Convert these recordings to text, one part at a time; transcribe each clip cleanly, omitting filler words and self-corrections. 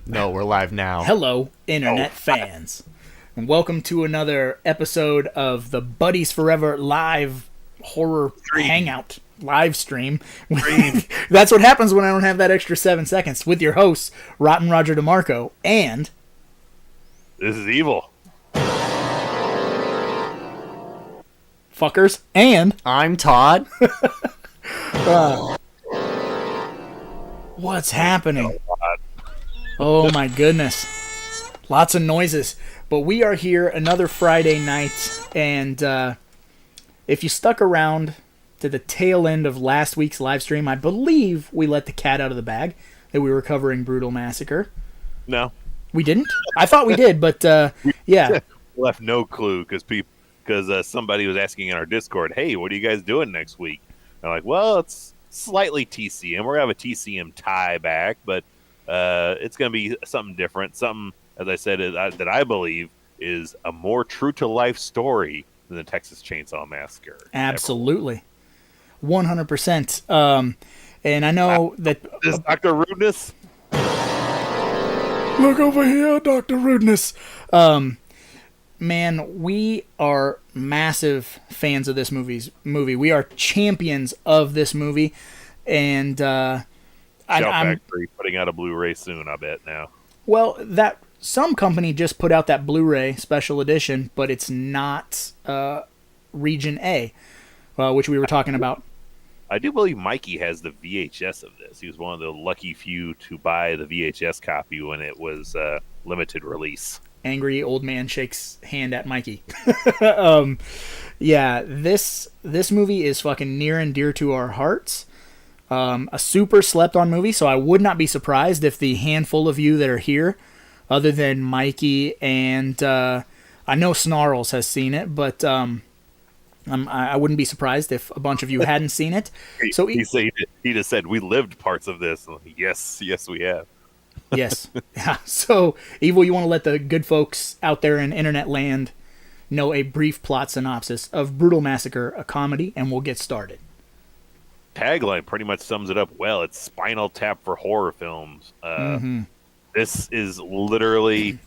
No, we're live now. Hello, internet fans, and welcome to another episode of the Buddies Forever live horror hangout live stream. That's what happens when I don't have that extra 7 seconds. With your hosts, Rotten Roger DeMarco, and This is evil. fuckers, and I'm Todd. what's happening? Oh my goodness. Lots of noises. But we are here another Friday night, and if you stuck around to the tail end of last week's live stream, I believe we let the cat out of the bag that we were covering Brutal Massacre. No, We didn't? I thought we did, but yeah. left no clue because somebody was asking in our Discord, "Hey, what are you guys doing next week?" And I'm like, "Well, it's slightly TCM. We're gonna have a TCM tie back, but it's gonna be something different. Something, as I said, that I believe is a more true to life story than the Texas Chainsaw Massacre." Absolutely. 100%. And I know that... This Dr. Rudeness. Look over here, Dr. Rudeness. Man, we are massive fans of this movie. We are champions of this movie, and Shell I'm Factory putting out a Blu-ray soon, I bet now. well. That some company just put out that Blu-ray special edition, but it's not Region A, which we were talking about. I do believe Mikey has the VHS of this. He was one of the lucky few to buy the VHS copy when it was limited release. Angry old man shakes hand at Mikey. Yeah, this movie is fucking near and dear to our hearts. A super slept on movie, so I would not be surprised if the handful of you that are here, other than Mikey and I know Snarls has seen it, but I wouldn't be surprised if a bunch of you hadn't seen it. So He just said we lived parts of this. Yes, we have. yes. Yeah. So, Evil, you want to let the good folks out there in internet land know a brief plot synopsis of Brutal Massacre, a comedy, and we'll get started. Tagline pretty much sums it up well. It's Spinal Tap for horror films. This is literally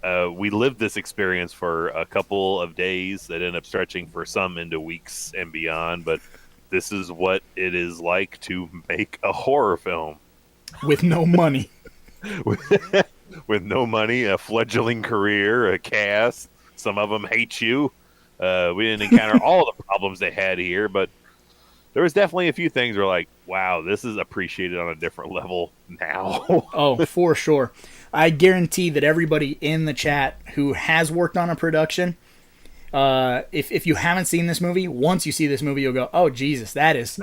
we lived this experience for a couple of days that ended up stretching for some into weeks and beyond. But this is what it is like to make a horror film With no money. with no money, a fledgling career, a cast. Some of them hate you. We didn't encounter all the problems they had here, but there was definitely a few things where like, wow, this is appreciated on a different level now. Oh, for sure. I guarantee that everybody in the chat who has worked on a production, if you haven't seen this movie, once you see this movie, you'll go, oh, Jesus, that is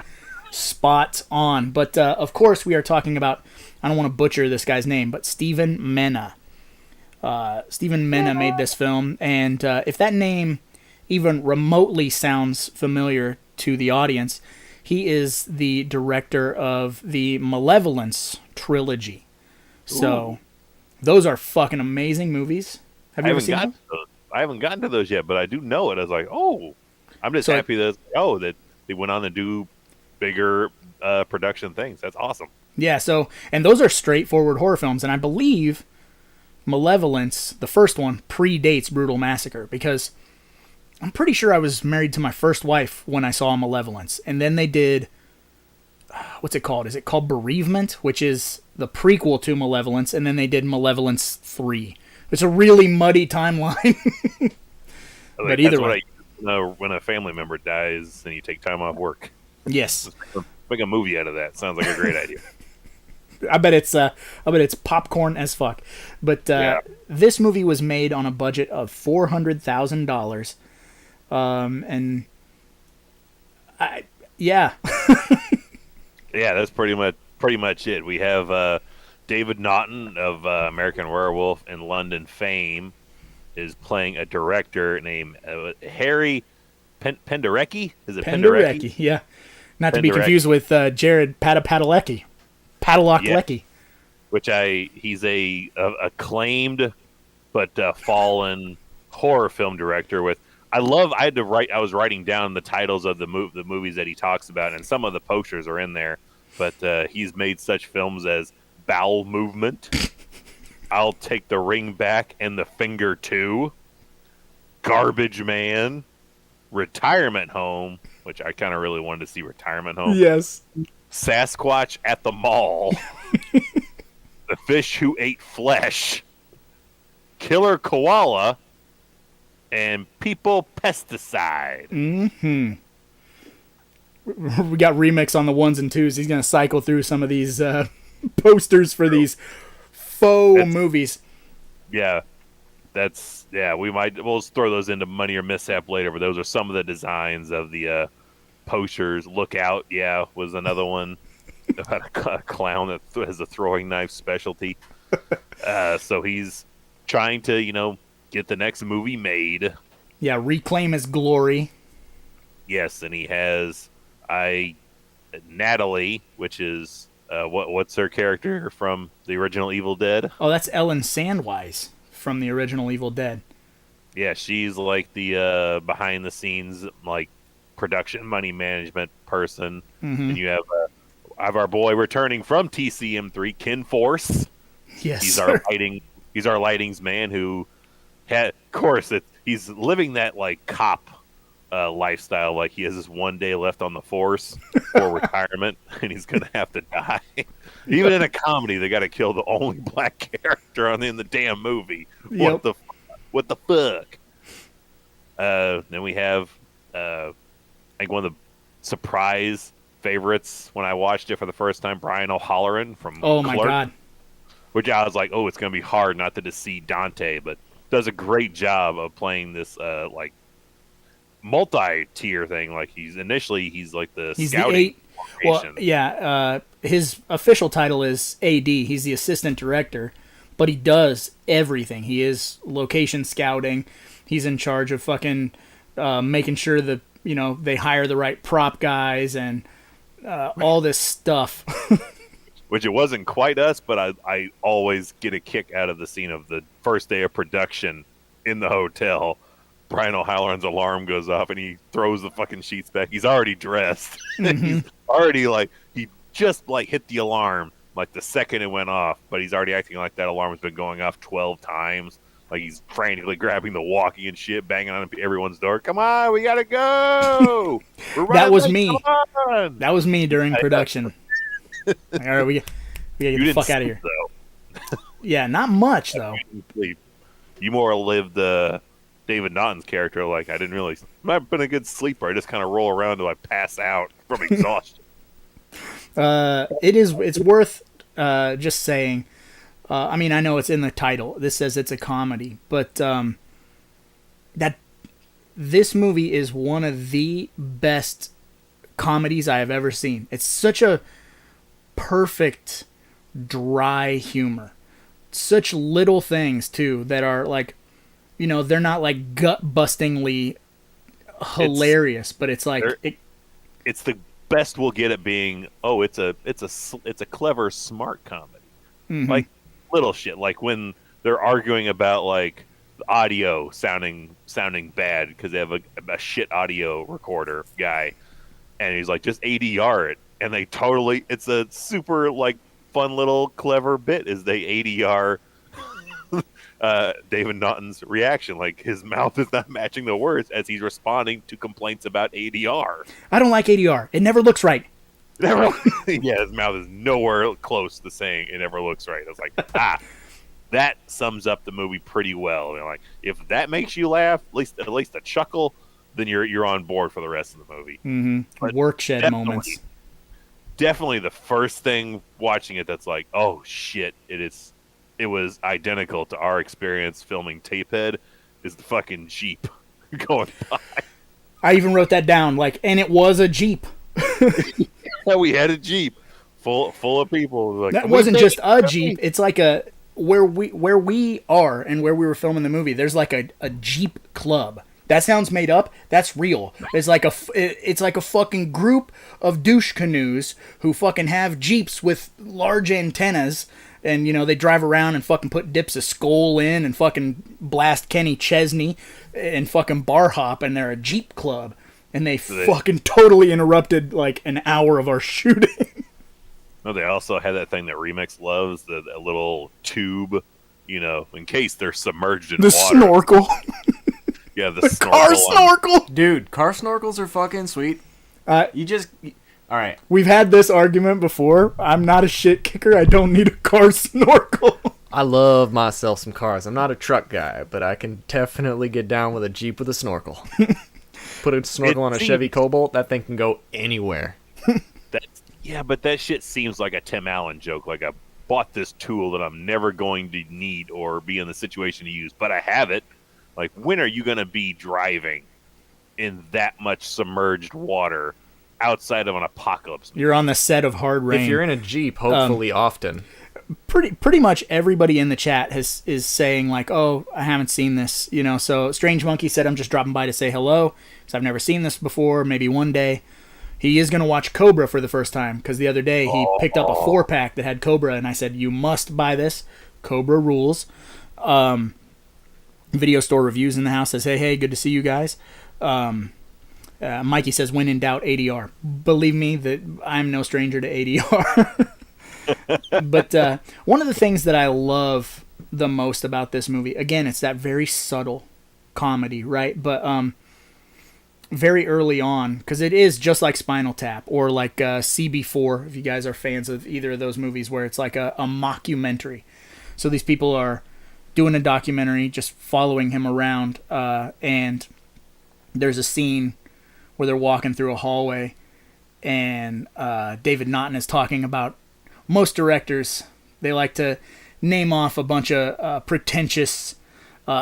spot on. But, of course, we are talking about, I don't want to butcher this guy's name, but Stephen Mena. Stephen Mena made this film, and if that name even remotely sounds familiar to the audience, he is the director of the Malevolence trilogy. So, those are fucking amazing movies. Have you ever seen them? I haven't gotten to those yet, but I do know it. I was like, oh, I'm just happy that they went on to do bigger production things. That's awesome. Yeah, so, and those are straightforward horror films, and I believe Malevolence, the first one, predates Brutal Massacre, because I'm pretty sure I was married to my first wife when I saw Malevolence, and then they did, what's it called? Is it called Bereavement, which is the prequel to Malevolence, and then they did Malevolence 3. It's a really muddy timeline. But either way. When a family member dies and you take time off work. Yes. Make a movie out of that. Sounds like a great idea. I bet it's popcorn as fuck. But This movie was made on a budget of $400,000. And yeah, that's pretty much it. We have David Naughton of American Werewolf and London fame is playing a director named Harry Penderecki. Is it Penderecki? Yeah, not to be confused with Jared Padalecki. Leckie. Which he's a acclaimed but fallen horror film director with. I was writing down the titles of the movies that he talks about, and some of the posters are in there. But he's made such films as Bowel Movement, I'll Take the Ring Back and the Finger too. Garbage Man, Retirement Home, which I kind of really wanted to see Retirement Home. Yes. Sasquatch at the Mall, The Fish Who Ate Flesh, Killer Koala, and People Pesticide. Mm-hmm. We got Remix on the ones and twos. He's going to cycle through some of these posters for these faux movies. Yeah. We'll just throw those into Money or Mishap later, but those are some of the designs of the posters. Look Out, was another one about a clown that has a throwing knife specialty. So he's trying to, get the next movie made. Yeah, reclaim his glory. Yes, and he has Natalie, which is what's her character from the original Evil Dead? Oh, that's Ellen Sandwise from the original Evil Dead. Yeah, she's like the behind the scenes production money management person. Mm-hmm. And you have our boy returning from TCM3, Ken Force. Yes, he's our lightings man who of course he's living that cop lifestyle. Like he has this one day left on the force for retirement, and he's gonna have to die. Even in a comedy, they got to kill the only black character in the damn movie. Yep. What the fuck? Then we have I think one of the surprise favorites when I watched it for the first time, Brian O'Halloran from Oh my Clerk, god. which I was like, oh, it's gonna be hard not to see Dante, but does a great job of playing this multi-tier thing. Like he's like the scouting. His official title is AD. He's the assistant director, but he does everything. He is location scouting. He's in charge of fucking making sure that they hire the right prop guys and all this stuff. Which it wasn't quite us, but I always get a kick out of the scene of the first day of production in the hotel. Brian O'Halloran's alarm goes off and he throws the fucking sheets back. He's already dressed. Mm-hmm. He's already he just hit the alarm the second it went off, but he's already acting like that alarm has been going off 12 times. Like he's frantically grabbing the walkie and shit, banging on everyone's door. Come on, we gotta go. That was me. That was me during production. All right, we gotta get the fuck out of here. Yeah, not much though. You more lived David Naughton's character. I didn't really. I've been a good sleeper. I just kind of roll around till I pass out from exhaustion. It's worth just saying. I mean, I know it's in the title. This says it's a comedy, but that this movie is one of the best comedies I have ever seen. It's such a perfect, dry humor. Such little things too that are they're not gut-bustingly hilarious, but it's it's the best we'll get at being. Oh, it's a clever, smart comedy. Mm-hmm. Little shit, when they're arguing about the audio sounding bad because they have a shit audio recorder guy, and he's just ADR it, and they totally. It's a super fun little clever bit is they ADR David Naughton's reaction. His mouth is not matching the words as he's responding to complaints about ADR. I don't like ADR. It never looks right. Yeah, his mouth is nowhere close to saying it never looks right. I was that sums up the movie pretty well. If that makes you laugh, at least a chuckle, then you're on board for the rest of the movie. Mm-hmm. Workshed moments. Definitely the first thing watching it that's oh shit, it was identical to our experience filming Tapehead is the fucking Jeep going by. I even wrote that down, and it was a Jeep. Yeah, we had a Jeep full of people. That wasn't just a Jeep. It's where we are and where we were filming the movie. There's a Jeep club. That sounds made up. That's real. It's like a fucking group of douche canoes who fucking have Jeeps with large antennas, and they drive around and fucking put dips of Skull in and fucking blast Kenny Chesney and fucking bar hop, and they're a Jeep club. And they fucking totally interrupted an hour of our shooting. No, they also had that thing that Remix loves, the little tube, in case they're submerged in The water. snorkel. Yeah, the Car snorkel. snorkel. Dude, car snorkels are fucking sweet. All right. We've had this argument before. I'm not a shit kicker. I don't need a car snorkel. I love myself some cars. I'm not a truck guy, but I can definitely get down with a Jeep with a snorkel. Put a snorkel on a Chevy Cobalt, that thing can go anywhere. But that shit seems like a Tim Allen joke. Like, I bought this tool that I'm never going to need or be in the situation to use, but I have it. Like, when are you going to be driving in that much submerged water outside of an apocalypse? You're on the set of Hard Rain. If you're in a Jeep, hopefully often. Pretty much everybody in the chat is saying like, oh, I haven't seen this, So Strange Monkey said, I'm just dropping by to say hello, because I've never seen this before. Maybe one day. He is going to watch Cobra for the first time, because the other day he picked up a 4-pack that had Cobra, and I said, you must buy this. Cobra rules. Video store reviews in the house says, hey, good to see you guys. Mikey says, when in doubt, ADR. Believe me that I'm no stranger to ADR. But one of the things that I love the most about this movie, again, it's that very subtle comedy, right? But very early on, because it is just like Spinal Tap or like CB4, if you guys are fans of either of those movies, where it's like a mockumentary. So these people are doing a documentary, just following him around, and there's a scene where they're walking through a hallway, and David Naughton is talking about most directors, they like to name off a bunch of pretentious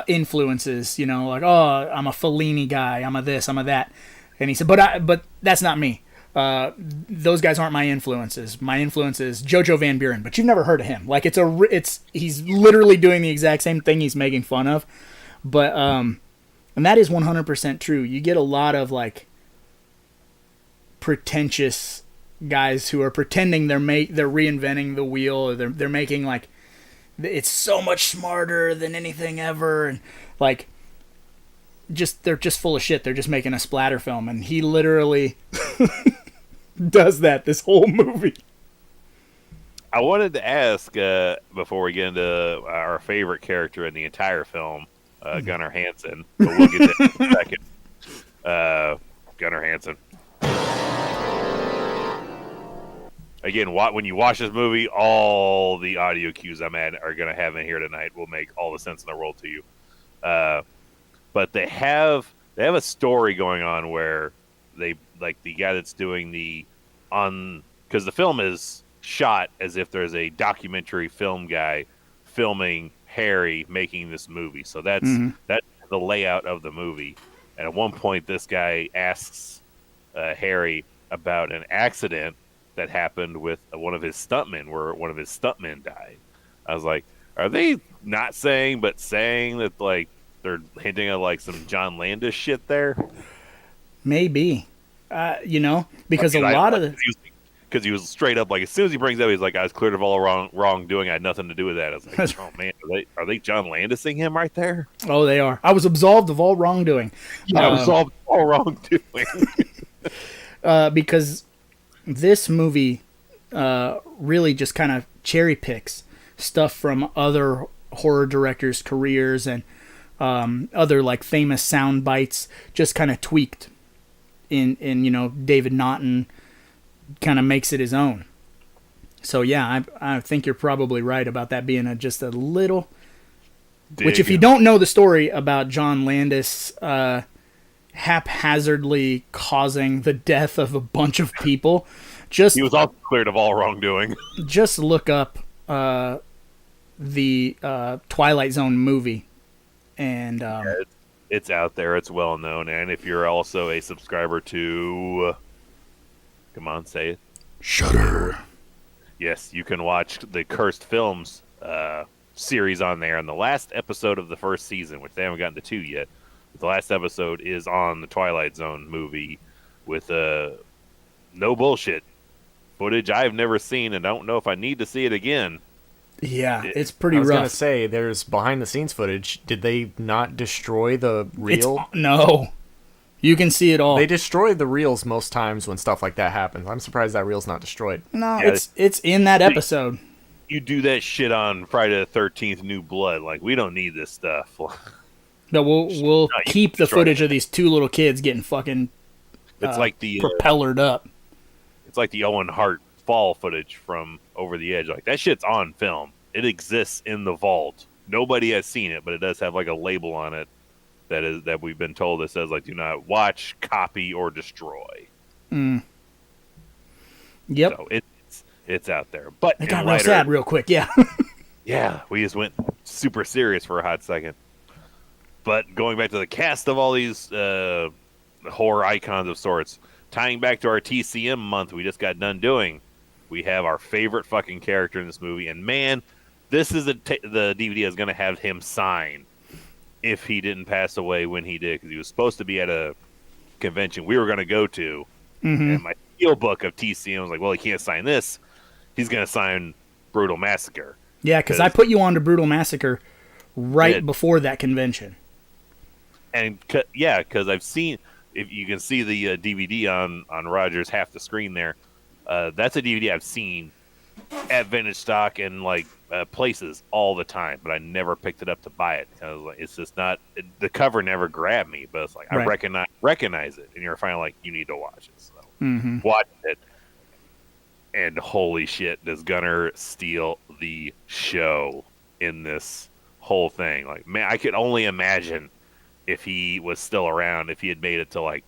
influences, like, oh, I'm a Fellini guy, I'm a this, I'm a that. And he said, but that's not me. Those guys aren't my influences. My influence is Jojo Van Buren, but you've never heard of him. Like, he's literally doing the exact same thing he's making fun of. But, and that is 100% true. You get a lot of, like, pretentious guys who are pretending they're reinventing the wheel, or they're making, like, it's so much smarter than anything ever, and like, they're just full of shit. They're just making a splatter film, and he literally does that this whole movie. I wanted to ask before we get into our favorite character in the entire film, Gunnar Hansen, but we'll get to that in a second. Gunnar Hansen. Again, when you watch this movie, all the audio cues I'm at are going to have in here tonight will make all the sense in the world to you. But they have a story going on where they, like, the guy that's doing because the film is shot as if there's a documentary film guy filming Harry making this movie. So that's the layout of the movie. And at one point, this guy asks Harry about an accident that happened with one of his stuntmen, where one of his stuntmen died. I was like, are they not saying, but saying that, like, they're hinting at, like, some John Landis shit there? Maybe. Because a lot of because he was straight up, like, as soon as he brings it up, he's like, I was cleared of all wrongdoing. I had nothing to do with that. I was like, oh man, are they John Landising him right there? Oh, they are. I was absolved of all wrongdoing. Yeah, I was absolved of all wrongdoing. Because this movie really just kind of cherry picks stuff from other horror directors' careers and other, like, famous sound bites, just kind of tweaked in David Naughton kind of makes it his own. So yeah, I think you're probably right about that being just a little which, if you don't know the story about John Landis haphazardly causing the death of a bunch of people, he was also cleared of all wrongdoing. Just look up the Twilight Zone movie, and it's out there. It's well known, and if you're also a subscriber to, come on, say it, Shudder. Yes, you can watch the Cursed Films series on there, and the last episode of the first season, which they haven't gotten to 2 yet, but the last episode is on the Twilight Zone movie with no bullshit footage I've never seen, and don't know if I need to see it again. Yeah, it's pretty rough. I was going to say, there's behind-the-scenes footage. Did they not destroy the reel? No. You can see it all. They destroy the reels most times when stuff like that happens. I'm surprised that reel's not destroyed. No, yeah, it's in that episode. You do that shit on Friday the 13th, New Blood. Like, we don't need this stuff. But we'll keep the footage of these two little kids getting fucking it's like the propellered up. It's like the Owen Hart fall footage from Over the Edge. Like, that shit's on film. It exists in the vault. Nobody has seen it, but it does have like a label on it that we've been told that says like, do not watch, copy, or destroy. Mm. Yep. So it's out there. But it got real sad real quick. Yeah. Yeah, we just went super serious for a hot second. But going back to the cast of all these horror icons of sorts, tying back to our TCM month we just got done doing, we have our favorite fucking character in this movie. And man, this is the DVD is going to have him sign if he didn't pass away when he did, because he was supposed to be at a convention we were going to go to. Mm-hmm. And my steelbook of TCM was like, well, he can't sign this. He's going to sign Brutal Massacre. Yeah, because I put you on to Brutal Massacre before that convention. And because I've seen, if you can see the DVD on Rogers, half the screen there, that's a DVD I've seen at vintage stock and like places all the time, but I never picked it up to buy it because like, it's just not, the cover never grabbed me, but it's like I recognize it, and you're finally like, you need to watch it. So watch it, and holy shit, does Gunner steal the show in this whole thing? Like, man, I could only imagine if he was still around, if he had made it to like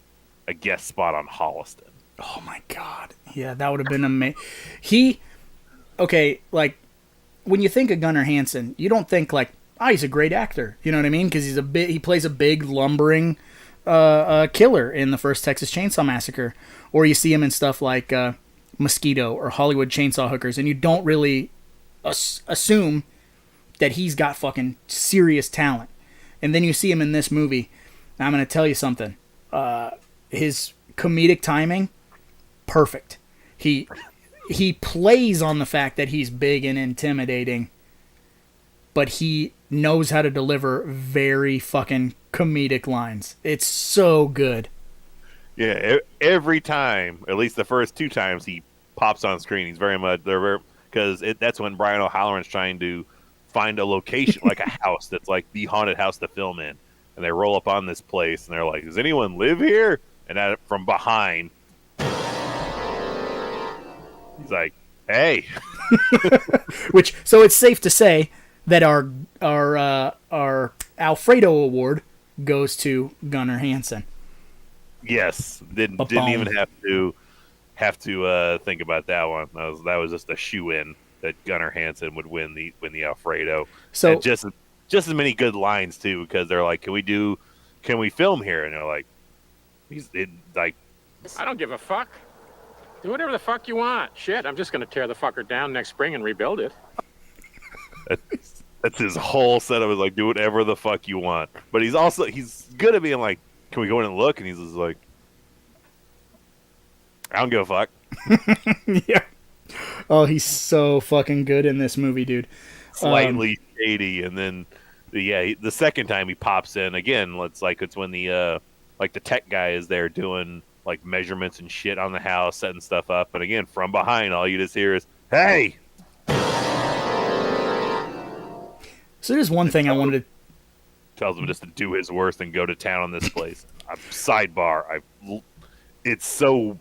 a guest spot on Holliston. Oh my god, yeah, that would have been amazing. Like, when you think of Gunnar Hansen, you don't think like, he's a great actor. You know what I mean? Because he plays a big lumbering killer in the first Texas Chainsaw Massacre, or you see him in stuff like Mosquito or Hollywood Chainsaw Hookers, and you don't really assume that he's got fucking serious talent. And then you see him in this movie. Now, I'm going to tell you something. His comedic timing, perfect. He plays on the fact that he's big and intimidating, but he knows how to deliver very fucking comedic lines. It's so good. Yeah, every time, at least the first two times he pops on screen, he's very much there, because that's when Brian O'Halloran's trying to find a location, like a house that's like the haunted house to film in, and they roll up on this place, and they're like, "Does anyone live here?" And from behind, he's like, "Hey." So it's safe to say that our Alfredo Award goes to Gunnar Hansen. Yes, didn't even have to think about that one. That was just a shoe-in that Gunnar Hansen would win the Alfredo. So, and just as many good lines too, because they're like, "Can we film here?" And they're like, "I don't give a fuck. Do whatever the fuck you want. Shit, I'm just gonna tear the fucker down next spring and rebuild it." That's his whole setup, is like, do whatever the fuck you want. But he's good at being like, "Can we go in and look?" And he's just like, "I don't give a fuck." Yeah. Oh, he's so fucking good in this movie, dude. Slightly shady, and then the second time he pops in again, it's when the tech guy is there doing like measurements and shit on the house, setting stuff up, and again from behind, all you just hear is, "Hey!" So there's one thing I wanted to. Tells him just to do his worst and go to town on this place. Sidebar. It's so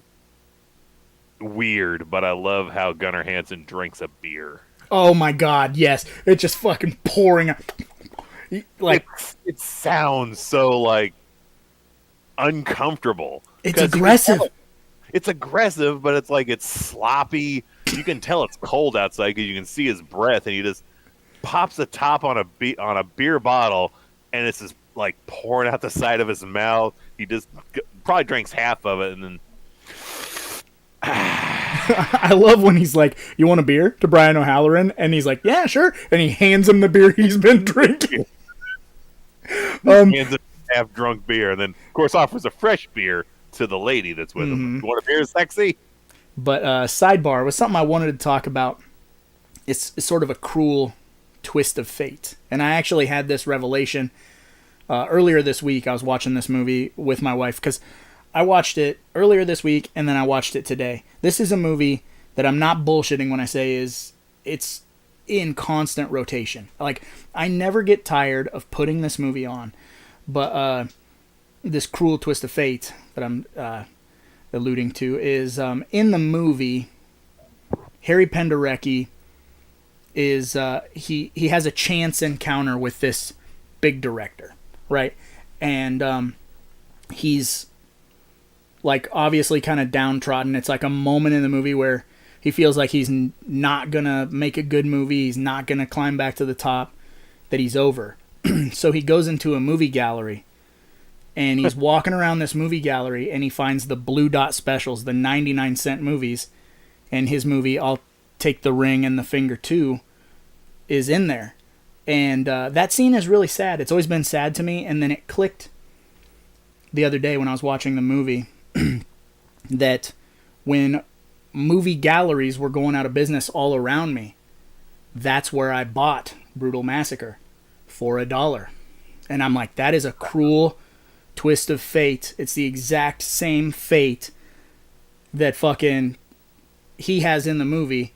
weird, but I love how Gunnar Hansen drinks a beer. Oh my god, yes. It's just fucking pouring out. Like, it sounds so like uncomfortable. It's aggressive. It's aggressive, but it's like it's sloppy. You can tell it's cold outside because you can see his breath, and he just pops the top on a beer bottle, and it's just like pouring out the side of his mouth. He just probably drinks half of it, and then I love when he's like, "You want a beer?" to Brian O'Halloran, and he's like, "Yeah, sure," and he hands him the beer he's been drinking. Hands him half drunk beer, and then of course offers a fresh beer to the lady that's with him. "You want a beer, sexy?" But sidebar was something I wanted to talk about. It's sort of a cruel twist of fate, and I actually had this revelation earlier this week. I was watching this movie with my wife because I watched it earlier this week, and then I watched it today. This is a movie that I'm not bullshitting when I say it's in constant rotation. Like, I never get tired of putting this movie on. But this Cruel Twist of Fate that I'm alluding to is in the movie, Harry Penderecki is he has a chance encounter with this big director, right? And he's like obviously kind of downtrodden. It's like a moment in the movie where he feels like he's not gonna make a good movie. He's not gonna climb back to the top. That he's over. So he goes into a movie gallery, and he's walking around this movie gallery, and he finds the Blue Dot specials, the 99-cent movies, and his movie, I'll Take the Ring and the Finger Too, is in there. And that scene is really sad. It's always been sad to me, and then it clicked the other day when I was watching the movie that when movie galleries were going out of business all around me, that's where I bought Brutal Massacre for $1. And I'm like, that is a cruel twist of fate. It's the exact same fate that fucking he has in the movie.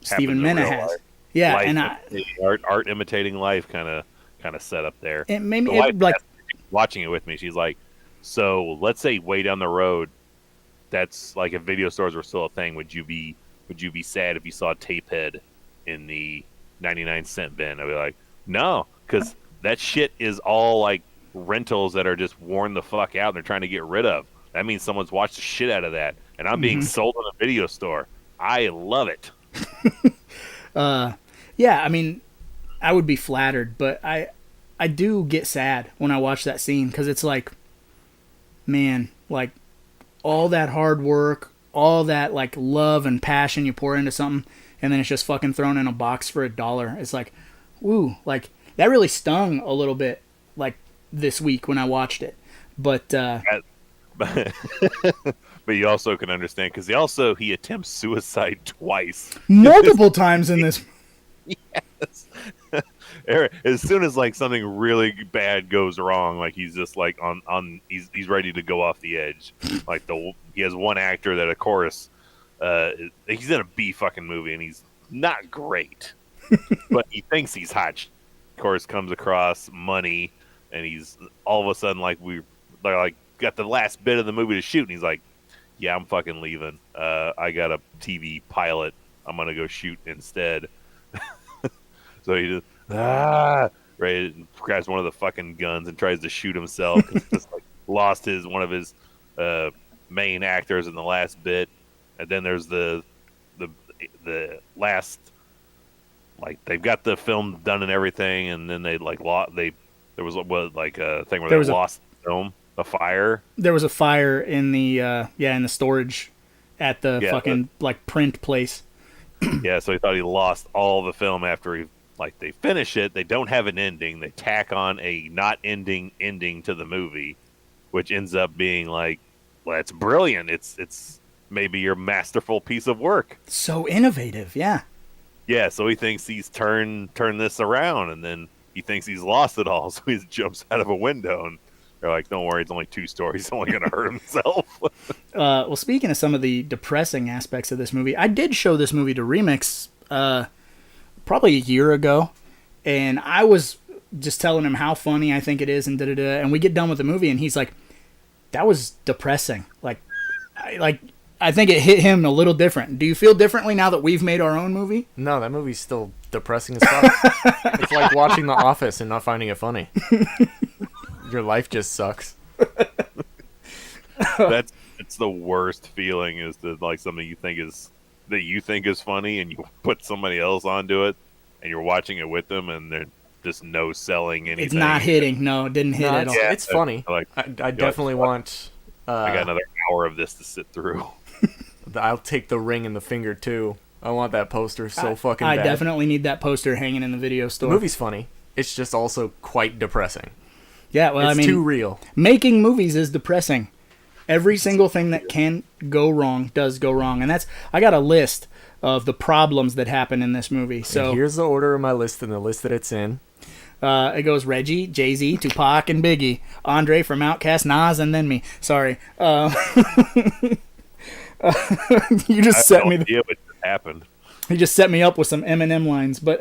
Stephen Mena has. Life. Yeah, life and art imitating life kind of set up there. It made me like watching it with me. She's like, so let's say way down the road, that's like if video stores were still a thing. Would you be sad if you saw Tapehead in the 99-cent bin? I'd be like, no, because that shit is all like rentals that are just worn the fuck out and they're trying to get rid of. That means someone's watched the shit out of that, and I'm being sold in a video store. I love it. Yeah, I mean, I would be flattered, but I do get sad when I watch that scene because it's like, man, like all that hard work, all that like love and passion you pour into something, and then it's just fucking thrown in a box for $1. It's like, woo, like that really stung a little bit, like this week when I watched it. But but you also can understand because he attempts suicide twice, multiple times in this. Yes. As soon as like something really bad goes wrong, like he's just like he's ready to go off the edge. Like he has one actor that of course he's in a B fucking movie and he's not great, but he thinks he's hot. Of course, comes across money and he's all of a sudden they're like got the last bit of the movie to shoot and he's like, yeah, I'm fucking leaving. I got a TV pilot. I'm gonna go shoot instead. So he just right, grabs one of the fucking guns and tries to shoot himself. Cause just like lost one of his main actors in the last bit, and then there's the last, like they've got the film done and everything, and then they like there was like a thing where they lost the film, a fire. There was a fire in the in the storage at the fucking like print place. Yeah, so he thought he lost all the film after they finish it. They don't have an ending. They tack on a not ending to the movie, which ends up being like, well, it's brilliant. It's maybe your masterful piece of work. So innovative, yeah. Yeah, so he thinks he's turned this around, and then he thinks he's lost it all, so he jumps out of a window, and they're like, don't worry, it's only 2 stories. He's only going to hurt himself. Well, speaking of some of the depressing aspects of this movie, I did show this movie to Remix probably a year ago, and I was just telling him how funny I think it is, and da-da-da, and we get done with the movie, and he's like, that was depressing. I think it hit him a little different. Do you feel differently now that we've made our own movie? No, that movie's still depressing as fuck. It's like watching The Office and not finding it funny. Your life just sucks. It's the worst feeling is that like something you think is funny and you put somebody else onto it and you're watching it with them and they're just no selling anything. It's not hitting. No, it didn't hit at all. It's funny. I definitely want. I got another hour of this to sit through. I'll Take the Ring and the Finger Too. I want that poster so fucking bad. I definitely need that poster hanging in the video store. The movie's funny. It's just also quite depressing. Yeah, well, it's too real. Making movies is depressing. Every single thing that can go wrong does go wrong, and I got a list of the problems that happen in this movie. So and here's the order of my list and the list that it's in. It goes Reggie, Jay-Z, Tupac, and Biggie, Andre from Outkast, Nas, and then me. Sorry. You just set me. Yeah, what happened? He just set me up with some Eminem lines. But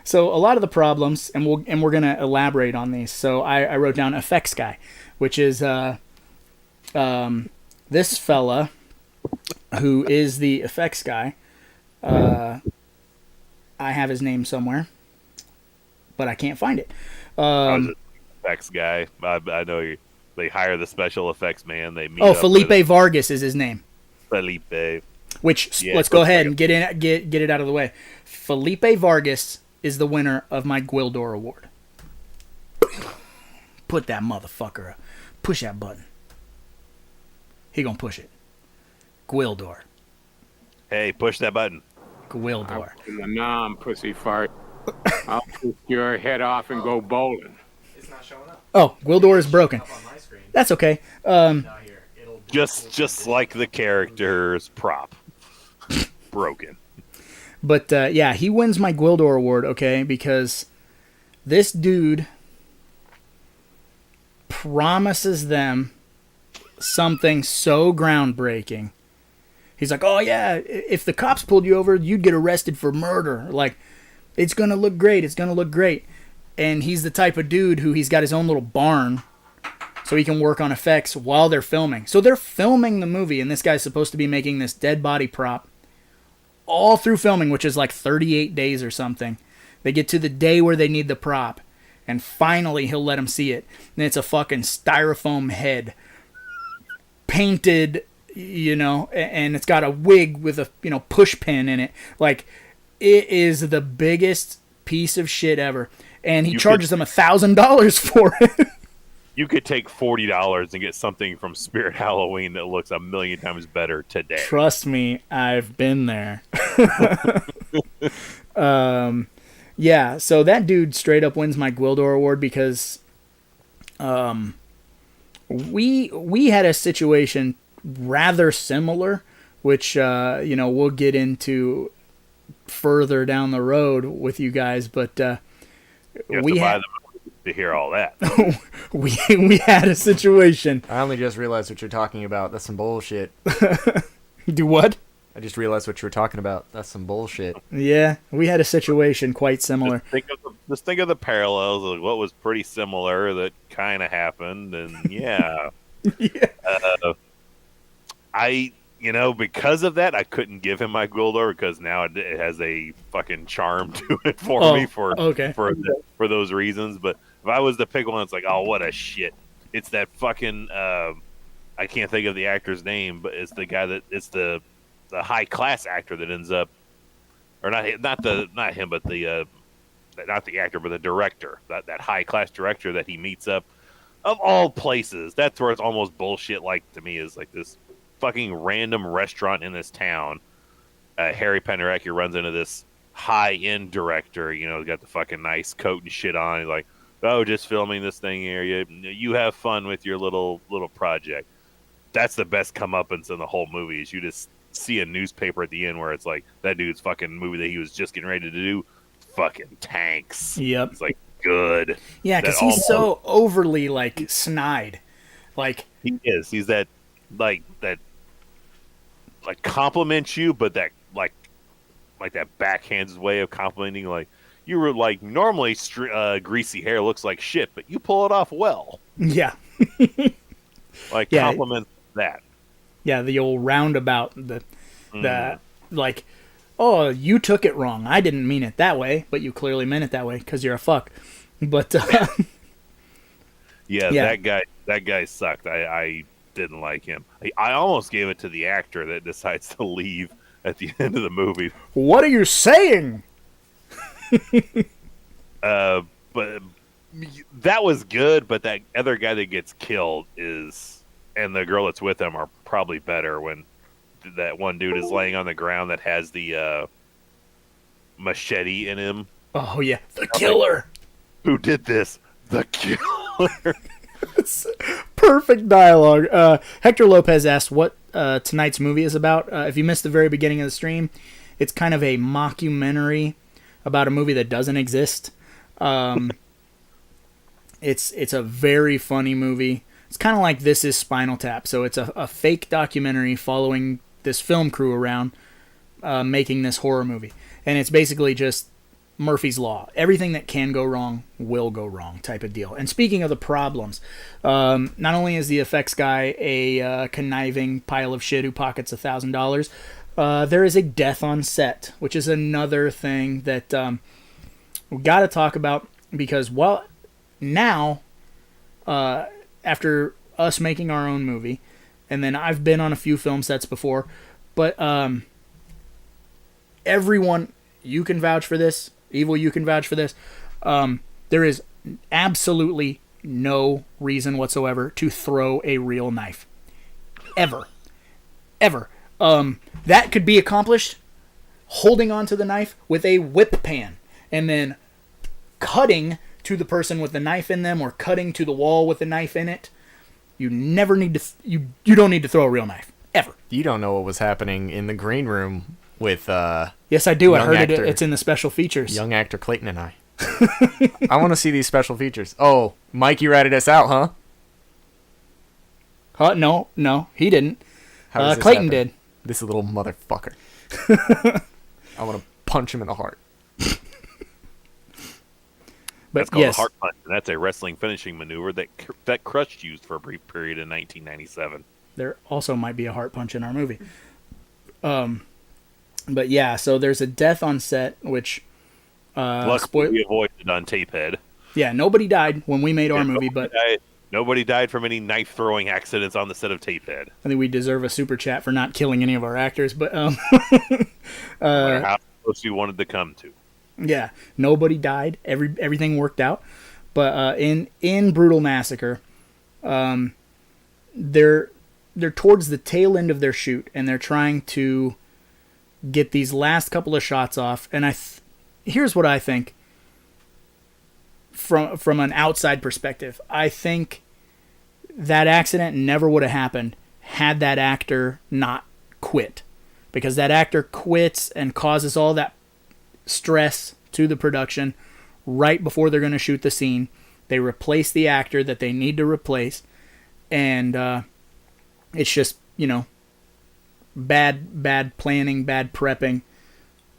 so a lot of the problems, and we're gonna elaborate on these. So I wrote down effects guy, which is this fella who is the effects guy. I have his name somewhere, but I can't find it. I was an effects guy. I know they hire the special effects man. They meet up Felipe with Vargas is his name. Felipe. Which Yeah, let's go ahead and get it out of the way. Felipe Vargas is the winner of my Gwildor Award. Put that motherfucker up. Push that button. He gonna push it. Gwildor. Hey, push that button. Gwildor. In the nom, pussy fart. I'll push your head off and go bowling. It's not showing up. Oh, Gwildor is broken. Up on my screen. That's okay. Down here. Just like the character's prop. Broken. But yeah, he wins my Gwildor Award, okay, because this dude promises them something so groundbreaking. He's like, oh yeah, if the cops pulled you over, you'd get arrested for murder. Like, it's going to look great. It's going to look great. And he's the type of dude who he's got his own little barn so he can work on effects while they're filming. So they're filming the movie, and this guy's supposed to be making this dead body prop all through filming, which is like 38 days or something. They get to the day where they need the prop, and finally he'll let them see it. And it's a fucking styrofoam head painted, and it's got a wig with a, push pin in it. Like, it is the biggest piece of shit ever. And he charges them $1,000 for it. You could take $40 and get something from Spirit Halloween that looks a million times better today. Trust me, I've been there. Yeah, so that dude straight up wins my Gwildor Award because we had a situation rather similar, which we'll get into further down the road with you guys, but we had to hear all that. we had a situation. I only just realized what you're talking about. That's some bullshit. Do what? I just realized what you were talking about. That's some bullshit. Yeah, we had a situation quite similar. Just think of the parallels of what was pretty similar that kind of happened, and yeah. Because of that, I couldn't give him my Gwildor because now it has a fucking charm to it for me for those reasons. But if I was to pick one, it's like, oh, what a shit! It's that fucking I can't think of the actor's name, but it's the guy it's the high class actor that ends up, or not him, but the not the actor, but the director, that high class director that he meets up of all places. That's where it's almost bullshit. Like to me, is like this fucking random restaurant in this town. Harry Penderecki runs into this high-end director, got the fucking nice coat and shit on. He's like, oh, just filming this thing here. You have fun with your little project. That's the best comeuppance in the whole movie is you just see a newspaper at the end where it's like, that dude's fucking movie that he was just getting ready to do fucking tanks. Yep. It's like, good. Yeah, because he's so overly, like, snide. Like, he is. He's that compliments you, but that like that backhanded way of complimenting. Like, you were like, normally greasy hair looks like shit, but you pull it off well. Yeah. Compliment that. Yeah, the old roundabout. The like, oh, you took it wrong. I didn't mean it that way, but you clearly meant it that way because you're a fuck. But that guy sucked. I didn't like him. I almost gave it to the actor that decides to leave at the end of the movie. What are you saying? But that was good, but that other guy that gets killed and the girl that's with him are probably better when that one dude is laying on the ground that has the machete in him. Oh, yeah. The killer. Who did this? The killer. Perfect dialogue. Hector Lopez asked what tonight's movie is about. If you missed the very beginning of the stream, it's kind of a mockumentary about a movie that doesn't exist. It's a very funny movie. It's kind of like This Is Spinal Tap. So it's a fake documentary following this film crew around making this horror movie. And it's basically just Murphy's Law. Everything that can go wrong will go wrong type of deal. And speaking of the problems, not only is the effects guy a conniving pile of shit who pockets $1,000, there is a death on set, which is another thing that we got to talk about, because now, after us making our own movie, and then I've been on a few film sets before, but everyone, you can vouch for this, Evil, you can vouch for this, there is absolutely no reason whatsoever to throw a real knife. Ever. That could be accomplished holding onto the knife with a whip pan, and then cutting to the person with the knife in them, or cutting to the wall with the knife in it. You never need to. You don't need to throw a real knife ever. You don't know what was happening in the green room with. Yes, I do. I heard actor, it's in the special features. Young actor Clayton and I. I want to see these special features. Oh, Mikey ratted us out, huh? No, he didn't. How does this Clayton happen? did. This little motherfucker. I want to punch him in the heart. But that's called yes, a heart punch, and that's a wrestling finishing maneuver that Crush used for a brief period in 1997. there also might be a heart punch in our movie. But yeah, so there's a death on set, which luckily we avoided on Tapehead. Yeah, nobody died when we made our movie, but nobody died from any knife throwing accidents on the set of Tapehead. I think we deserve a super chat for not killing any of our actors. But No matter how close you wanted to come to. yeah, nobody died. Everything worked out. But in Brutal Massacre, they're towards the tail end of their shoot, and they're trying to get these last couple of shots off. And here's what I think from an outside perspective. I think that accident never would have happened had that actor not quit, because that actor quits and causes all that stress to the production right before they're going to shoot the scene. They replace the actor that they need to replace, and it's just, bad planning, bad prepping,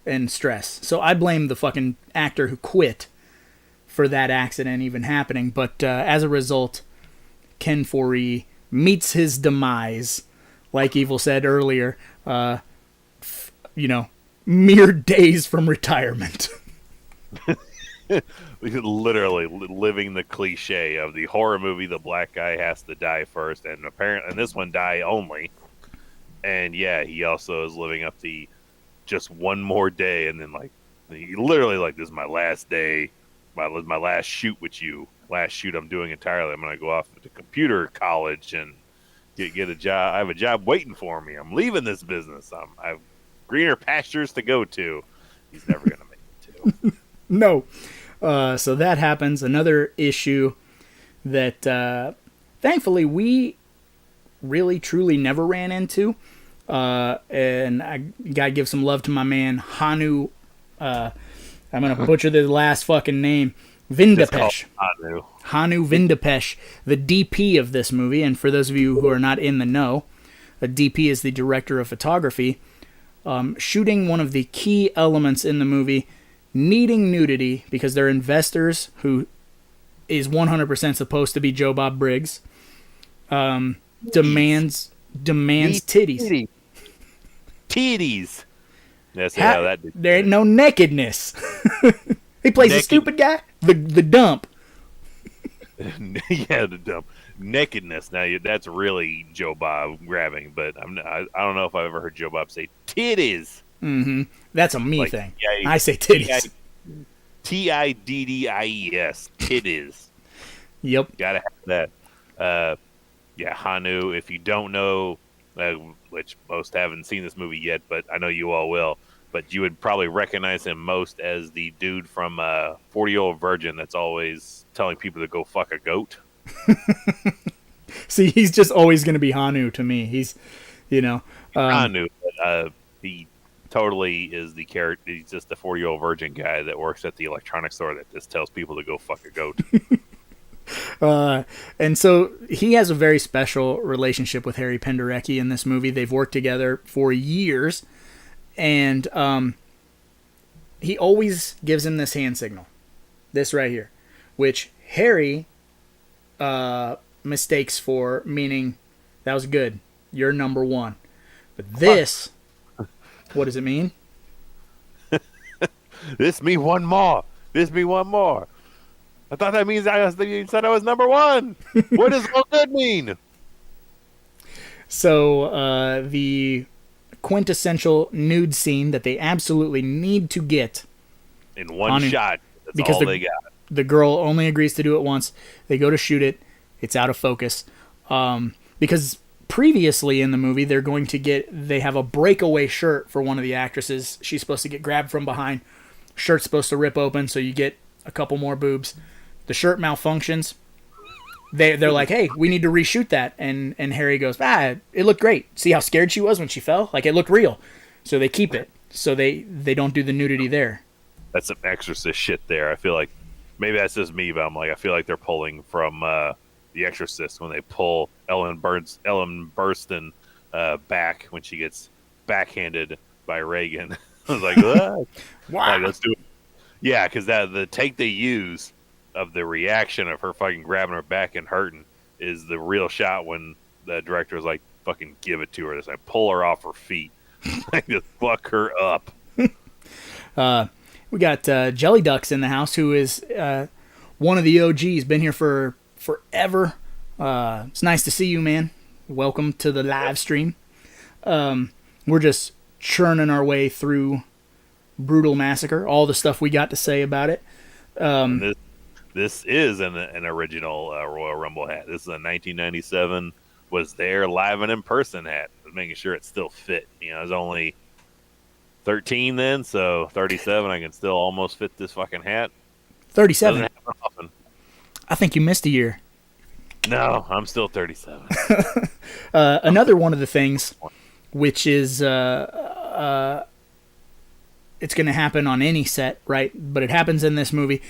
and stress. So I blame the fucking actor who quit for that accident even happening. But as a result, Ken Foree meets his demise, like Evil said earlier, mere days from retirement. Literally living the cliche of the horror movie, the black guy has to die first, and apparently, and this one die only. And yeah, he also is living up the just one more day, and then he literally this is my last day, my last shoot with you, last shoot I'm doing entirely. I'm gonna go off to computer college and get a job. I have a job waiting for me. I'm leaving this business. I have greener pastures to go to. He's never gonna make it to. No. So that happens. Another issue that thankfully we really truly never ran into. And I gotta give some love to my man Hanu. I'm gonna butcher the last fucking name. Vindapesh. Hanu Vindapesh, the DP of this movie. And for those of you who are not in the know, a DP is the director of photography. Shooting one of the key elements in the movie, needing nudity, because they're investors, who is 100% supposed to be Joe Bob Briggs, demands titties. Titties. That's how that did. There ain't no nakedness. He plays a stupid guy. The dump. Yeah, the dump. Nakedness. Now that's really Joe Bob grabbing, but I don't know if I've ever heard Joe Bob say titties. Mm-hmm. That's a me thing. I say titties. Tiddies. Titties. Yep. Gotta have that. Yeah, Hanu. If you don't know, which most haven't seen this movie yet, but I know you all will. But you would probably recognize him most as the dude from 40-Year-Old Virgin that's always telling people to go fuck a goat. See, he's just always going to be Hanu to me. He's, Hanu. He totally is the character. He's just the 40-Year-Old Virgin guy that works at the electronics store that just tells people to go fuck a goat. And so he has a very special relationship with Harry Penderecki in this movie. They've worked together for years. And he always gives him this hand signal. This right here. Which Harry mistakes for meaning, that was good. You're number one. But this, what does it mean? This me one more. This me one more. I thought that means you said I was number one. What does all good mean? So the quintessential nude scene that they absolutely need to get in one shot. That's because all they got. The girl only agrees to do it once. They go to shoot it. It's out of focus. Because previously in the movie, they have a breakaway shirt for one of the actresses. She's supposed to get grabbed from behind. Shirt's supposed to rip open, so you get a couple more boobs. The shirt malfunctions. They're like, hey, we need to reshoot that. And Harry goes, it looked great. See how scared she was when she fell? Like, it looked real. So they keep it. So they don't do the nudity there. That's some Exorcist shit there. I feel like, maybe that's just me, but I'm like, I feel like they're pulling from The Exorcist when they pull Ellen Burstyn back when she gets backhanded by Reagan. I was like, wow. Like, let's do it. Yeah, because the take they use of the reaction of her fucking grabbing her back and hurting is the real shot when the director was like, fucking give it to her. This, I pull her off her feet. Like, just fuck her up. We got Jelly Ducks in the house, who is one of the OGs, been here for forever. It's nice to see you, man. Welcome to the live stream. We're just churning our way through Brutal Massacre, all the stuff we got to say about it. This is an original Royal Rumble hat. This is a 1997 was there live and in person hat. I was making sure it still fit. You know, I was only 13 then, so 37. I can still almost fit this fucking hat. 37. Doesn't happen often. I think you missed a year. No, I'm still 37. Another one of the things, which is it's going to happen on any set, right? But it happens in this movie,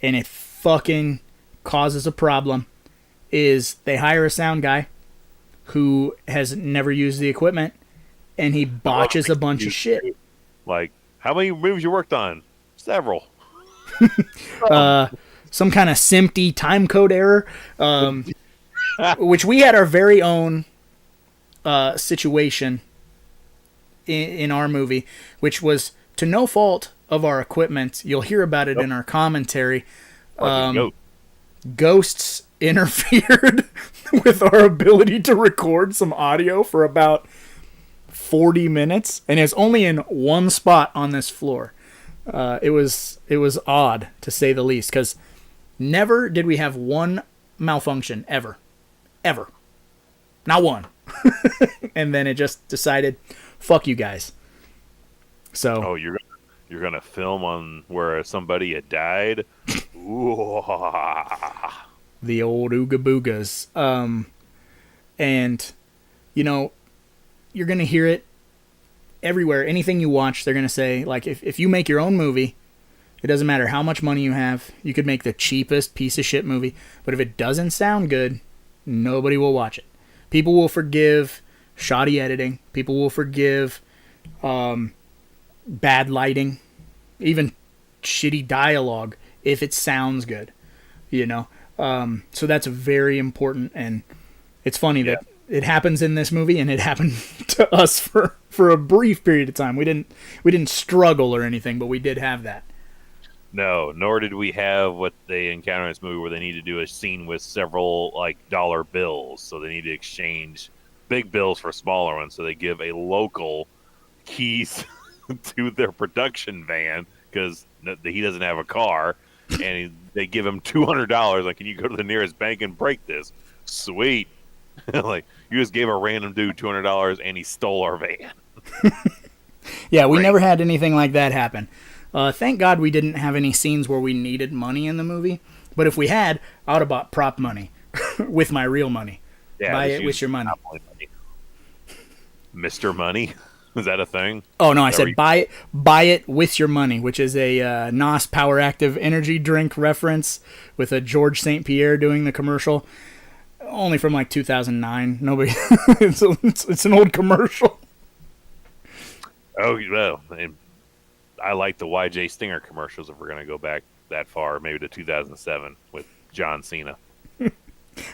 and it fucking causes a problem, is they hire a sound guy who has never used the equipment, and he botches a bunch of shit. Like, how many movies you worked on? Several. Some kind of SMPTE time code error, which we had our very own situation in our movie, which was to no fault of our equipment. You'll hear about it in our commentary. Ghosts interfered with our ability to record some audio for about 40 minutes, and it's only in one spot on this floor. It was odd, to say the least, because never did we have one malfunction ever. Not one. And then it just decided, fuck you guys. So you're gonna film on where somebody had died. Ooh. The old ooga boogas. And you know, you're gonna hear it everywhere. Anything you watch, they're gonna say, like, if you make your own movie, it doesn't matter how much money you have. You could make the cheapest piece of shit movie, but if it doesn't sound good, nobody will watch it. People will forgive shoddy editing. People will forgive bad lighting, even shitty dialogue, if it sounds good, you know. So that's very important, and it's funny that it happens in this movie, and it happened to us for a brief period of time. We didn't struggle or anything, but we did have that. No, nor did we have what they encounter in this movie where they need to do a scene with several like dollar bills. So they need to exchange big bills for smaller ones. So they give a local keys to their production van because he doesn't have a car, and they give him $200. Like, can you go to the nearest bank and break this? Sweet. Like, you just gave a random dude $200 and he stole our van. Yeah, we never had anything like that happen. Thank God we didn't have any scenes where we needed money in the movie. But if we had, I would have bought prop money with my real money. Yeah, buy it with your money. Mr. Money? Is that a thing? Oh, no, I said buy it with your money, which is a NOS Power Active energy drink reference with a George St. Pierre doing the commercial. Only from like 2009. Nobody. It's an old commercial. Oh well, and I like the YJ Stinger commercials. If we're gonna go back that far, maybe to 2007 with John Cena.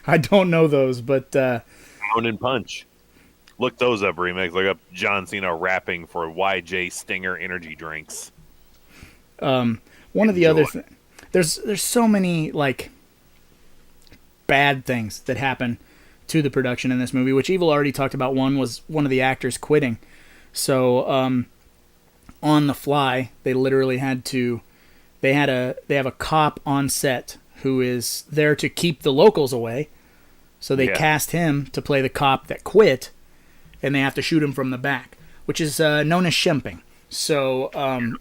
I don't know those, but Pound and Punch. Look those up, remakes. Look up John Cena rapping for YJ Stinger energy drinks. one of the other there's so many like bad things that happen to the production in this movie, which Evil already talked about. One was one of the actors quitting. So on the fly, they literally had to they have a cop on set who is there to keep the locals away. So they cast him to play the cop that quit, and they have to shoot him from the back, which is known as shemping. So,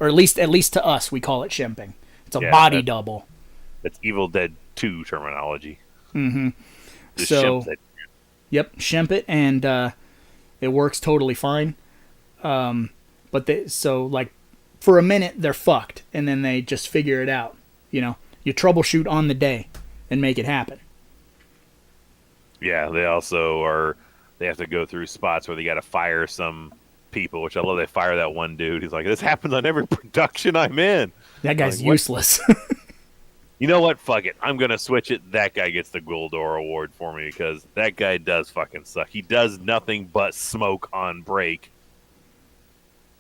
or at least to us, we call it shemping. It's a body double. That's Evil Dead 2 terminology. Mm-hmm. Just so, shemp it. Yep, shemp it, and it works totally fine. But like for a minute they're fucked, and then they just figure it out. You troubleshoot on the day and make it happen. Yeah, they also they have to go through spots where they got to fire some people, which I love. They fire that one dude. He's like, this happens on every production I'm in. That guy's like, useless. You know what? Fuck it. I'm going to switch it. That guy gets the Gold Door Award for me because that guy does fucking suck. He does nothing but smoke on break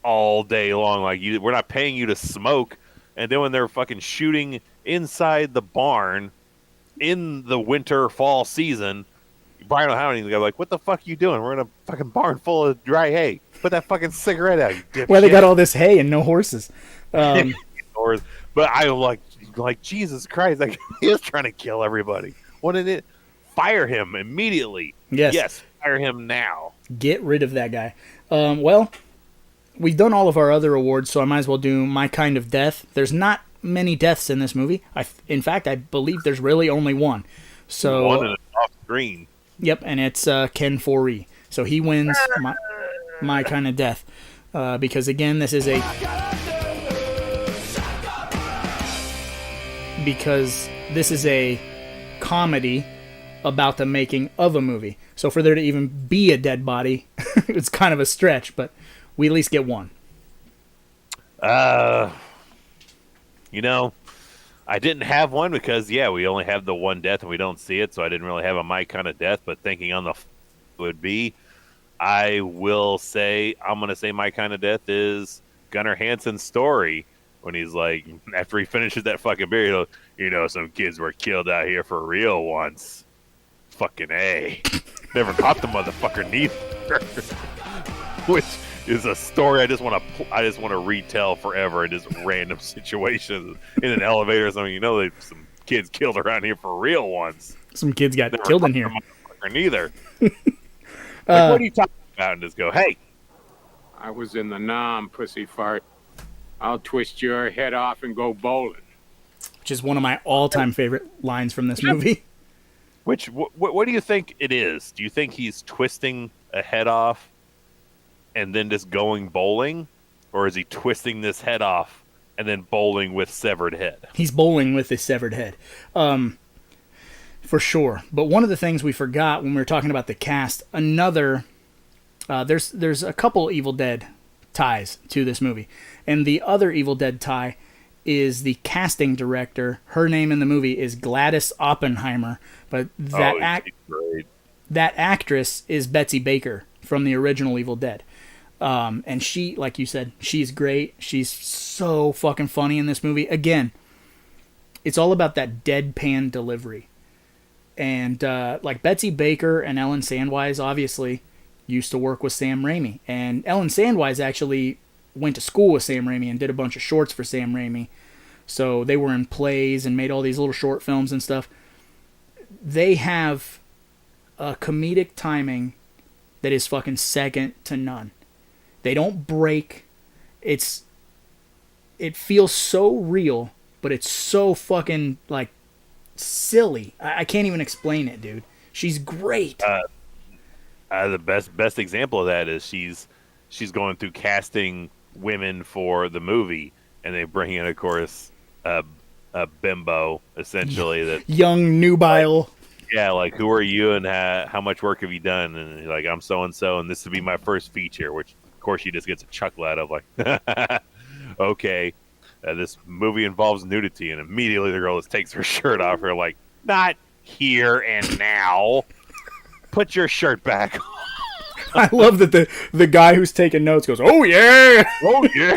all day long. Like, we're not paying you to smoke. And then when they're fucking shooting inside the barn in the winter, fall season, Brian O'Hanlon's like, what the fuck are you doing? We're in a fucking barn full of dry hay. Put that fucking cigarette out, you dipshit. Well, they got all this hay and no horses. But I'm like, Jesus Christ, like, he is trying to kill everybody. What did it? Fire him immediately. Yes, fire him now. Get rid of that guy. Well, we've done all of our other awards, so I might as well do My Kind of Death. There's not many deaths in this movie. In fact, I believe there's really only one. So one and off screen. Yep, and it's Ken Foree. So he wins my Kind of Death. Because, again, this is a comedy about the making of a movie. So for there to even be a dead body, it's kind of a stretch, but we at least get one. I didn't have one because, we only have the one death and we don't see it, so I didn't really have a My Kind of Death, but thinking on the would be, I will say, I'm going to say My Kind of Death is Gunnar Hansen's story when he's like, after he finishes that fucking beer, some kids were killed out here for real once. Fucking A. Never caught the motherfucker neither. Which is a story I just want to retell forever in just random situations in an elevator or something. Some kids killed around here for real once. Some kids got killed in here. Neither. What are you talking about? And just go, hey. I was in the Nam, pussy fart. I'll twist your head off and go bowling. Which is one of my all-time favorite lines from this movie. What do you think it is? Do you think he's twisting a head off and then just going bowling? Or is he twisting this head off and then bowling with severed head? He's bowling with his severed head. For sure. But one of the things we forgot when we were talking about the cast, there's a couple Evil Dead ties to this movie. And the other Evil Dead tie is the casting director. Her name in the movie is Gladys Oppenheimer, but that actress is Betsy Baker from the original Evil Dead. And she, like you said, she's great. She's so fucking funny in this movie. Again, it's all about that deadpan delivery. And like Betsy Baker and Ellen Sandwise obviously used to work with Sam Raimi. And Ellen Sandwise actually went to school with Sam Raimi and did a bunch of shorts for Sam Raimi. So they were in plays and made all these little short films and stuff. They have a comedic timing that is fucking second to none. They don't break. It feels so real, but it's so fucking like silly. I can't even explain it, dude. She's great. The best example of that is she's going through casting women for the movie, and they bring in, of course, a bimbo, essentially. That young nubile. Like, who are you and how much work have you done? And like, I'm so-and-so, and this would be my first feature, which course, she just gets a chuckle out of like, okay, this movie involves nudity, and immediately the girl just takes her shirt off. Her like, not here and now. Put your shirt back. I love that the guy who's taking notes goes, "Oh yeah, oh yeah."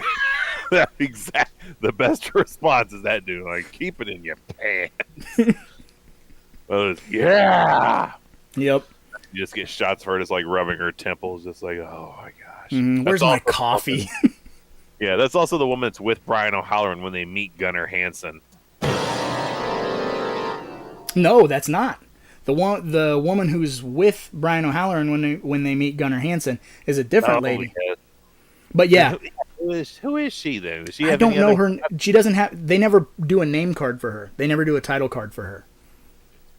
That exact. The best response is that dude like, keep it in your pants. Yeah. Yep. You just get shots of her just like rubbing her temples, just like, oh my gosh. Where's my coffee? Yeah, that's also the woman that's with Brian O'Halloran when they meet Gunnar Hansen. No, that's not. The woman who's with Brian O'Halloran when they meet Gunnar Hansen is a different lady. Yeah. But yeah. Who is she then? Does she I don't know her. She doesn't have. They never do a name card for her. They never do a title card for her.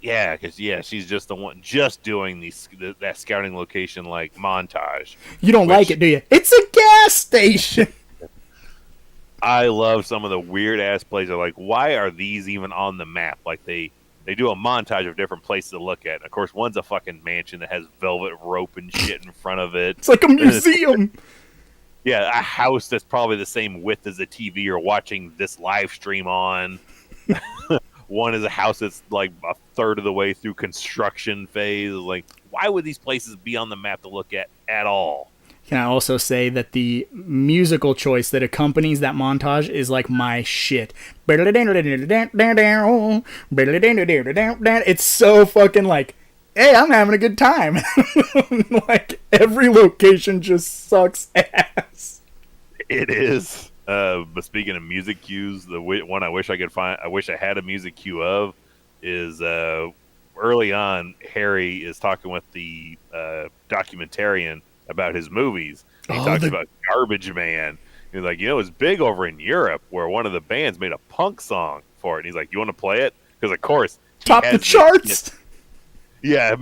Yeah, because she's just the one just doing that scouting location like montage. You don't like it, do you? It's a gas station. I love some of the weird ass places. Like, why are these even on the map? Like they do a montage of different places to look at. And of course, one's a fucking mansion that has velvet rope and shit in front of it. It's like a museum. Yeah, a house that's probably the same width as the TV you're watching this live stream on. One is a house that's like a third of the way through construction phase. Like, why would these places be on the map to look at all? Can I also say that the musical choice that accompanies that montage is like my shit. It's so fucking like, hey, I'm having a good time. Like, every location just sucks ass. It is. But speaking of music cues, the one I wish I could find, I wish I had a music cue of, is early on, Harry is talking with the documentarian about his movies. He talks about Garbage Man. He's like, it was big over in Europe where one of the bands made a punk song for it. And he's like, you want to play it? Because, of course, top the charts. Yeah,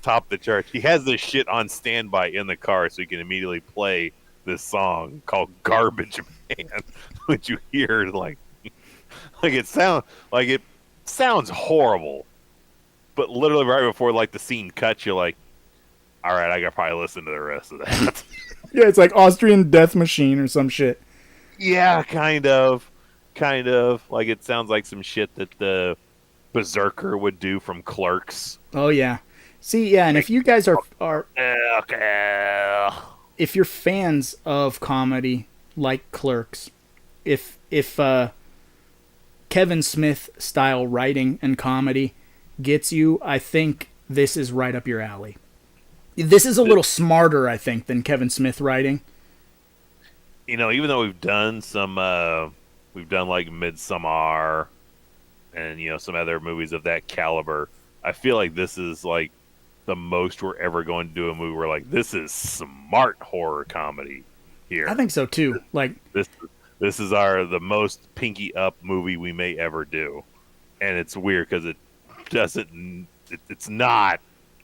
top the charts. He has this shit on standby in the car so he can immediately play this song called Garbage Man, which you hear like it sounds horrible, but literally right before like the scene cuts, you're like, all right, I gotta probably listen to the rest of that. Yeah, it's like Austrian Death Machine or some shit. Yeah, kind of like it sounds like some shit that the Berserker would do from Clerks. Oh yeah, see, yeah, and if you guys are if you're fans of comedy like Clerks, if Kevin Smith style writing and comedy gets you, I think this is right up your alley. This is a little smarter, I think, than Kevin Smith writing. Even though we've done like Midsommar and some other movies of that caliber, I feel like this is like the most we're ever going to do a movie where like this is smart horror comedy here. I think so too. Like this is the most pinky up movie we may ever do, and it's weird because it doesn't. It's not,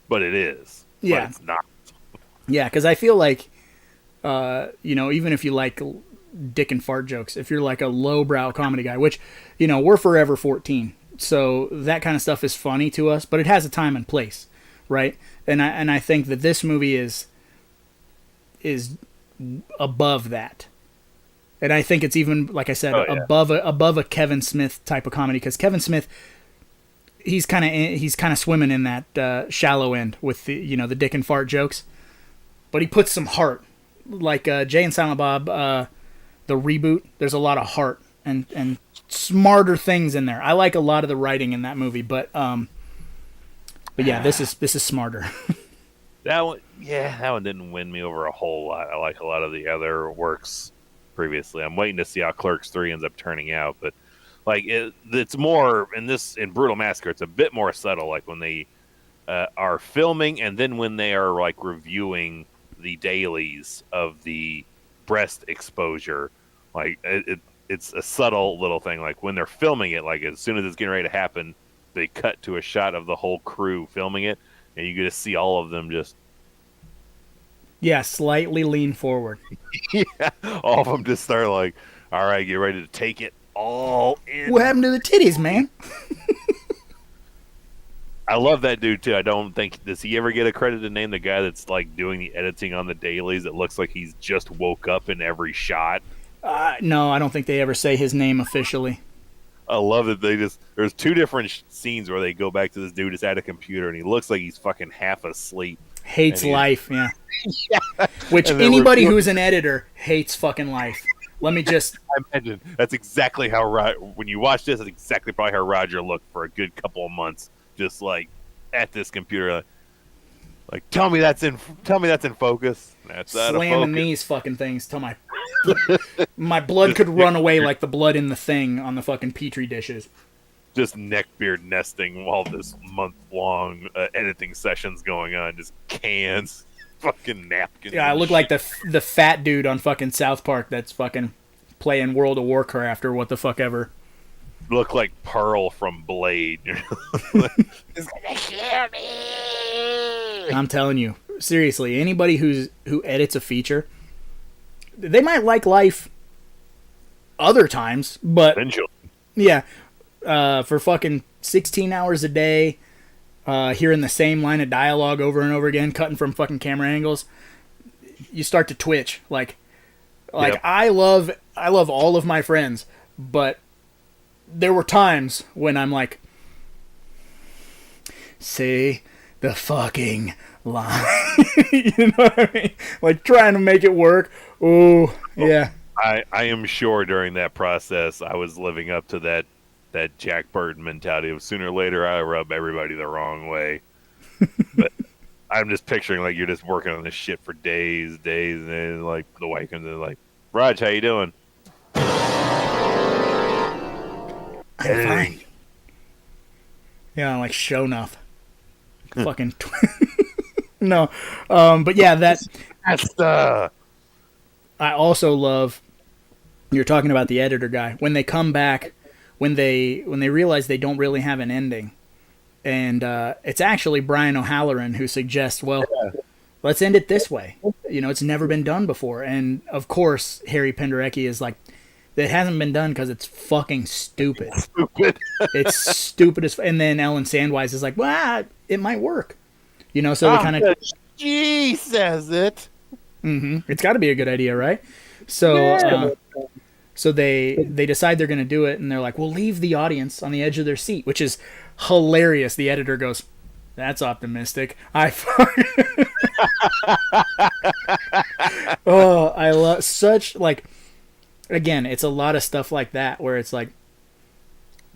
but it is. Yeah, but it's not. Yeah, because I feel like, even if you like dick and fart jokes, if you're like a lowbrow comedy guy, which we're forever 14, so that kind of stuff is funny to us, but it has a time and place. Right, and I think that this movie is above that, and I think it's even, like I said, above a Kevin Smith type of comedy, because Kevin Smith, he's kind of swimming in that shallow end with the the dick and fart jokes, but he puts some heart, like Jay and Silent Bob, the reboot. There's a lot of heart and smarter things in there. I like a lot of the writing in that movie, but yeah, this is smarter. That one didn't win me over a whole lot. I like a lot of the other works previously. I'm waiting to see how Clerks 3 ends up turning out, but like it's more in Brutal Massacre. It's a bit more subtle, like when they are filming, and then when they are like reviewing the dailies of the breast exposure. Like it's a subtle little thing. Like when they're filming it, like as soon as it's getting ready to happen, they cut to a shot of the whole crew filming it, and you get to see all of them just slightly lean forward. Yeah, all of them just start like, all right, get ready to take it all in. What happened to the titties, man? I love that dude too. I don't think does he ever get a credit to name the guy that's like doing the editing on the dailies? It looks like he's just woke up in every shot. No, I don't think they ever say his name officially. I love that there's two different scenes where they go back to this dude that's at a computer and he looks like he's fucking half asleep. Hates life, yeah. Yeah. Which anybody who's an editor hates fucking life. Let me just... I imagine that's exactly how when you watch this, that's exactly probably how Roger looked for a good couple of months, just like at this computer, like tell me that's in focus. That's out of slamming focus. these fucking things till my blood could run away like the blood in the Thing on the fucking Petri dishes. Just neckbeard nesting while this month-long editing session's going on. Just cans, fucking napkins. Yeah, I look like the fat dude on fucking South Park that's fucking playing World of Warcraft or what the fuck ever. Look like Pearl from Blade. It's gonna kill me. I'm telling you, seriously, anybody who edits a feature, they might like life other times, but Eventually. yeah, for fucking 16 hours a day, hearing the same line of dialogue over and over again, cutting from fucking camera angles, you start to twitch. Like Yep. I love all of my friends, but there were times when I'm like, say the fucking line. You know what I mean? Like trying to make it work. Oh, yeah. I am sure during that process I was living up to that Jack Burton mentality of sooner or later I rub everybody the wrong way. But I'm just picturing like you're just working on this shit for days, and then like the wife comes in like, Raj, how you doing? I'm fine. Yeah, like show enough. Fucking no. But yeah, that's the I also love you're talking about the editor guy. When they come back, when they realize they don't really have an ending. And it's actually Brian O'Halloran who suggests, well, let's end it this way. You know, it's never been done before. And of course, Harry Penderecki is like, it hasn't been done because it's fucking stupid. It's stupid as. And then Ellen Sandwise is like, well, it might work. You know, so they kind of. She says it. Mm-hmm. It's got to be a good idea, right? So, so they decide they're going to do it, and they're like, "We'll leave the audience on the edge of their seat," which is hilarious. The editor goes, "That's optimistic." Oh, I love such like. Again, it's a lot of stuff like that where it's like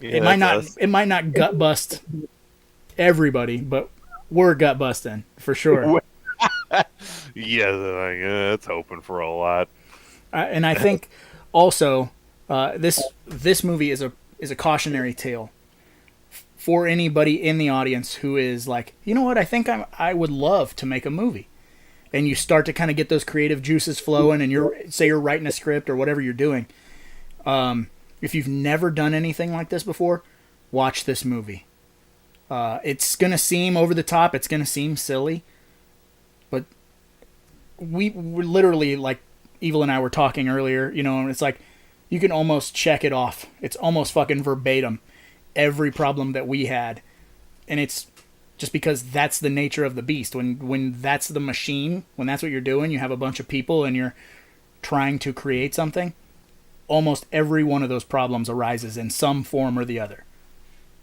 it might not gut bust everybody, but we're gut busting for sure. Yeah, like, it's hoping for a lot. And I think also this movie is a cautionary tale for anybody in the audience who is like, you know what, I think I would love to make a movie. And you start to kind of get those creative juices flowing, and you're writing a script or whatever you're doing. If you've never done anything like this before, watch this movie. It's gonna seem over the top. It's gonna seem silly, but we're literally like Evil and I were talking earlier. You know, and it's like you can almost check it off. It's almost fucking verbatim every problem that we had, and it's. Just because that's the nature of the beast. When that's the machine, when that's what you're doing, you have a bunch of people and you're trying to create something, almost every one of those problems arises in some form or the other.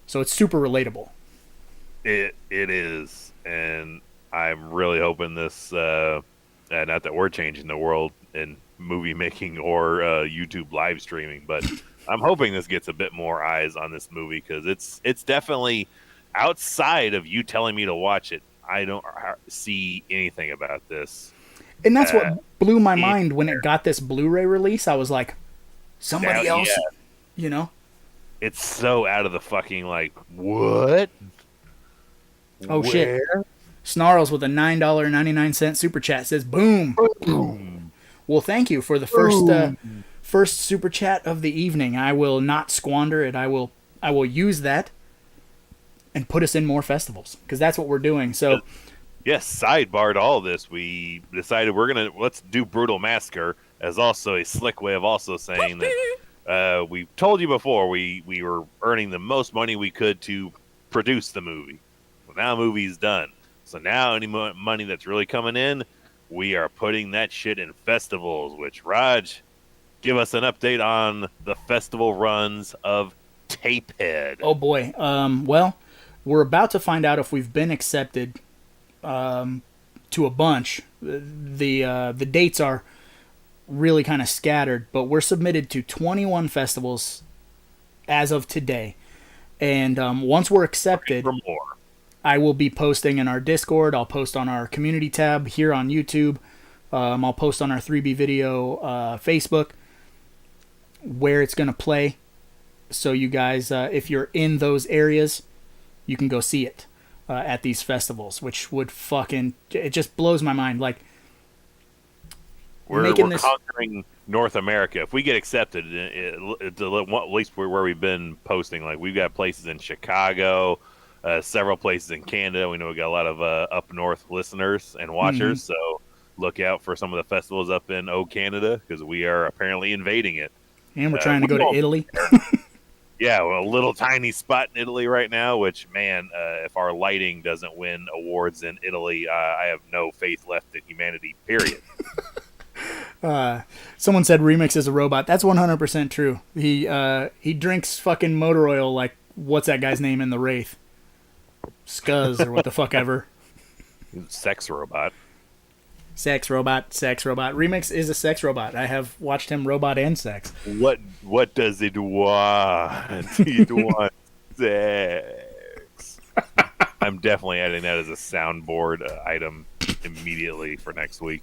So it's super relatable. It is. And I'm really hoping this, not that we're changing the world in movie making or YouTube live streaming, but I'm hoping this gets a bit more eyes on this movie because it's definitely... Outside of you telling me to watch it, I don't see anything about this. And that's what blew my mind when it got this Blu-ray release. I was like, somebody else, you know? It's so out of the fucking, like, what? Oh, where? Shit. Snarls with a $9.99 super chat says, boom. Boom. Well, thank you for the first super chat of the evening. I will not squander it. I will use that. And put us in more festivals because that's what we're doing. So, yes. Sidebar to all this, we decided let's do Brutal Massacre as also a slick way of also saying that we told you before we were earning the most money we could to produce the movie. now the movie's done. So now any money that's really coming in, we are putting that shit in festivals. Which, Raj, give us an update on the festival runs of Tapehead. Oh boy. Well, we're about to find out if we've been accepted to a bunch. The dates are really kind of scattered, but we're submitted to 21 festivals as of today. And once we're accepted, I will be posting in our Discord. I'll post on our community tab here on YouTube. I'll post on our 3B Video Facebook where it's going to play. So you guys, if you're in those areas, you can go see it at these festivals, which would it just blows my mind. Like, we're conquering North America. If we get accepted, at least where we've been posting, like we've got places in Chicago, several places in Canada. We know we got a lot of up north listeners and watchers, so look out for some of the festivals up in Canada, because we are apparently invading it. And we're trying to go to Italy. Yeah, well, a little tiny spot in Italy right now, which, man, if our lighting doesn't win awards in Italy, I have no faith left in humanity, period. Someone said Remix is a robot. That's 100% true. He drinks fucking motor oil like, what's that guy's name in The Wraith? Scuzz or what the fuck ever. Sex robot. Sex robot. Remix is a sex robot. I have watched him robot and sex. What does it want? It wants sex. I'm definitely adding that as a soundboard item immediately for next week.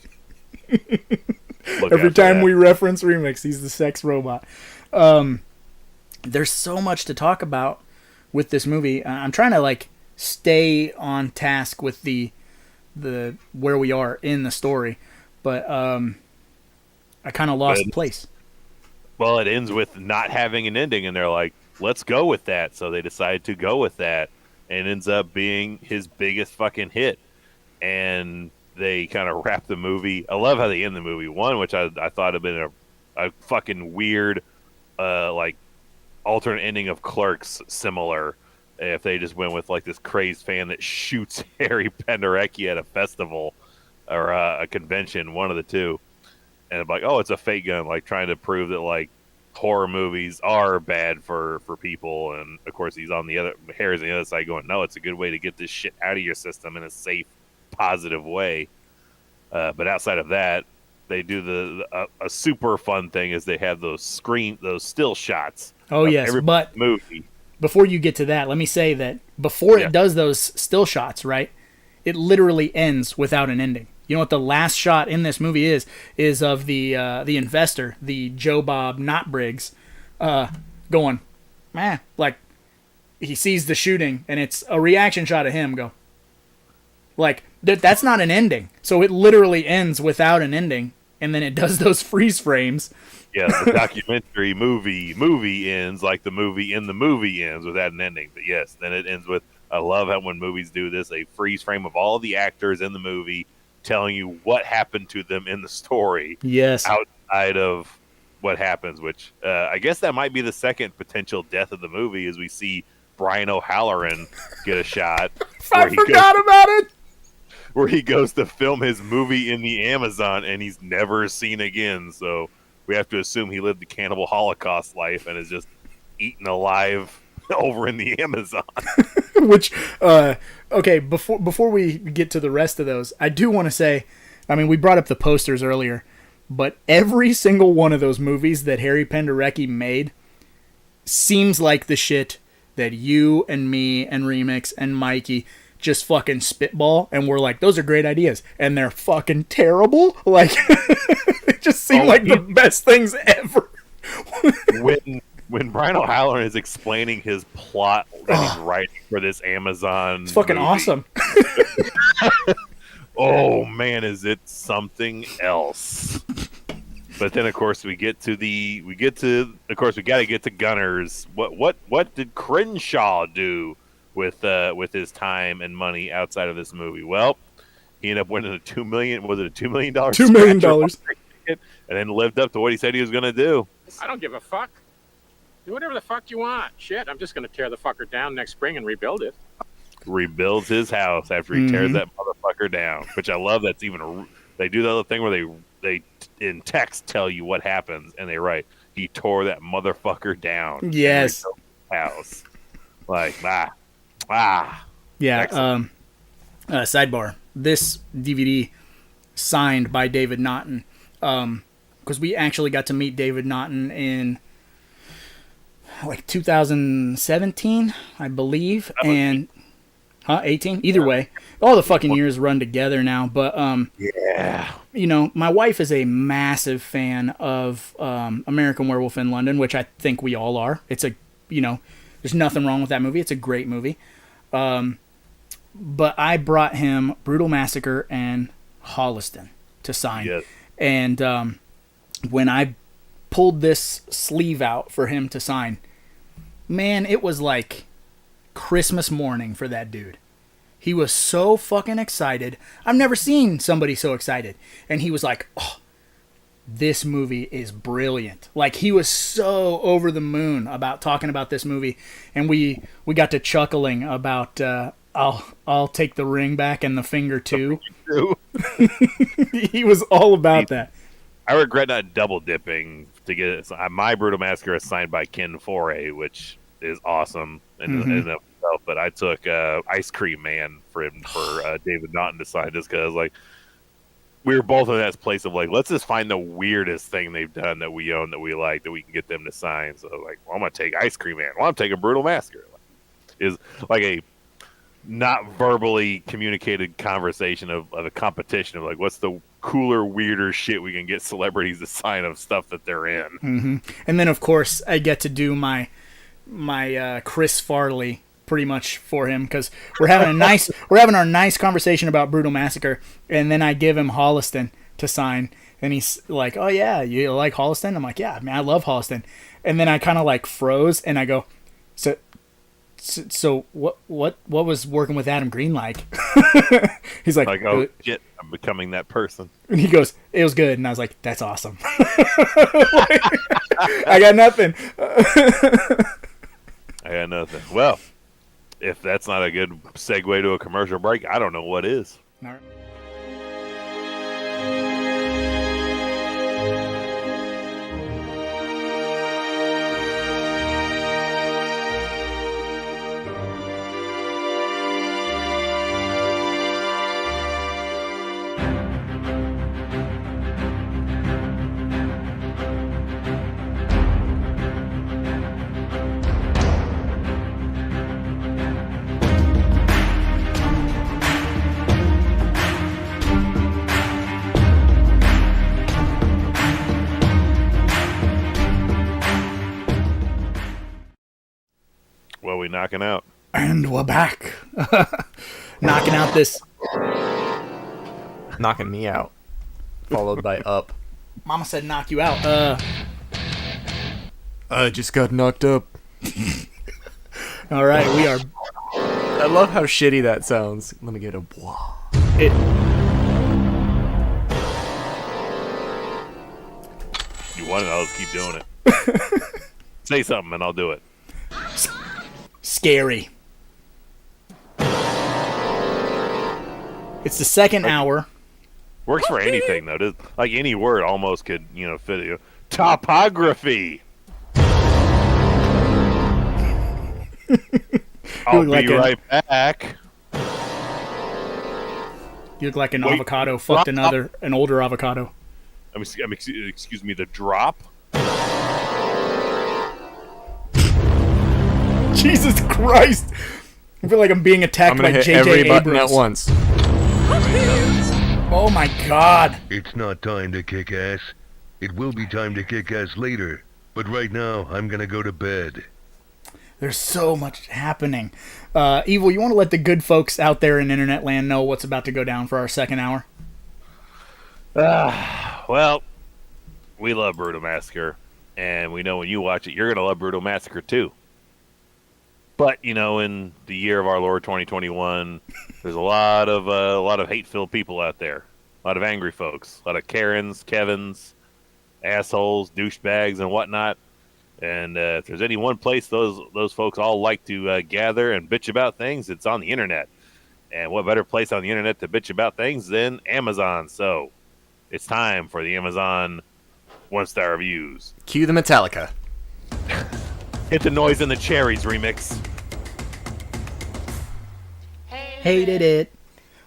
Every time we reference Remix, he's the sex robot. There's so much to talk about with this movie. I'm trying to stay on task with the where we are in the story, but I kind of lost place. Well, it ends with not having an ending, and they're like, let's go with that. So they decide to go with that, and it ends up being his biggest fucking hit. And they kind of wrap the movie. I love how they end the movie. One, which I thought had been a fucking weird, alternate ending of Clerks, similar. If they just went with this crazed fan that shoots Harry Penderecki at a festival or a convention, one of the two, and like, oh, it's a fake gun, trying to prove that horror movies are bad for people, and of course Harry's on the other side going, no, it's a good way to get this shit out of your system in a safe, positive way. But outside of that, they do a super fun thing is they have those still shots. Oh yes, but movie. Before you get to that, let me say that before it does those still shots, right, it literally ends without an ending. You know what the last shot in this movie is of the investor, the Joe Bob Not Briggs, going, he sees the shooting, and it's a reaction shot of him go, that's not an ending. So it literally ends without an ending, and then it does those freeze frames. Yeah, the documentary movie ends like the movie in the movie ends without an ending. But yes, then it ends with, I love how when movies do this, a freeze frame of all the actors in the movie telling you what happened to them in the story. Yes. Outside of what happens, which I guess that might be the second potential death of the movie, as we see Brian O'Halloran get a shot. I forgot about it! Where he goes to film his movie in the Amazon and he's never seen again, so we have to assume he lived the cannibal Holocaust life and is just eaten alive over in the Amazon. Which, okay, before we get to the rest of those, I do want to say, we brought up the posters earlier, but every single one of those movies that Harry Penderecki made seems like the shit that you and me and Remix and Mikey just fucking spitball, and we're like, those are great ideas, and they're fucking terrible. They just seem like the best things ever. when Brian O'Halloran is explaining his plot that he's writing for this Amazon, it's fucking awesome. Oh man, is it something else? But then, of course, we got to get to Gunners. What did Crenshaw do with his time and money outside of this movie? Well, he ended up winning $2 million. Was it a $2 million? $2 million. And then lived up to what he said he was going to do. I don't give a fuck. Do whatever the fuck you want. Shit, I'm just going to tear the fucker down next spring and rebuild it. rebuilds his house after he tears that motherfucker down. Which I love. That's even they do the other thing where they in text tell you what happens, and they write he tore that motherfucker down. Yes. House. Like Yeah. Sidebar. This DVD signed by David Naughton, because we actually got to meet David Naughton in like 2017, I believe, and 18. Either way, all the fucking years run together now. But yeah, you know, my wife is a massive fan of American Werewolf in London, which I think we all are. It's a, you know, there's nothing wrong with that movie. It's a great movie. But I brought him Brutal Massacre and Holliston to sign. Yes. And when I pulled this sleeve out for him to sign, man, it was like Christmas morning for that dude. He was so fucking excited. I've never seen somebody so excited. And he was like, oh, this movie is brilliant. Like, he was so over the moon about talking about this movie. And we got to chuckling about... I'll take the ring back and the finger too. He was all about that. I regret not double dipping to get it. My Brutal Massacre is signed by Ken Foray, which is awesome in itself. But I took Ice Cream Man for David Naughton to sign just because like we were both in that place of like, let's just find the weirdest thing they've done that we own that we like that we can get them to sign. So like, well, I'm gonna take Ice Cream Man. Well, I'm taking Brutal Massacre. Is like a not verbally communicated conversation of a competition of like what's the cooler, weirder shit we can get celebrities to sign of stuff that they're in. And then of course I get to do my Chris Farley pretty much for him because we're having our nice conversation about Brutal Massacre, and then I give him Holliston to sign, and he's like, oh yeah, you like Holliston? I'm like, yeah, man, I love Holliston. And then I kind of like froze and I go, So what was working with Adam Green like? He's like, oh shit, I'm becoming that person. And he goes, it was good, and I was like, that's awesome. I got nothing. Well, if that's not a good segue to a commercial break, I don't know what is. All right. What are we knocking out? And we're back. Knocking out this. Knocking me out. Followed by Up. Mama said knock you out. I just got knocked up. All right, we are. I love how shitty that sounds. Let me get a blah. You want it, I'll just keep doing it. Say something and I'll do it. Scary. It's the second hour. Works for anything though. Like any word almost could, fit it. Topography. I'll be right back. You look like an avocado fucked an older avocado. Excuse me, the drop. Jesus Christ! I feel like I'm being attacked by J.J. Abrams. Every button at once. Oh my God! It's not time to kick ass. It will be time to kick ass later. But right now, I'm gonna go to bed. There's so much happening. Evil, you want to let the good folks out there in internet land know what's about to go down for our second hour? Well, we love Brutal Massacre, and we know when you watch it, you're gonna love Brutal Massacre too. But in the year of our Lord 2021, there's a lot of hate-filled people out there, a lot of angry folks, a lot of Karens, Kevins, assholes, douchebags, and whatnot. And if there's any one place those folks all like to gather and bitch about things, it's on the internet. And what better place on the internet to bitch about things than Amazon? So it's time for the Amazon 1-star reviews. Cue the Metallica. Hit the Noise in the Cherries remix. Hated it.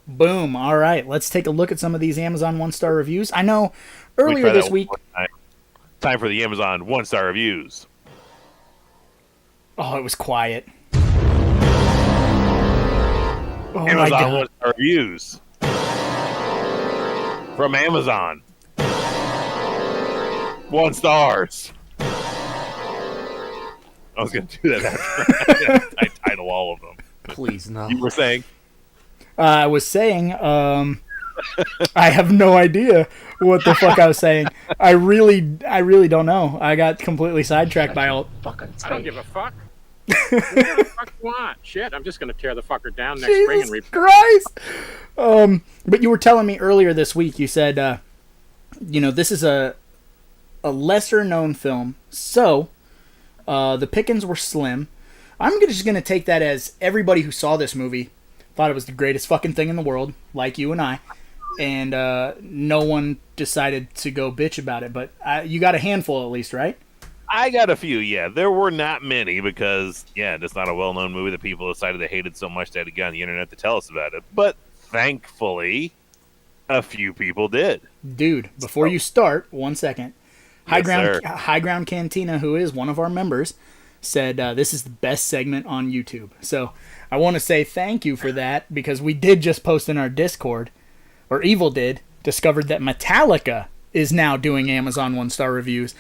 Boom. All right, let's take a look at some of these Amazon 1-star reviews. I know earlier this week. Time for the Amazon 1-star reviews. Oh, it was quiet. Oh Amazon my God. 1-star reviews from Amazon. 1 stars. I was going to do that after I title all of them. Please, no. You were saying? I was saying, I have no idea what the fuck I was saying. I really don't know. I got completely sidetracked by all. I don't give a fuck. Whatever the fuck you want. Shit, I'm just gonna tear the fucker down next spring and Jesus Christ! But you were telling me earlier this week. You said, this is a lesser known film, so the pickings were slim. I'm just gonna take that as everybody who saw this movie thought it was the greatest fucking thing in the world, like you and I, and no one decided to go bitch about it. But you got a handful at least, right? I got a few, yeah. There were not many because, it's not a well-known movie that people decided they hated so much they had to get on the internet to tell us about it. But thankfully, a few people did. Dude, before you start, 1 second. Yes, High Ground Cantina, who is one of our members, said this is the best segment on YouTube. So I want to say thank you for that, because we did just post in our Discord, or Evil discovered that Metallica is now doing Amazon 1-star reviews.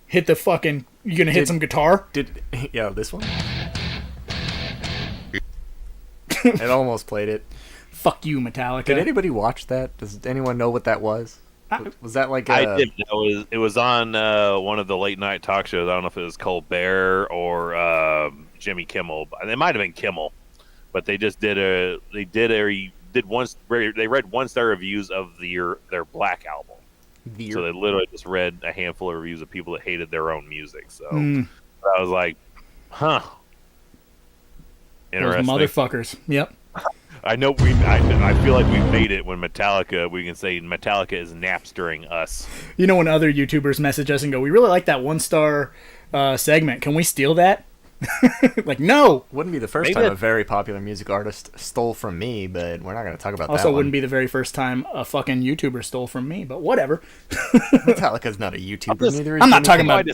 Hit the fucking... You gonna hit some guitar? This one? It almost played it. Fuck you, Metallica. Did anybody watch that? Does anyone know what that was? Was that like I did. It was on one of the late night talk shows. I don't know if it was Colbert or Jimmy Kimmel. It might have been Kimmel, but they just did they read 1-star reviews of their Black album. So they literally just read a handful of reviews of people that hated their own music. So I was like, huh. Interesting. Those motherfuckers. Yep. I know I feel like we made it when Metallica, we can say Metallica is Napstering us. You know, when other YouTubers message us and go, we really like that 1-star segment. Can we steal that? Like, no. Wouldn't be the first time a very popular music artist stole from me, but we're not going to talk about that. Also, wouldn't be the very first time a fucking YouTuber stole from me, but whatever. Metallica's not a YouTuber. Neither is I'm not talking about...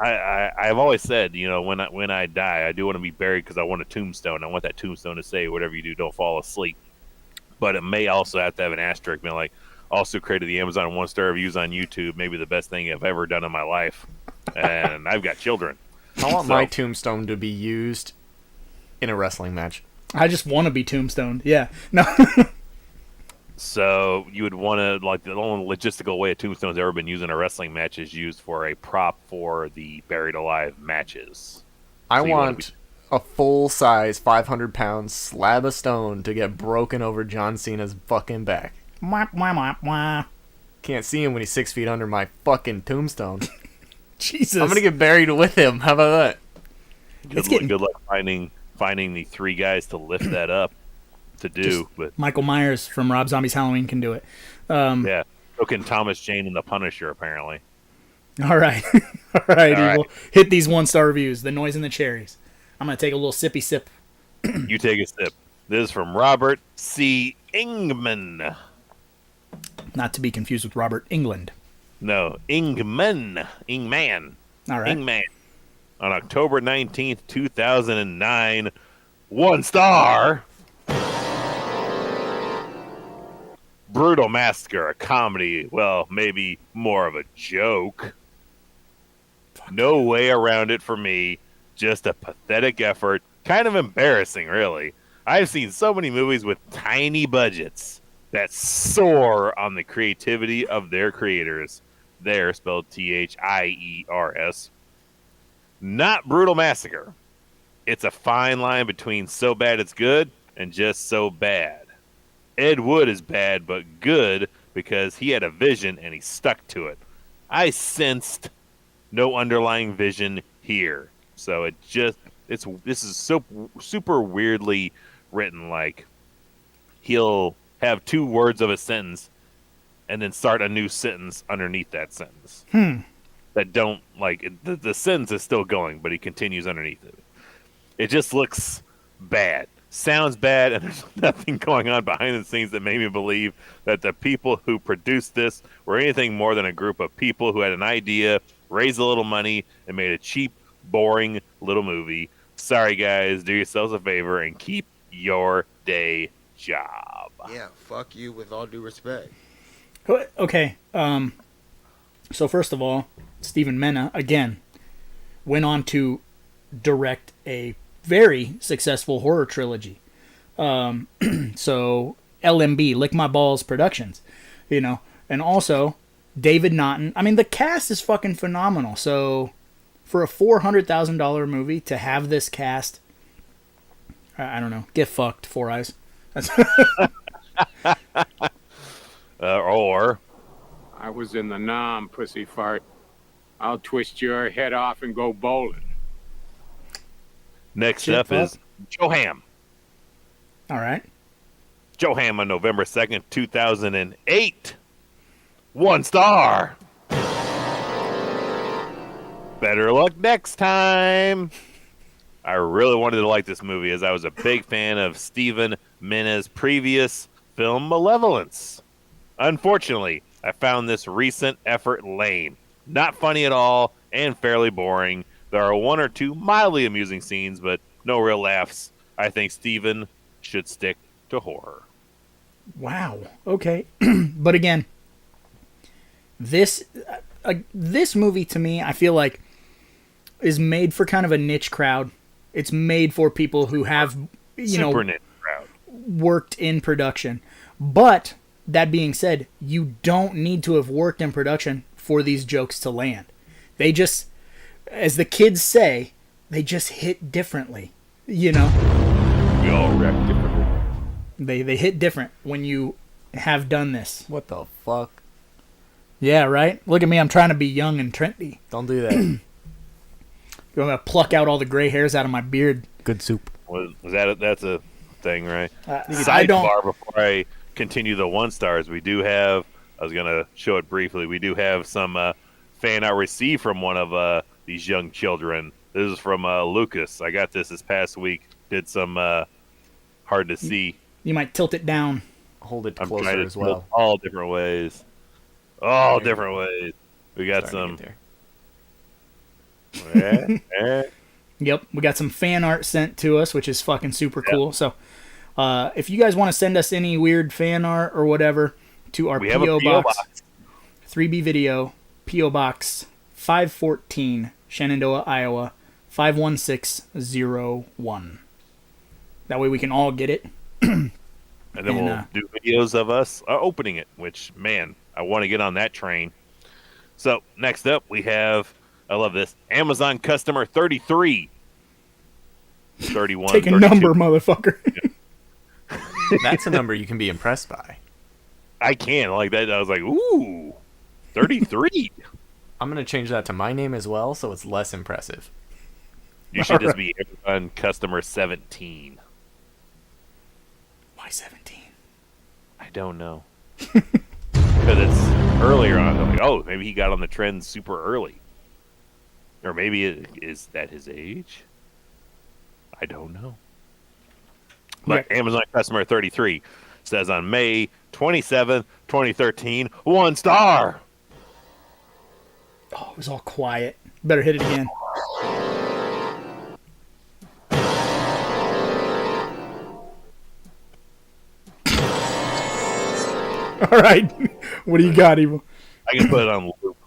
I've always said, when I die, I do want to be buried because I want a tombstone. I want that tombstone to say, whatever you do, don't fall asleep. But it may also have to have an asterisk, being like, also created the Amazon 1-star reviews on YouTube, maybe the best thing I've ever done in my life. And I've got children. I want my tombstone to be used in a wrestling match. I just want to be tombstoned. Yeah. No. So you would want to, like, the only logistical way a tombstone's ever been used in a wrestling match is used for a prop for the Buried Alive matches. I want a full-size 500-pound slab of stone to get broken over John Cena's fucking back. Can't see him when he's 6 feet under my fucking tombstone. Jesus. I'm going to get buried with him. How about that? Good luck finding the 3 guys to lift that up to do. But Michael Myers from Rob Zombie's Halloween can do it. Yeah. So can Thomas Jane and the Punisher, apparently. All right. All right, Evil. Hit these 1-star reviews. The Noise and the Cherries. I'm going to take a little sippy sip. You take a sip. This is from Robert C. Ingman. Not to be confused with Robert England. No, Ingman. All right. Ingman. On October 19th, 2009. 1 star. Brutal Massacre, a comedy. Well, maybe more of a joke. No way around it for me. Just a pathetic effort. Kind of embarrassing, really. I've seen so many movies with tiny budgets that soar on the creativity of their creators. They're spelled Thiers. Not Brutal Massacre. It's a fine line between so bad it's good and just so bad. Ed Wood is bad but good because he had a vision and he stuck to it. I sensed No underlying vision here. So this is so super weirdly written. Like he'll have 2 words of a sentence and then start a new sentence underneath that sentence. That don't like the sentence is still going, but he continues underneath it. It just looks bad, sounds bad, and there's nothing going on behind the scenes that made me believe that the people who produced this were anything more than a group of people who had an idea, raised a little money, and made a cheap, boring little movie. Sorry, guys, do yourselves a favor and keep your day job. Yeah, fuck you with all due respect. Okay. So first of all, Stephen Mena again went on to direct a very successful horror trilogy. So LMB, Lick My Balls Productions, you know, and also David Naughton. I mean, the cast is fucking phenomenal. So for a $400,000 movie to have this cast, I don't know, get fucked, Four Eyes. That's Or I was in the Nam, pussy fart. I'll twist your head off and go bowling. next Shit, up fuck. is Joe Ham. all right. Joe Ham on November 2nd, 2008. 1 star. Better luck next time. I really wanted to like this movie as I was a big fan of Stephen Mena's previous film Malevolence. Unfortunately, I found this recent effort lame. Not funny at all and fairly boring. There are 1 or 2 mildly amusing scenes, but no real laughs. I think Stephen should stick to horror. Wow. Okay. But again, this movie to me, I feel like, is made for kind of a niche crowd. It's made for people who have, Super niche crowd. worked in production. But that being said, you don't need to have worked in production for these jokes to land. They just, as the kids say, they just hit differently. You know, We all react differently. they hit different when you have done this. What the fuck? Yeah, right? Look at me, I'm trying to be young and trendy. Don't do that. I'm gonna pluck out all the gray hairs out of my beard. Good soup. Was that's a thing, right? I don't. Sidebar before I continue the 1 stars, we do have, I was going to show it briefly, we do have some fan art received from one of these young children. This is from Lucas. I got this past week. Did some hard to see. You might tilt it down. Hold it I'm closer trying to as well. all different ways. All different ways. We got Starting to some. get there. Yep, we got some fan art sent to us, which is fucking super cool. So, if you guys want to send us any weird fan art or whatever to our We have a P.O. P.O. Box, box. 3B Video, P.O. Box 514, Shenandoah, Iowa 51601. That way we can all get it. And then And, we'll do videos of us opening it, which, man, I want to get on that train. So, next up, we have, I love this, Amazon customer 33. 31. Take a 32. number, motherfucker. That's a number you can be impressed by. I can, like that. I was like, ooh, 33. I'm going to change that to my name as well, so it's less impressive. You should just be Amazon customer 17. Why 17? I don't know. Because it's earlier on. I'm like, oh, maybe he got on the trend super early. Or maybe is that his age? I don't know. But Okay. Amazon customer 33 says on May 27th, 2013, 1 star. Oh, it was all quiet. Better hit it again. All right. What do you got, Evil? I can put it on loop.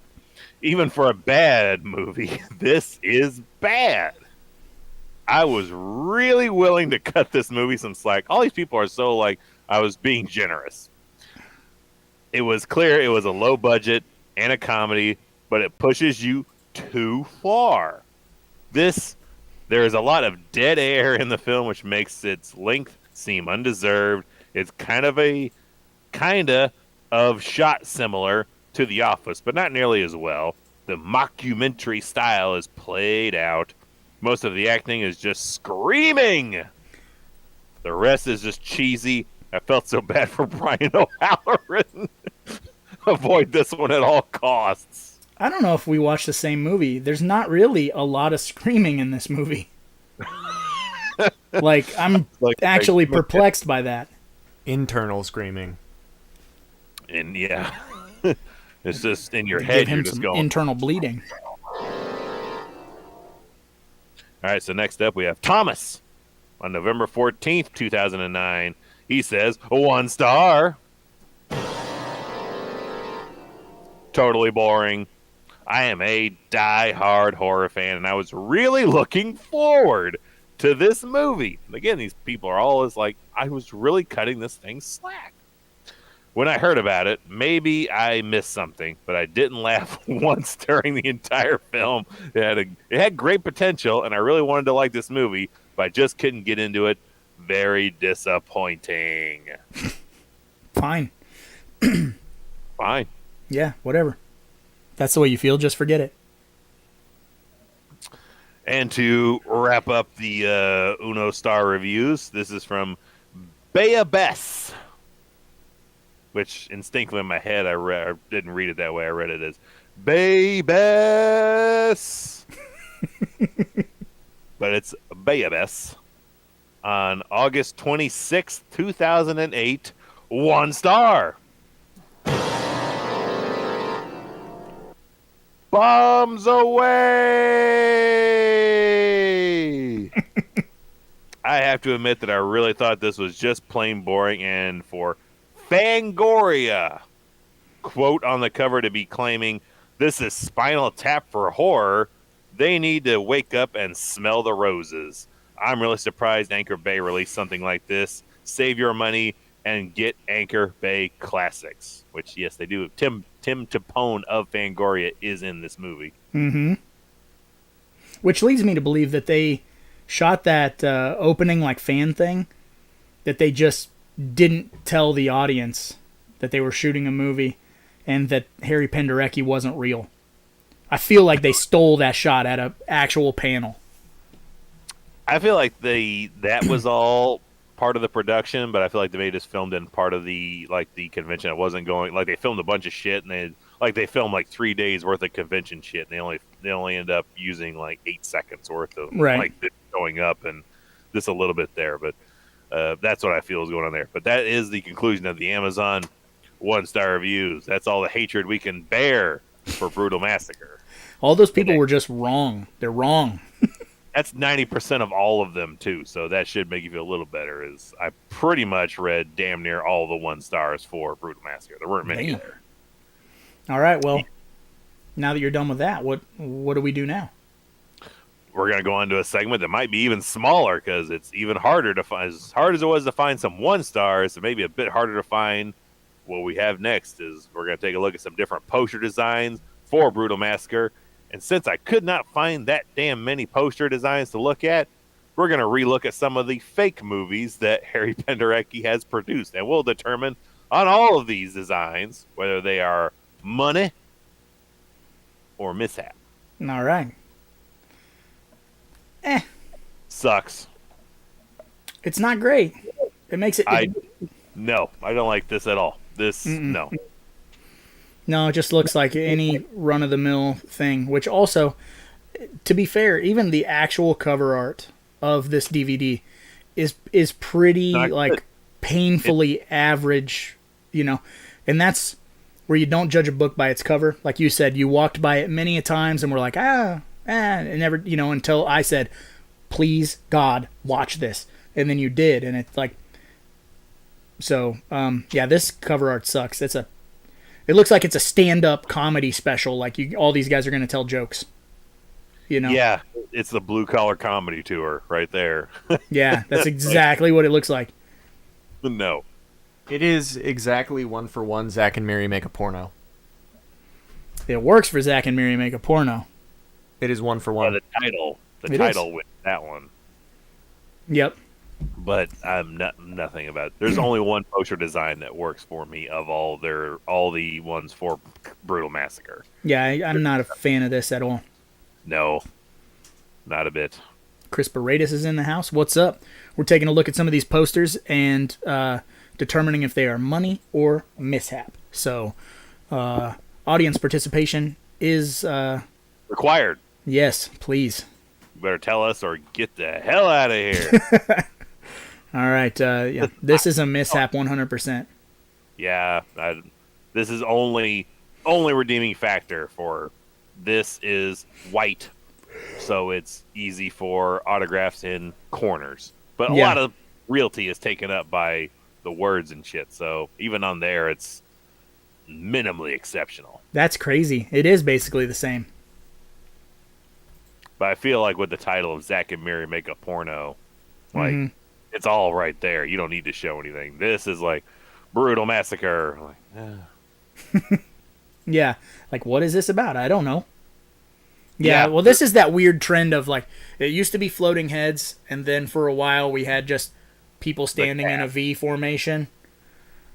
Even for a bad movie, this is bad. I was really willing to cut this movie some slack. All these people are so like, I was being generous. It was clear it was a low budget and a comedy, but it pushes you too far. There is a lot of dead air in the film, which makes its length seem undeserved. It's kind of shot similar to The Office, but not nearly as well. The mockumentary style is played out. Most of the acting is just screaming. The rest is just cheesy. I felt so bad for Brian O'Halloran. Avoid this one at all costs. I don't know if we watched the same movie. There's not really a lot of screaming in this movie. Like, I'm actually perplexed by that. Internal screaming. And yeah, it's just in your Give head. him You're just some going. internal bleeding. All right, so next up we have Thomas on November 14th, 2009. He says, 1 star. Totally boring. I am a die-hard horror fan, and I was really looking forward to this movie. And again, these people are always like, I was really cutting this thing slack. When I heard about it, maybe I missed something, but I didn't laugh once during the entire film. It had great potential, and I really wanted to like this movie, but I just couldn't get into it. Very disappointing. Fine. Fine. Yeah, whatever. That's the way you feel, just forget it. And to wrap up the Uno Star reviews, this is from Bea Bess, which instinctively in my head I didn't read it that way. I read it as Bea Bess. But it's Bea Bess. On August 26th, 2008, 1 star. Bombs away! I have to admit that I really thought this was just plain boring, and for Fangoria, quote on the cover to be claiming, this is Spinal Tap for horror, they need to wake up and smell the roses. I'm really surprised Anchor Bay released something like this. Save your money and get Anchor Bay Classics, which, yes, they do. Tim Tapone of Fangoria is in this movie. Mm-hmm. Which leads me to believe that they shot that opening like fan thing, that they just didn't tell the audience that they were shooting a movie and that Harry Penderecki wasn't real. I feel like they stole that shot at an actual panel. I feel like that was all part of the production, but I feel like they just filmed in part of the convention. It wasn't going like they filmed a bunch of shit, and they filmed like 3 days worth of convention shit, and they only end up using like 8 seconds worth of like this going up and this a little bit there. But that's what I feel is going on there. But that is the conclusion of the Amazon 1-star reviews. That's all the hatred we can bear for Brutal Massacre. All those people were just wrong. They're wrong. That's 90% of all of them, too, so that should make you feel a little better. I pretty much read damn near all the 1 stars for Brutal Massacre. There weren't many there. All right, well, now that you're done with that, what do we do now? We're going to go on to a segment that might be even smaller, because it's even harder to find. As hard as it was to find some 1 stars, it may be a bit harder to find. What we have next is we're going to take a look at some different poster designs for Brutal Massacre. And since I could not find that damn many poster designs to look at, we're going to relook at some of the fake movies that Harry Penderecki has produced. And we'll determine on all of these designs whether they are money or mishap. All right. Sucks. It's not great. It makes it... No, I don't like this at all. No. No, it just looks like any run-of-the-mill thing, which also, to be fair, even the actual cover art of this DVD is pretty, like, painfully average, you know. And that's where you don't judge a book by its cover. Like you said, you walked by it many a times and were like, and never, you know, until I said, please, God, watch this. And then you did, and it's like... So, yeah, this cover art sucks. It looks like it's a stand-up comedy special. Like all these guys are going to tell jokes. You know? Yeah, it's the Blue Collar Comedy Tour right there. Yeah, that's exactly what it looks like. No. It is exactly 1-for-1 Zack and Miri Make a Porno. It works for Zack and Miri Make a Porno. It is 1-for-1. The title with that one. Yep. But I'm nothing about it. There's only one poster design that works for me of all the ones for Brutal Massacre. Yeah, I'm not a fan of this at all. No, not a bit. Chris Paredes is in the house. What's up? We're taking a look at some of these posters and determining if they are money or mishap. So, audience participation is Required. yes, please. You better tell us or get the hell out of here. All right, yeah, this is a mishap 100%. Yeah, this is only redeeming factor for this is white, so it's easy for autographs in corners. But a lot of realty is taken up by the words and shit, so even on there, it's minimally exceptional. That's crazy. It is basically the same. But I feel like with the title of Zack and Miri Make a Porno, like, it's all right there. You don't need to show anything. This is like Brutal Massacre. Like, Yeah, like what is this about? I don't know. Yeah, well, this is that weird trend of like it used to be floating heads, and then for a while we had just people standing in a V formation.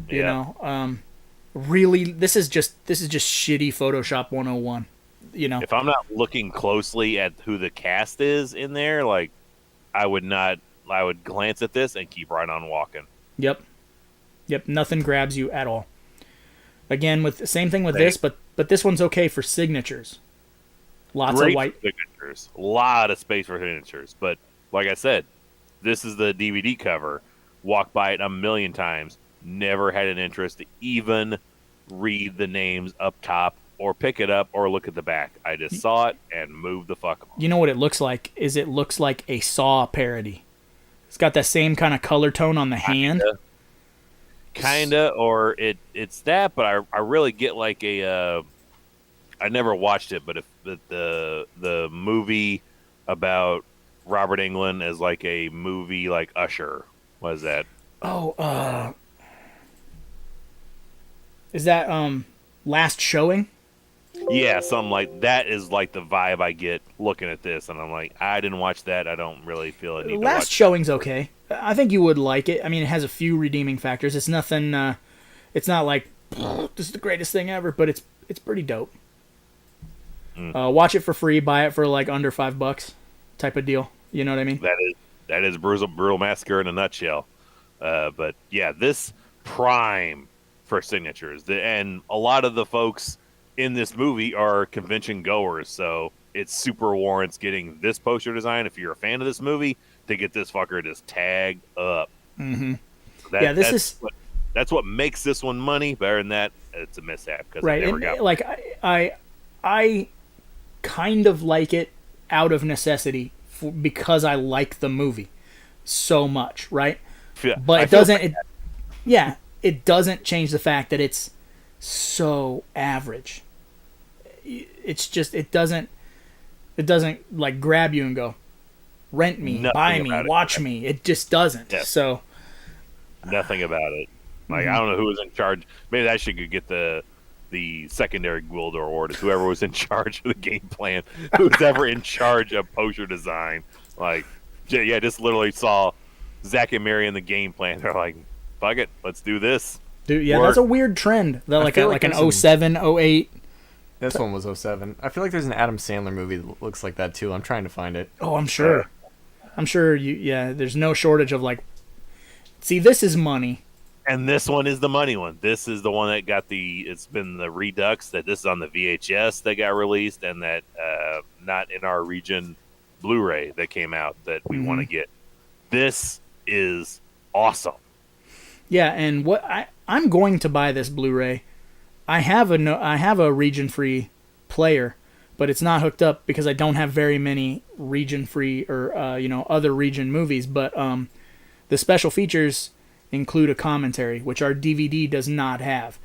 You know, really, this is just shitty Photoshop 101. You know, if I'm not looking closely at who the cast is in there, like I would glance at this and keep right on walking. Yep. Nothing grabs you at all. Again, with same thing with this, but this one's okay for signatures. Lots Great of white signatures, a lot of space for signatures. But like I said, this is the DVD cover. Walked by it a million times. Never had an interest to even read the names up top or pick it up or look at the back. I just saw it and moved the fuck on. You know what it looks like? It looks like a Saw parody. It's got that same kind of color tone on the hand. Kinda, or it's that, but I really get like a. I never watched it, but if the movie about Robert Englund as like a movie like Usher, what is that? Oh, is that Last Showing? Yeah, something like that is like the vibe I get looking at this, and I'm like, I didn't watch that. I don't really feel a need to watch. Last Showing's okay. I think you would like it. I mean, it has a few redeeming factors. It's nothing. It's not like this is the greatest thing ever, but it's pretty dope. Watch it for free, buy it for like under $5, type of deal. You know what I mean? That is Brutal Massacre in a nutshell. But yeah, this prime for signatures, and a lot of the folks in this movie are convention goers, so it super warrants getting this poster design if you're a fan of this movie to get this fucker just tagged up. Mm-hmm. That's what makes this one money. Better than that, it's a mishap because right. I never got like I kind of like it out of necessity because I like the movie so much, right? Yeah, but it doesn't. It doesn't change the fact that it's so average. It's just it doesn't like grab you and go, rent me, buy me, watch me. It just doesn't. Yeah. So nothing about it. Like I don't know who was in charge. Maybe that should get the secondary Gwildor award. Is whoever was in charge of the game plan, who's ever in charge of poster design. Like, yeah, just literally saw Zack and Miri in the game plan. They're like, fuck it, let's do this. Dude, yeah, that's a weird trend. Like an 07, 08. This one was 07. I feel like there's an Adam Sandler movie that looks like that too. I'm trying to find it. Oh, I'm sure. There's no shortage of like. See, this is money. And this one is the money one. This is the one that got it's been the Redux, that this is on the VHS that got released, and that not in our region Blu-ray that came out that we want to get. This is awesome. Yeah, and what I'm going to buy this Blu-ray. I have a region-free player, but it's not hooked up because I don't have very many region-free or other region movies. But the special features include a commentary, which our DVD does not have.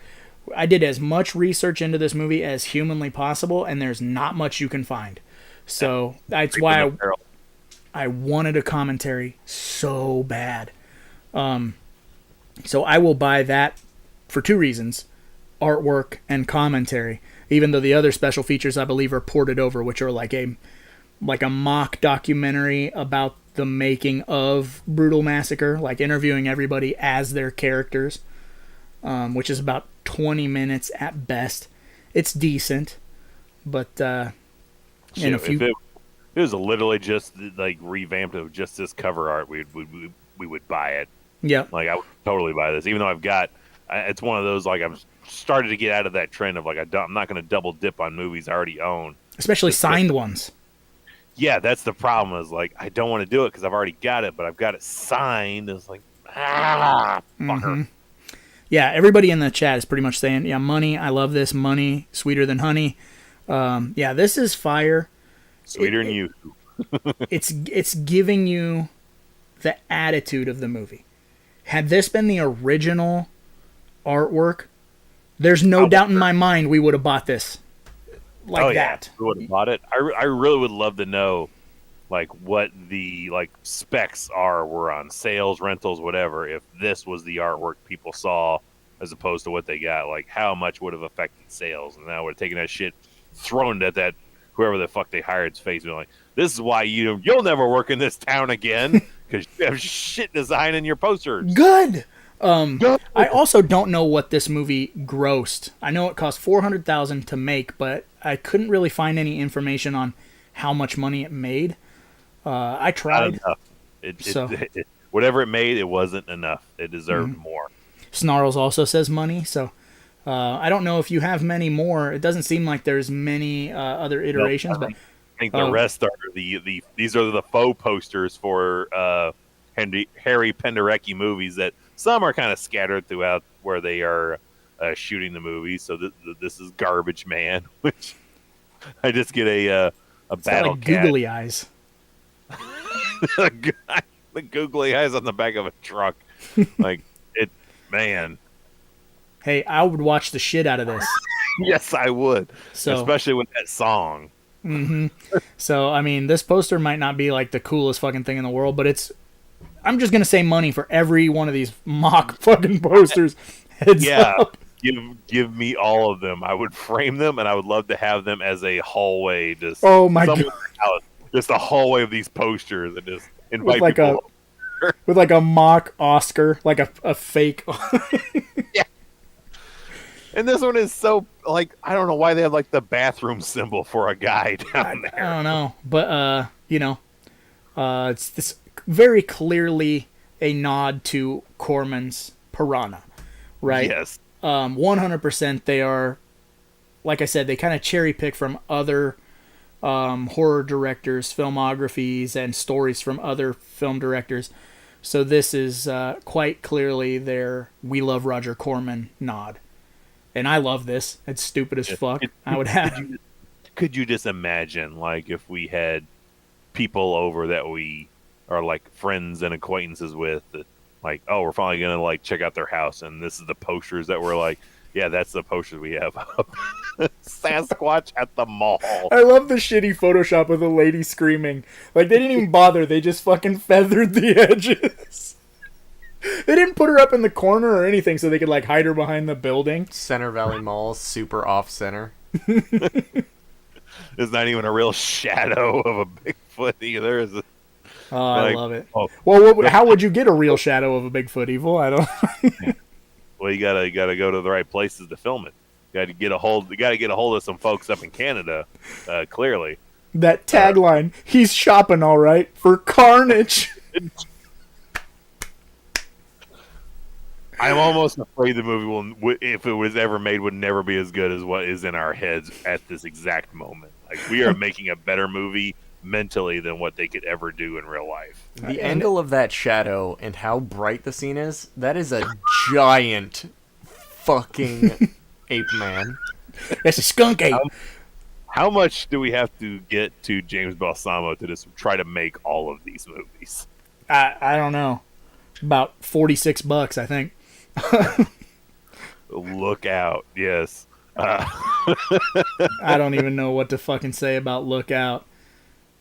I did as much research into this movie as humanly possible, and there's not much you can find. So that's why I wanted a commentary so bad. So I will buy that for two reasons: artwork and commentary. Even though the other special features I believe are ported over, which are like a mock documentary about the making of Brutal Massacre, like interviewing everybody as their characters, which is about 20 minutes at best. It's decent, but and Shit, a few. if it was literally just like revamped of just this cover art, we would buy it. Yeah, Like I would totally buy this, even though it's one of those like I'm started to get out of that trend of like I'm not going to double dip on movies I already own. especially signed ones. Yeah, that's the problem. Is like I don't want to do it because I've already got it, but I've got it signed. It's like fucker. Mm-hmm. Yeah, everybody in the chat is pretty much saying, yeah, money. I love this. Money, sweeter than honey. Yeah, this is fire. Sweeter than you. It's giving you the attitude of the movie. Had this been the original artwork, there's no doubt in my mind we would have bought this like that. We would have bought it. I really would love to know like what the like specs were on sales, rentals, whatever. If this was the artwork people saw as opposed to what they got, like how much would have affected sales? And I would have taken that shit, thrown it at that whoever the fuck they hired's face, and like, this is why you'll never work in this town again because you have shit design in your posters. Good. I also don't know what this movie grossed. I know it cost $400,000 to make, but I couldn't really find any information on how much money it made. I tried. Not enough. Whatever it made, it wasn't enough. It deserved more. Snarls also says money, so I don't know if you have many more. It doesn't seem like there's many other iterations, but I think the rest are these are the faux posters for Harry Penderecki movies that some are kind of scattered throughout where they are shooting the movies. So this is Garbage Man, which I just get a battle like cat. googly eyes. The googly eyes on the back of a truck, like it, man. Hey, I would watch the shit out of this. Yes, I would. So, especially with that song. Mm-hmm. So, I mean, this poster might not be like the coolest fucking thing in the world, but I'm just gonna say money for every one of these mock fucking posters. Heads up. Give me all of them. I would frame them, and I would love to have them as a hallway. Just oh my god, just a hallway of these posters, and just invite with like people. With like a mock Oscar, like a fake. Yeah. And this one is so like I don't know why they have like the bathroom symbol for a guy down there. I don't know, but it's this very clearly a nod to Corman's Piranha, right? Yes. 100%. They are, like I said, they kind of cherry pick from other horror directors' filmographies and stories from other film directors. So this is quite clearly their "We Love Roger Corman" nod. And I love this. It's stupid as fuck. I would have. Could you just imagine, like, if we had people over that we are like friends and acquaintances with, that, like, oh, we're finally gonna like check out their house, and this is the posters that we're like, yeah, that's the posters we have up. Sasquatch at the mall. I love the shitty Photoshop of the lady screaming. Like, they didn't even bother. They just fucking feathered the edges. They didn't put her up in the corner or anything so they could like hide her behind the building. Center Valley Mall, super off center. There's not even a real shadow of a Bigfoot either. Is it? Oh, I love it. Oh, well, how would you get a real shadow of a Bigfoot, Evil? I don't. Well, you gotta go to the right places to film it. You gotta get a hold of some folks up in Canada. Clearly, that tagline: "He's shopping all right for carnage." I'm almost afraid the movie will, if it was ever made, would never be as good as what is in our heads at this exact moment. Like, we are making a better movie mentally than what they could ever do in real life. The angle of that shadow and how bright the scene is, that is a giant fucking ape man. That's a skunk ape. How much do we have to get to James Balsamo to just try to make all of these movies? I don't know. About $46, I think. Look out. Yes. I don't even know what to fucking say about Look Out.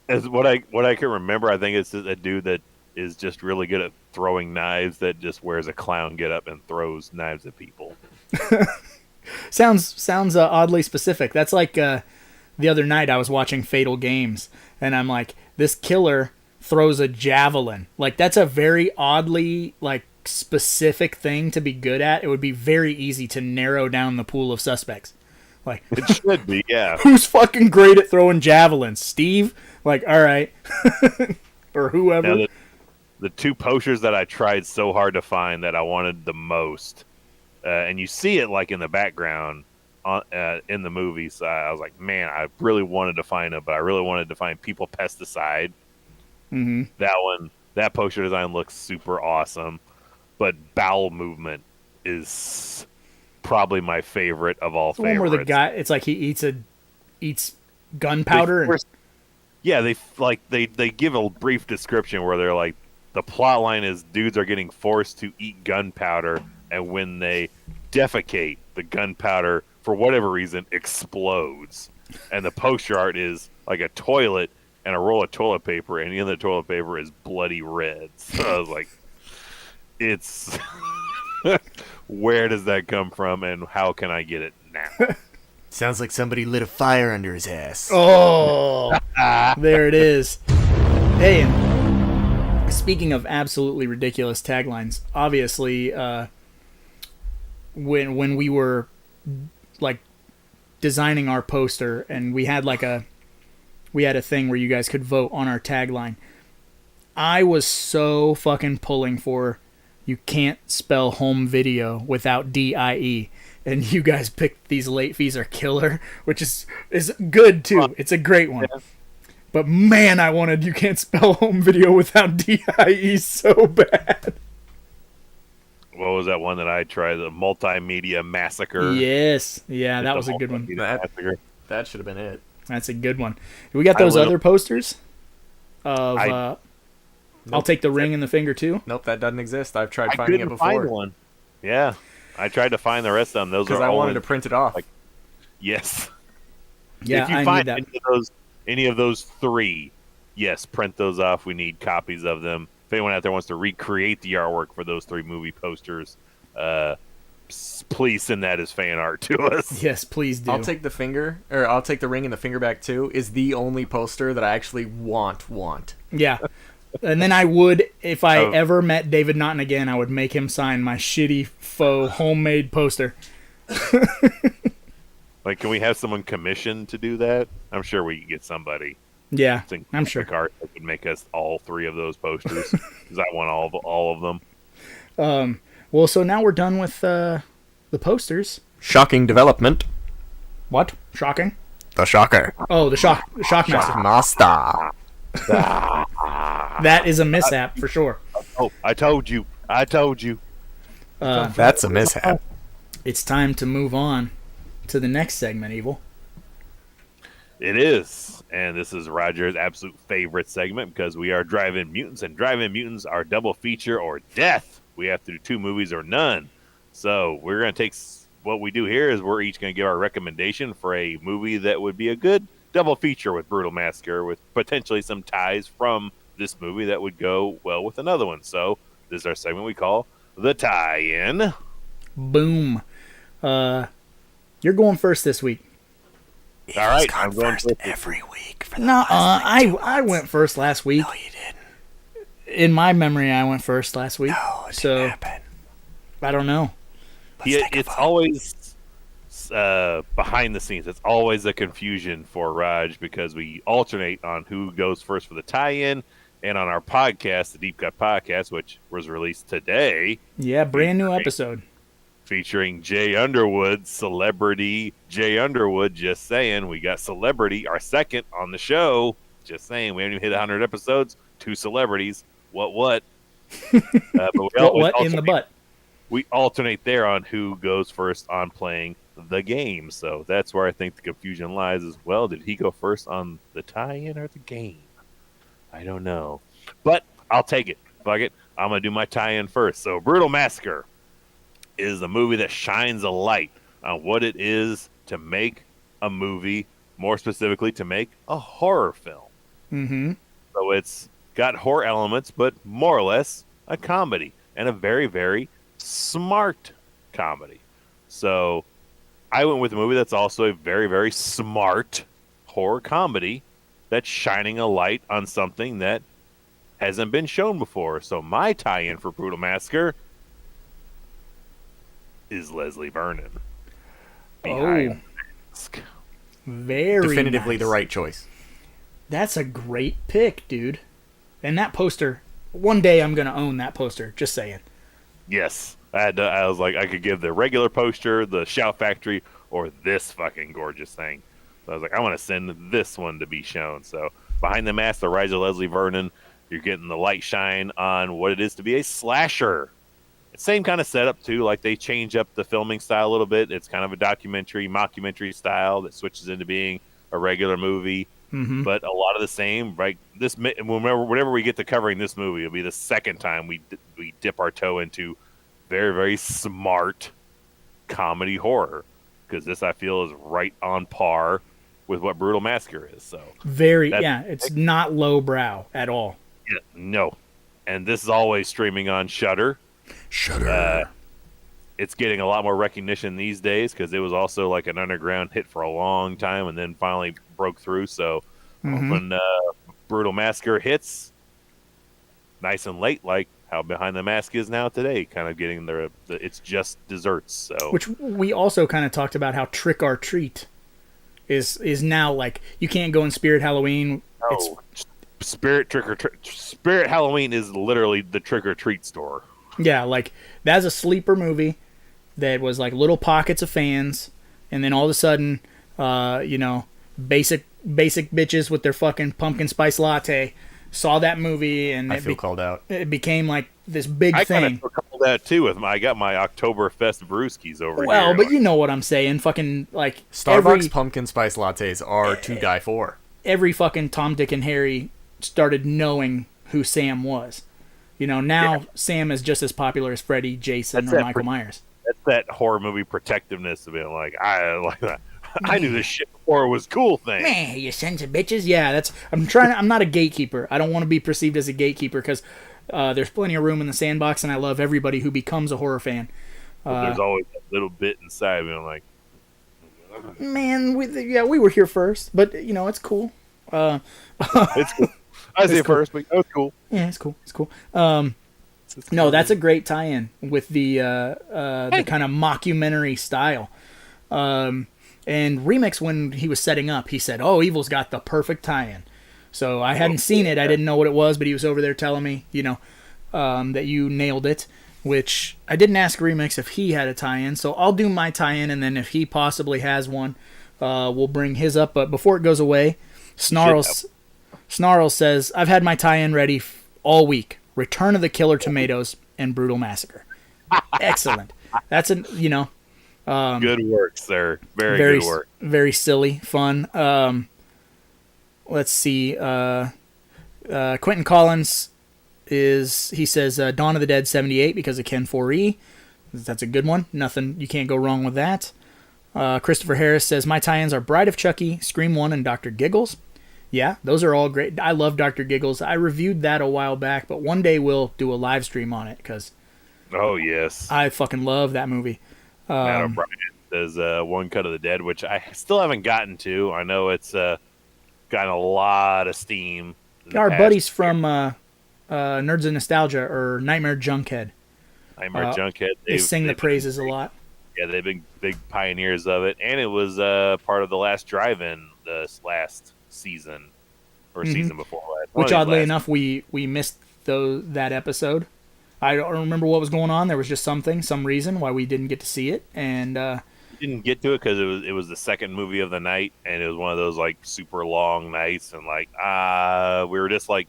As what I can remember, I think it's a dude that is just really good at throwing knives, that just wears a clown getup and throws knives at people. Sounds oddly specific. That's like the other night I was watching Fatal Games, and I'm like, this killer throws a javelin. Like, that's a very oddly like specific thing to be good at. It would be very easy to narrow down the pool of suspects. Like, It should be, yeah. who's fucking great at throwing javelins? Steve? Like, all right. Or whoever. Now, the two posters that I tried so hard to find that I wanted the most, and you see it like in the background in the movies. I was like, man, I really wanted to find it, but I really wanted to find People Pesticide. Mm-hmm. That poster design looks super awesome, but Bowel Movement is probably my favorite of all The one favorites. where the guy, it's like he eats gunpowder. They give a brief description where they're like, the plot line is dudes are getting forced to eat gunpowder, and when they defecate, the gunpowder, for whatever reason, explodes. And the poster art is like a toilet and a roll of toilet paper, and the end of the toilet paper is bloody red. So I was like, it's... where does that come from, and how can I get it now? Sounds like somebody lit a fire under his ass. Oh, there it is. Hey, and speaking of absolutely ridiculous taglines, obviously, when we were like designing our poster, and we had a thing where you guys could vote on our tagline, I was so fucking pulling for "you can't spell home video without DIE," and you guys picked "these late fees are killer," which is good too. It's a great one. But man, I wanted "you can't spell home video without DIE" so bad. What was that one that I tried? The Multimedia Massacre. Yes, yeah, that was a good one. Massacre. That should have been it. That's a good one. We got those other posters of I'll take the ring and the finger too. Nope, that doesn't exist. I've tried I finding it couldn't before. find one. Yeah, I tried to find the rest of them. Those Because are I wanted only- to print it off. like- Yes. Yeah, If you I find need that. any of those three, yes, print those off. We need copies of them. If anyone out there wants to recreate the artwork for those three movie posters, please send that as fan art to us. Yes, please do. I'll take the ring and the finger back too. Is the only poster that I actually want. Yeah. And then I would, if I ever met David Naughton again, I would make him sign my shitty faux homemade poster. Like, can we have someone commissioned to do that? I'm sure we can get somebody. Yeah, Think I'm sure. art that could make us all three of those posters because I want all of them. Well, so now we're done with the posters. Shocking development. What? Shocking? The Shocker. Oh, the shock master. Master. That is a mishap for sure. Oh, I told you. That's a mishap. It's time to move on to the next segment, Evil. It is. And this is Roger's absolute favorite segment because we are Drive-In Mutants, and Drive-In Mutants are double feature or death. We have to do 2 movies or none. So we're going to take what we do here is we're each going to give our recommendation for a movie that would be a good double feature with Brutal Massacre, with potentially some ties from this movie that would go well with another one. So this is our segment we call The Tie-In. Boom. You're going first this week. All right, I'm going first every week. No, I went first last week. No, you didn't. In my memory, I went first last week. No, it so didn't happen. I don't know. It's always behind the scenes. It's always a confusion for Raj because we alternate on who goes first for the tie-in, and on our podcast, the Deep Cut Podcast, which was released today, Yeah, brand new episode. featuring Jay Underwood, celebrity Jay Underwood. Just saying, we got celebrity, our second on the show. Just saying, we haven't even hit 100 episodes. 2 celebrities. What? But What in the butt? we alternate there on who goes first on playing the game. So that's where I think the confusion lies as well. Did he go first on the tie-in or the game? I don't know. But I'll take it. Fuck it. I'm going to do my tie-in first. So Brutal Massacre is a movie that shines a light on what it is to make a movie, more specifically to make a horror film. Mm-hmm. So it's got horror elements, but more or less a comedy, and a very, very smart comedy. So I went with a movie that's also a very, very smart horror comedy that's shining a light on something that hasn't been shown before. So my tie-in for Brutal Massacre is Leslie Vernon. Behind Mask. Very Definitively nice. the right choice. That's a great pick, dude. And that poster, one day I'm going to own that poster. Just saying. Yes. I was like, I could give the regular poster, the Shout Factory, or this fucking gorgeous thing. So I was like, I want to send this one to be shown. So Behind the Mask, The Rise of Leslie Vernon, you're getting the light shine on what it is to be a slasher. Same kind of setup, too. Like, they change up the filming style a little bit. It's kind of a documentary, mockumentary style that switches into being a regular movie. Mm-hmm. But a lot of the same. Right? Whenever we get to covering this movie, it'll be the second time we dip our toe into very, very smart comedy horror. Because this, I feel, is right on par with what Brutal Massacre is. So it's not lowbrow at all. Yeah, no. And this is always streaming on Shudder. It's getting a lot more recognition these days because it was also like an underground hit for a long time and then finally broke through. So when Brutal Massacre hits, nice and late, like how Behind the Mask is now today, kind of getting it's just desserts. So which we also kind of talked about how Trick or Treat is now like you can't go in Spirit Halloween. Oh, Spirit Halloween is literally the Trick or Treat store. Yeah, like that's a sleeper movie that was like little pockets of fans, and then all of a sudden, basic bitches with their fucking pumpkin spice latte saw that movie, and I feel called out. It became like this big I thing. kind of feel called that too. I got my Oktoberfest brewskis over here. Well, but you know what I'm saying. Fucking like Starbucks pumpkin spice lattes are to die for. Every fucking Tom, Dick, and Harry started knowing who Sam was. Now Sam is just as popular as Freddy, Jason, or Michael Myers. That's that horror movie protectiveness of being like, I knew this shit before it was cool thing. Man, you sons of bitches. Yeah, I'm not a gatekeeper. I don't want to be perceived as a gatekeeper because there's plenty of room in the sandbox, and I love everybody who becomes a horror fan. There's always that little bit inside being like, man, we were here first, but it's cool. it's cool. I say cool. First, but it's cool. Yeah, it's cool. No, that's a great tie-in with the kind of mockumentary style. And Remix, when he was setting up, he said, "Oh, Evil's got the perfect tie-in." So I hadn't seen it. I didn't know what it was, but he was over there telling me, that you nailed it. Which I didn't ask Remix if he had a tie-in, so I'll do my tie-in, and then if he possibly has one, we'll bring his up. But before it goes away, Snarls says, "I've had my tie-in ready all week. Return of the Killer Tomatoes and Brutal Massacre." Excellent. That's good work, sir. Very good work. Very silly, fun. Let's see. Quentin Collins he says Dawn of the Dead 78 because of Ken 4E. That's a good one. Nothing, you can't go wrong with that. Christopher Harris says my tie-ins are Bride of Chucky, Scream 1, and Dr. Giggles. Yeah, those are all great. I love Dr. Giggles. I reviewed that a while back, but one day we'll do a live stream on it because oh yes, I fucking love that movie. Matt O'Brien does One Cut of the Dead, which I still haven't gotten to. I know it's gotten a lot of steam. Our buddies from Nerds of Nostalgia or Nightmare Junkhead. Junkhead. They sing the praises a lot. Yeah, they've been big pioneers of it, and it was part of the last drive-in this last season or season before last. Which oddly enough, we missed that episode. I don't remember what was going on. There was just some reason why we didn't get to see it, and didn't get to it because it was the second movie of the night, and it was one of those like super long nights, and like we were just like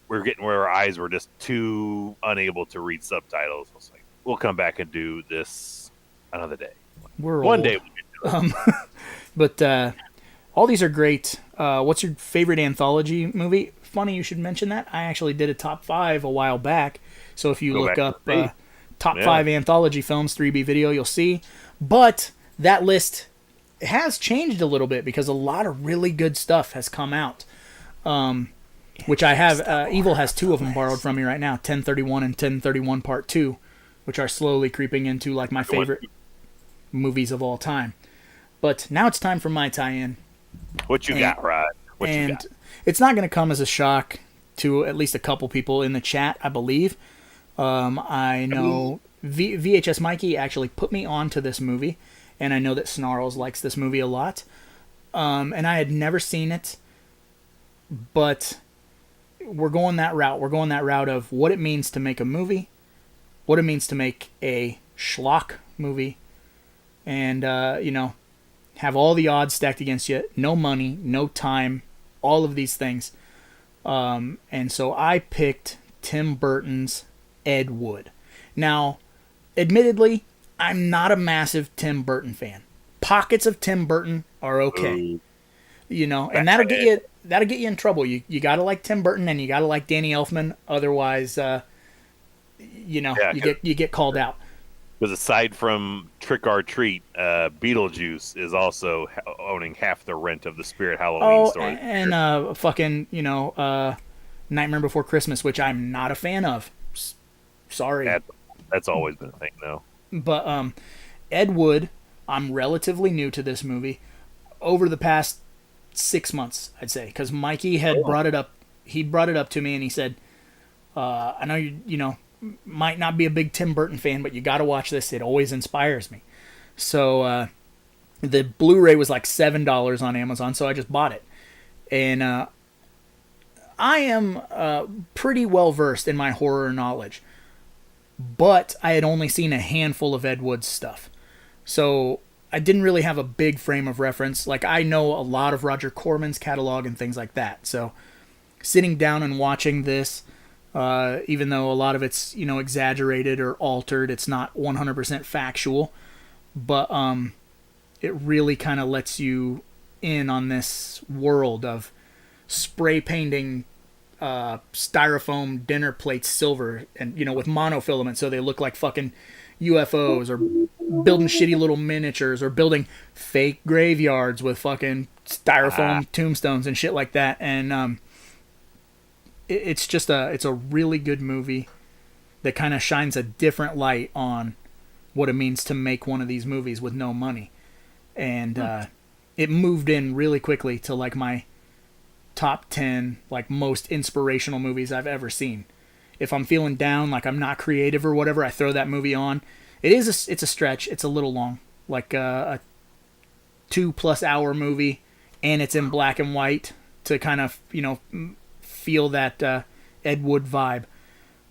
we were getting where our eyes were just too unable to read subtitles. I was like, we'll come back and do this another day. One day we can do it. But all these are great. What's your favorite anthology movie? Funny you should mention that. I actually did a top 5 a while back. So if you look up top 5 anthology films, 3B video, you'll see. But that list has changed a little bit because a lot of really good stuff has come out. Which I have. Evil has 2 of them borrowed from me right now, 1031 and 1031 Part 2, which are slowly creeping into like my favorite movies of all time. But now it's time for my tie-in. What you got, Rod? What you got? It's not going to come as a shock to at least a couple people in the chat, I believe. I know VHS Mikey actually put me onto this movie, and I know that Snarls likes this movie a lot. And I had never seen it, but we're going that route. We're going that route of what it means to make a movie, what it means to make a schlock movie, and, have all the odds stacked against you. No money, no time, all of these things. And so I picked Tim Burton's Ed Wood. Now, admittedly, I'm not a massive Tim Burton fan. Pockets of Tim Burton are okay. And that'll get you in trouble. You gotta like Tim Burton and you gotta like Danny Elfman, otherwise you get called out. Because aside from Trick or Treat, Beetlejuice is also owning half the rent of the Spirit Halloween story. And fucking Nightmare Before Christmas, which I'm not a fan of. Sorry. That's always been a thing, though. But Ed Wood, I'm relatively new to this movie. Over the past 6 months, I'd say, because Mikey had brought it up. He brought it up to me, and he said, "I know you might not be a big Tim Burton fan, but you got to watch this. It always inspires me." So the Blu-ray was like $7 on Amazon, so I just bought it, and I am pretty well versed in my horror knowledge, but I had only seen a handful of Ed Wood's stuff. So I didn't really have a big frame of reference. Like, I know a lot of Roger Corman's catalog and things like that. So sitting down and watching this, even though a lot of it's, exaggerated or altered, it's not 100% factual, but it really kind of lets you in on this world of spray painting styrofoam dinner plates silver and, with monofilament so they look like fucking UFOs, or building shitty little miniatures, or building fake graveyards with fucking styrofoam tombstones and shit like that. And it's a really good movie that kind of shines a different light on what it means to make one of these movies with no money. And it moved in really quickly to like my top 10 like most inspirational movies I've ever seen. If I'm feeling down, like I'm not creative or whatever, I throw that movie on. It's a stretch. It's a little long, like a 2+ hour movie, and it's in black and white to kind of feel that Ed Wood vibe.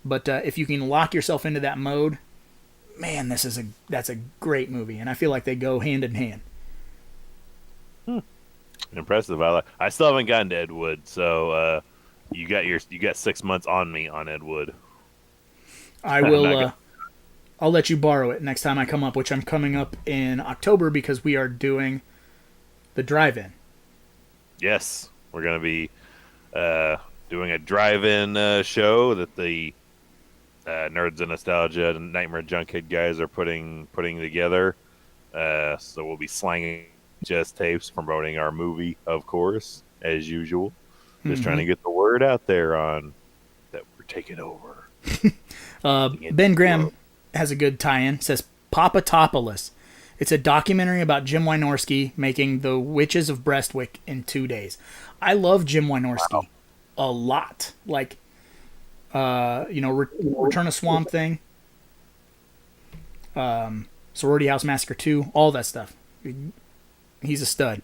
But if you can lock yourself into that mode, man, that's a great movie, and I feel like they go hand in hand. Impressive. I still haven't gotten to Ed Wood, so you got 6 months on me on Ed Wood. I will. I'll let you borrow it next time I come up, which I'm coming up in October because we are doing the drive-in. Yes, we're gonna be doing a drive-in show that the Nerds and Nostalgia and Nightmare Junkhead guys are putting together. So we'll be slanging just tapes promoting our movie, of course, as usual. Just trying to get the word out there on that we're taking over. Ben Graham has a good tie-in. It says Papatopolis. It's a documentary about Jim Wynorski making The Witches of Brestwick in 2 days. I love Jim Wynorski a lot. Like, Return of Swamp Thing, Sorority House Massacre 2, all that stuff. He's a stud.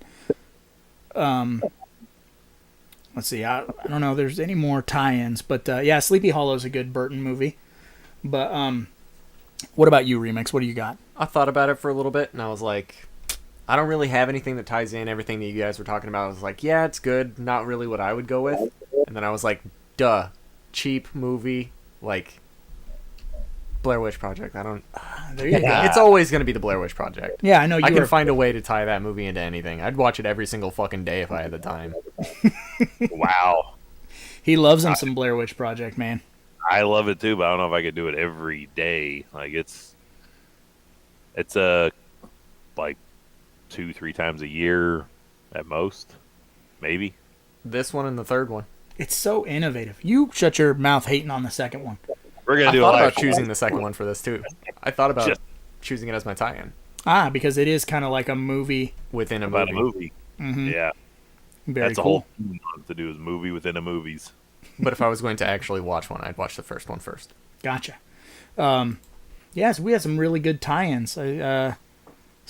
Let's see. I don't know if there's any more tie-ins, but Sleepy Hollow is a good Burton movie. But what about you, Remix? What do you got? I thought about it for a little bit, and I was like, I don't really have anything that ties in everything that you guys were talking about. I was like, yeah, it's good. Not really what I would go with. And then I was like, duh. Cheap movie, like Blair Witch Project. I don't... There you go. It's always going to be the Blair Witch Project. Yeah, I know. I can find a way to tie that movie into anything. I'd watch it every single fucking day if I had the time. Wow. He loves him some Blair Witch Project, man. I love it too, but I don't know if I could do it every day. Like it's like 2-3 times a year at most, maybe. This one and the third one. It's so innovative. You shut your mouth hating on the second one. We're gonna do. I thought about choosing the second one for this too. I thought about choosing it as my tie-in. Because it is kind of like a movie within a about movie. a movie. Yeah, very that's cool. a whole thing to do is movie within a movies. But if I was going to actually watch one, I'd watch the first one first. Gotcha. Yes, we had some really good tie-ins.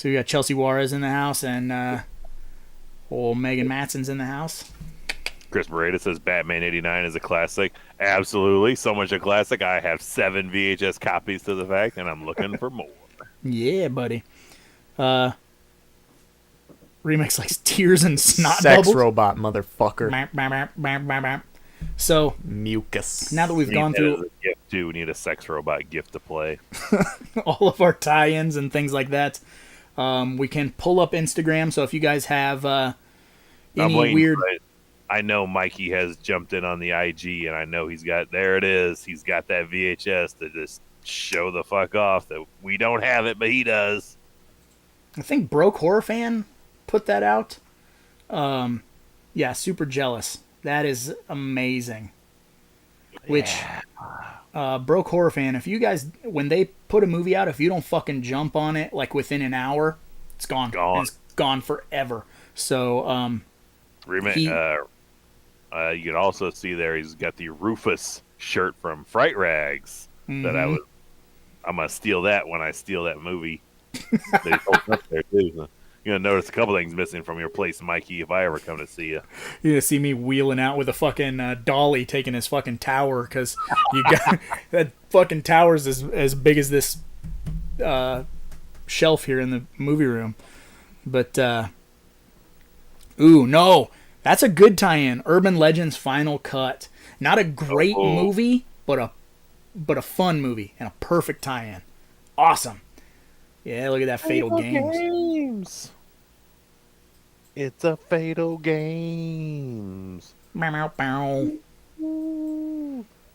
So we got Chelsea Juarez in the house, and old Megan Matson's in the house. Chris Beretta says Batman '89 is a classic. Absolutely, so much a classic. I have 7 VHS copies to the fact, and I'm looking for more. Yeah, buddy. Remix likes tears and snot Sex bubbles. robot, motherfucker. Bam, bam, bam, bam, bam, bam. So Mucus. now that we've gone through a gift too, we need a sex robot gift to play. all of our tie-ins and things like that, we can pull up Instagram. So if you guys have any weird... I know Mikey has jumped in on the IG, and I know he's got... There it is. He's got that VHS to just show the fuck off that we don't have it, but he does. I think Broke Horror Fan put that out. Yeah, super jealous. That is amazing. Which, Broke Horror Fan, if you guys, when they put a movie out, if you don't fucking jump on it, like within an hour, it's gone. And it's gone forever. So, you can also see there he's got the Rufus shirt from Fright Rags that I'm gonna steal that when I steal that movie. They pulled up there too. You're gonna notice a couple things missing from your place, Mikey, if I ever come to see you. You're gonna see me wheeling out with a fucking dolly taking his fucking tower, because you got that fucking tower's as big as this shelf here in the movie room. But ooh, no, that's a good tie-in. Urban Legends Final Cut. Not a great movie, but a fun movie and a perfect tie-in. Awesome. Yeah, look at that Fatal Games. It's a Fatal Games. Bow, bow.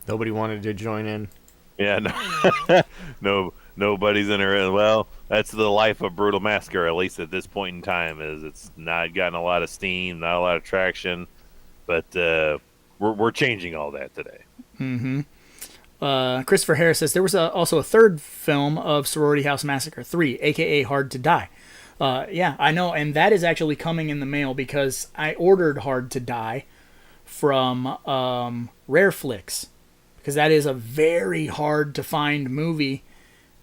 Nobody wanted to join in. Yeah, no, nobody's in her. Well, that's the life of Brutal Massacre, at least at this point in time. Is it's not gotten a lot of steam, not a lot of traction, but we're changing all that today. Mm-hmm. Christopher Harris says there was also a third film of Sorority House Massacre 3, aka Hard to Die. Yeah, I know, and that is actually coming in the mail because I ordered Hard to Die from Rareflix, because that is a very hard to find movie,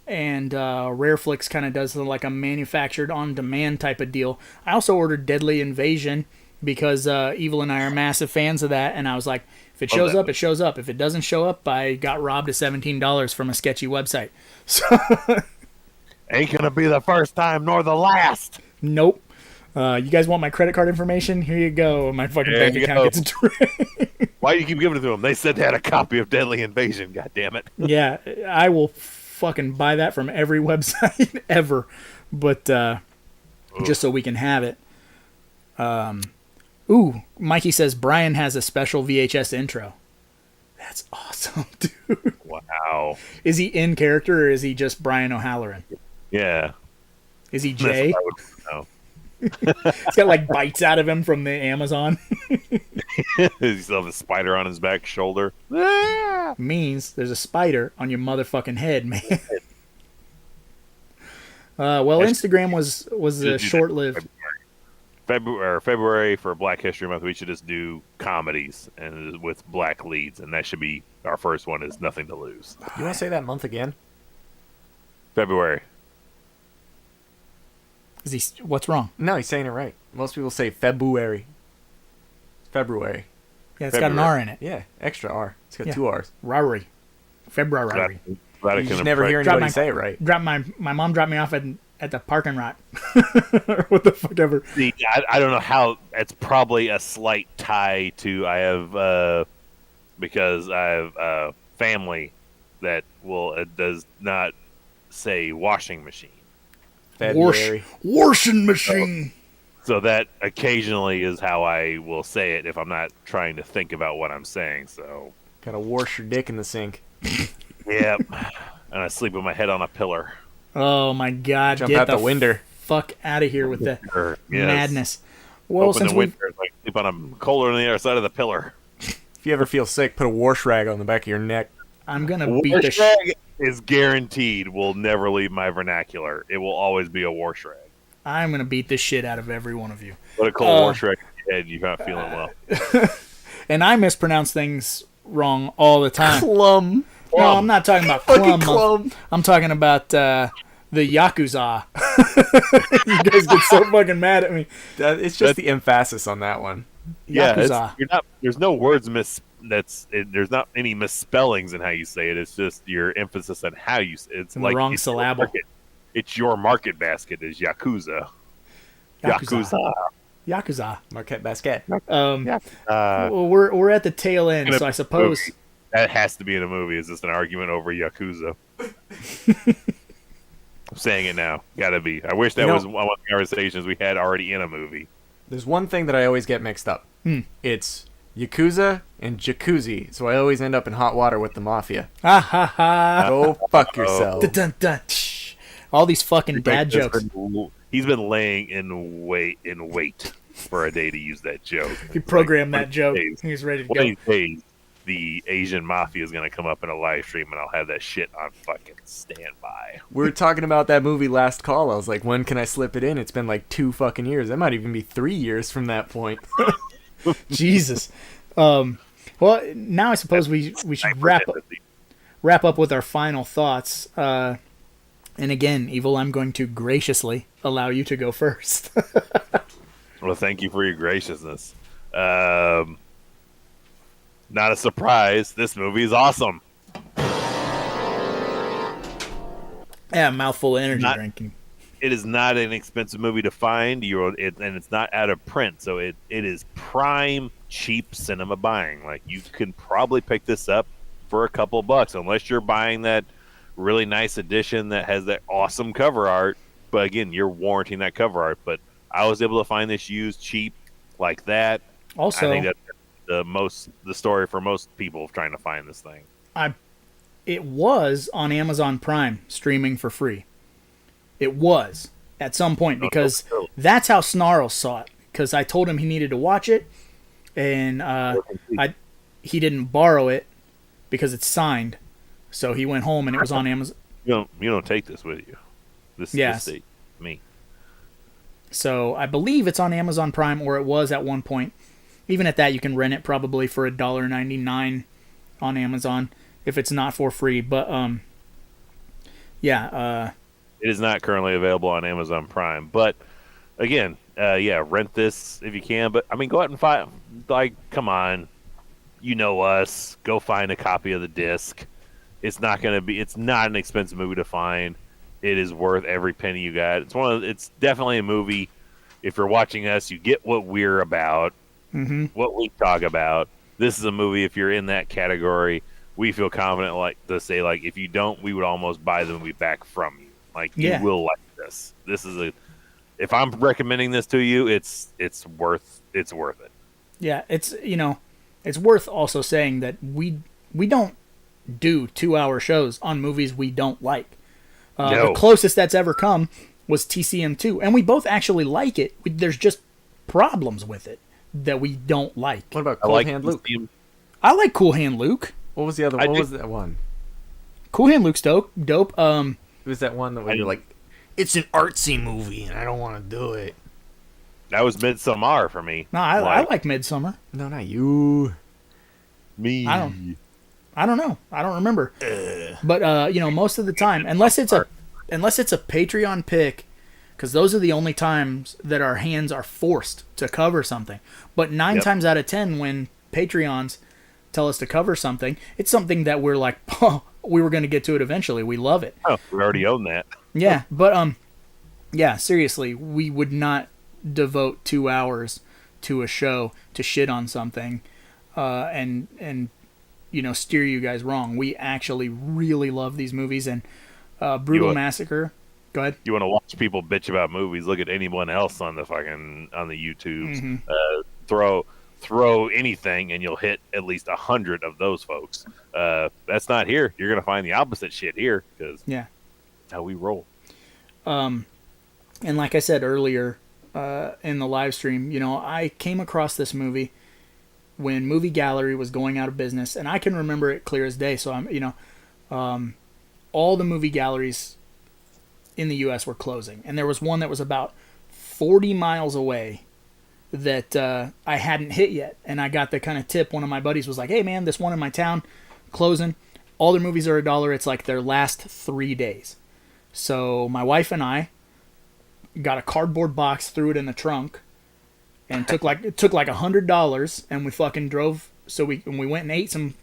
and Rareflix kind of does like a manufactured on demand type of deal. I also ordered Deadly Invasion because Evil and I are massive fans of that, and I was like, if it shows up, it shows up. If it doesn't show up, I got robbed of $17 from a sketchy website. So ain't gonna be the first time nor the last. Nope. You guys want my credit card information? Here you go. My fucking bank account gets a trade. Why do you keep giving it to them? They said they had a copy of Deadly Invasion. God damn it. Yeah, I will fucking buy that from every website ever, but just so we can have it. Ooh, Mikey says Brian has a special VHS intro. That's awesome, dude. Wow. Is he in character or is he just Brian O'Halloran? Yeah. Is he Jay? That's what I would know. He's got like bites out of him from the Amazon. He still have a spider on his back shoulder. Means there's a spider on your motherfucking head, man. Well, Instagram was short-lived. February for Black History Month, we should just do comedies and with black leads, and that should be our first one. Is Nothing to Lose. You want to say that month again? February. Is he? What's wrong? No, he's saying it right. Most people say February. February. Yeah, it's got an R in it. Yeah, extra R. It's got 2 R's. Rari. February. You just never hear anybody say it right. My mom dropped me off at the parking lot. What the fuck ever. See, I don't know how. It's probably a slight tie to because I have family that does not say washing machine. February. Washing machine. So that occasionally is how I will say it if I'm not trying to think about what I'm saying. So Gotta wash your dick in the sink. Yep. And I sleep with my head on a pillar. Oh my god! Jump Get out the window. Fuck out of here with that madness. Well, open the window, like sleep on a collar on the other side of the pillar. If you ever feel sick, put a wash rag on the back of your neck. I'm gonna beat the rag is guaranteed will never leave my vernacular. It will always be a wash rag. I'm gonna beat the shit out of every one of you. Put a cold wash rag on your head, you're not feeling well. And I mispronounce things wrong all the time. Clum. No, I'm not talking about clum. I'm talking about the Yakuza. You guys get so fucking mad at me. It's just the emphasis on that one. Yeah, Yakuza. you're not. There's no words there's not any misspellings in how you say it. It's just your emphasis on how you say it. It's The like wrong it's syllable. It's your market basket is Yakuza. Yakuza. Marquette Basket. Well, we're at the tail end, so I suppose. That has to be in a movie. Is this an argument over Yakuza? I'm saying it now. Gotta be. I wish that was one of the conversations we had already in a movie. There's one thing that I always get mixed up. It's Yakuza and Jacuzzi, so I always end up in hot water with the mafia. Ha ha ha. Go fuck yourself. Dun, dun, dun. Shh. All these fucking dad jokes. He's been laying in wait for a day to use that joke. He programmed Like, that joke. days. He's ready to One go. of these days, the Asian mafia is going to come up in a live stream, and I'll have that shit on fucking standby. We were talking about that movie last call. I was like, when can I slip it in? It's been like 2 fucking years. That might even be 3 years from that point. Jesus. Well, now I suppose we should wrap up with our final thoughts. And again, Evil, I'm going to graciously allow you to go first. Well, thank you for your graciousness. Not a surprise. This movie is awesome. Yeah, mouthful of energy drinking. It is not an expensive movie to find. And it's not out of print, so it is prime cheap cinema buying. Like, you can probably pick this up for a couple bucks, unless you're buying that really nice edition that has that awesome cover art. But again, you're warranting that cover art. But I was able to find this used cheap like that. Also, I think that's the story for most people trying to find this thing. it was on Amazon Prime streaming for free. It was at some point, because that's how Snarls saw it. Because I told him he needed to watch it, and he didn't borrow it because it's signed. So he went home and it was on Amazon. You don't take this with you. This is me. So I believe it's on Amazon Prime, or it was at one point. Even at that, you can rent it probably for $1.99 on Amazon if it's not for free. But it is not currently available on Amazon Prime. But again, rent this if you can. But I mean, go out and find. Like, come on, you know us. Go find a copy of the disc. It's not an expensive movie to find. It is worth every penny you got. It's definitely a movie. If you're watching us, you get what we're about, what we talk about. This is a movie. If you're in that category, we feel confident to say, if you don't, we would almost buy the movie back from you. You will like this. This is if I'm recommending this to you, it's worth it. Yeah, it's worth also saying that we don't do 2-hour shows on movies we don't like. No. The closest that's ever come was TCM2, and we both actually like it. There's just problems with it that we don't like. What about Cool Hand Luke? I like Cool Hand Luke. What was the other one? What was that one? Cool Hand Luke's dope. It was that one that you're like, it's an artsy movie and I don't want to do it. That was Midsommar for me. No, I like Midsummer. No, not you. Me. I don't know. I don't remember. But most of the time, unless it's a Patreon pick, because those are the only times that our hands are forced to cover something. But 9 times out of 10, when Patreons tell us to cover something, it's something that we're like, oh, we were going to get to it eventually. We love it. Oh, we already own that. Yeah, but seriously, we would not devote 2 hours to a show to shit on something, and steer you guys wrong. We actually really love these movies, and Brutal Massacre. Go ahead. You want to watch people bitch about movies? Look at anyone else on the YouTubes. Throw anything, and you'll hit at least 100 of those folks. That's not here. You're gonna find the opposite shit here, because that's how we roll. And like I said earlier in the live stream, I came across this movie when Movie Gallery was going out of business, and I can remember it clear as day. So I'm, all the movie galleries in the U.S. were closing, and there was one that was about 40 miles away that I hadn't hit yet, and I got the kind of tip. One of my buddies was like, "Hey man, this one in my town closing. All their movies are $1. It's like their last 3 days." So my wife and I got a cardboard box, threw it in the trunk, and took like $100, and we fucking drove. So we went and ate some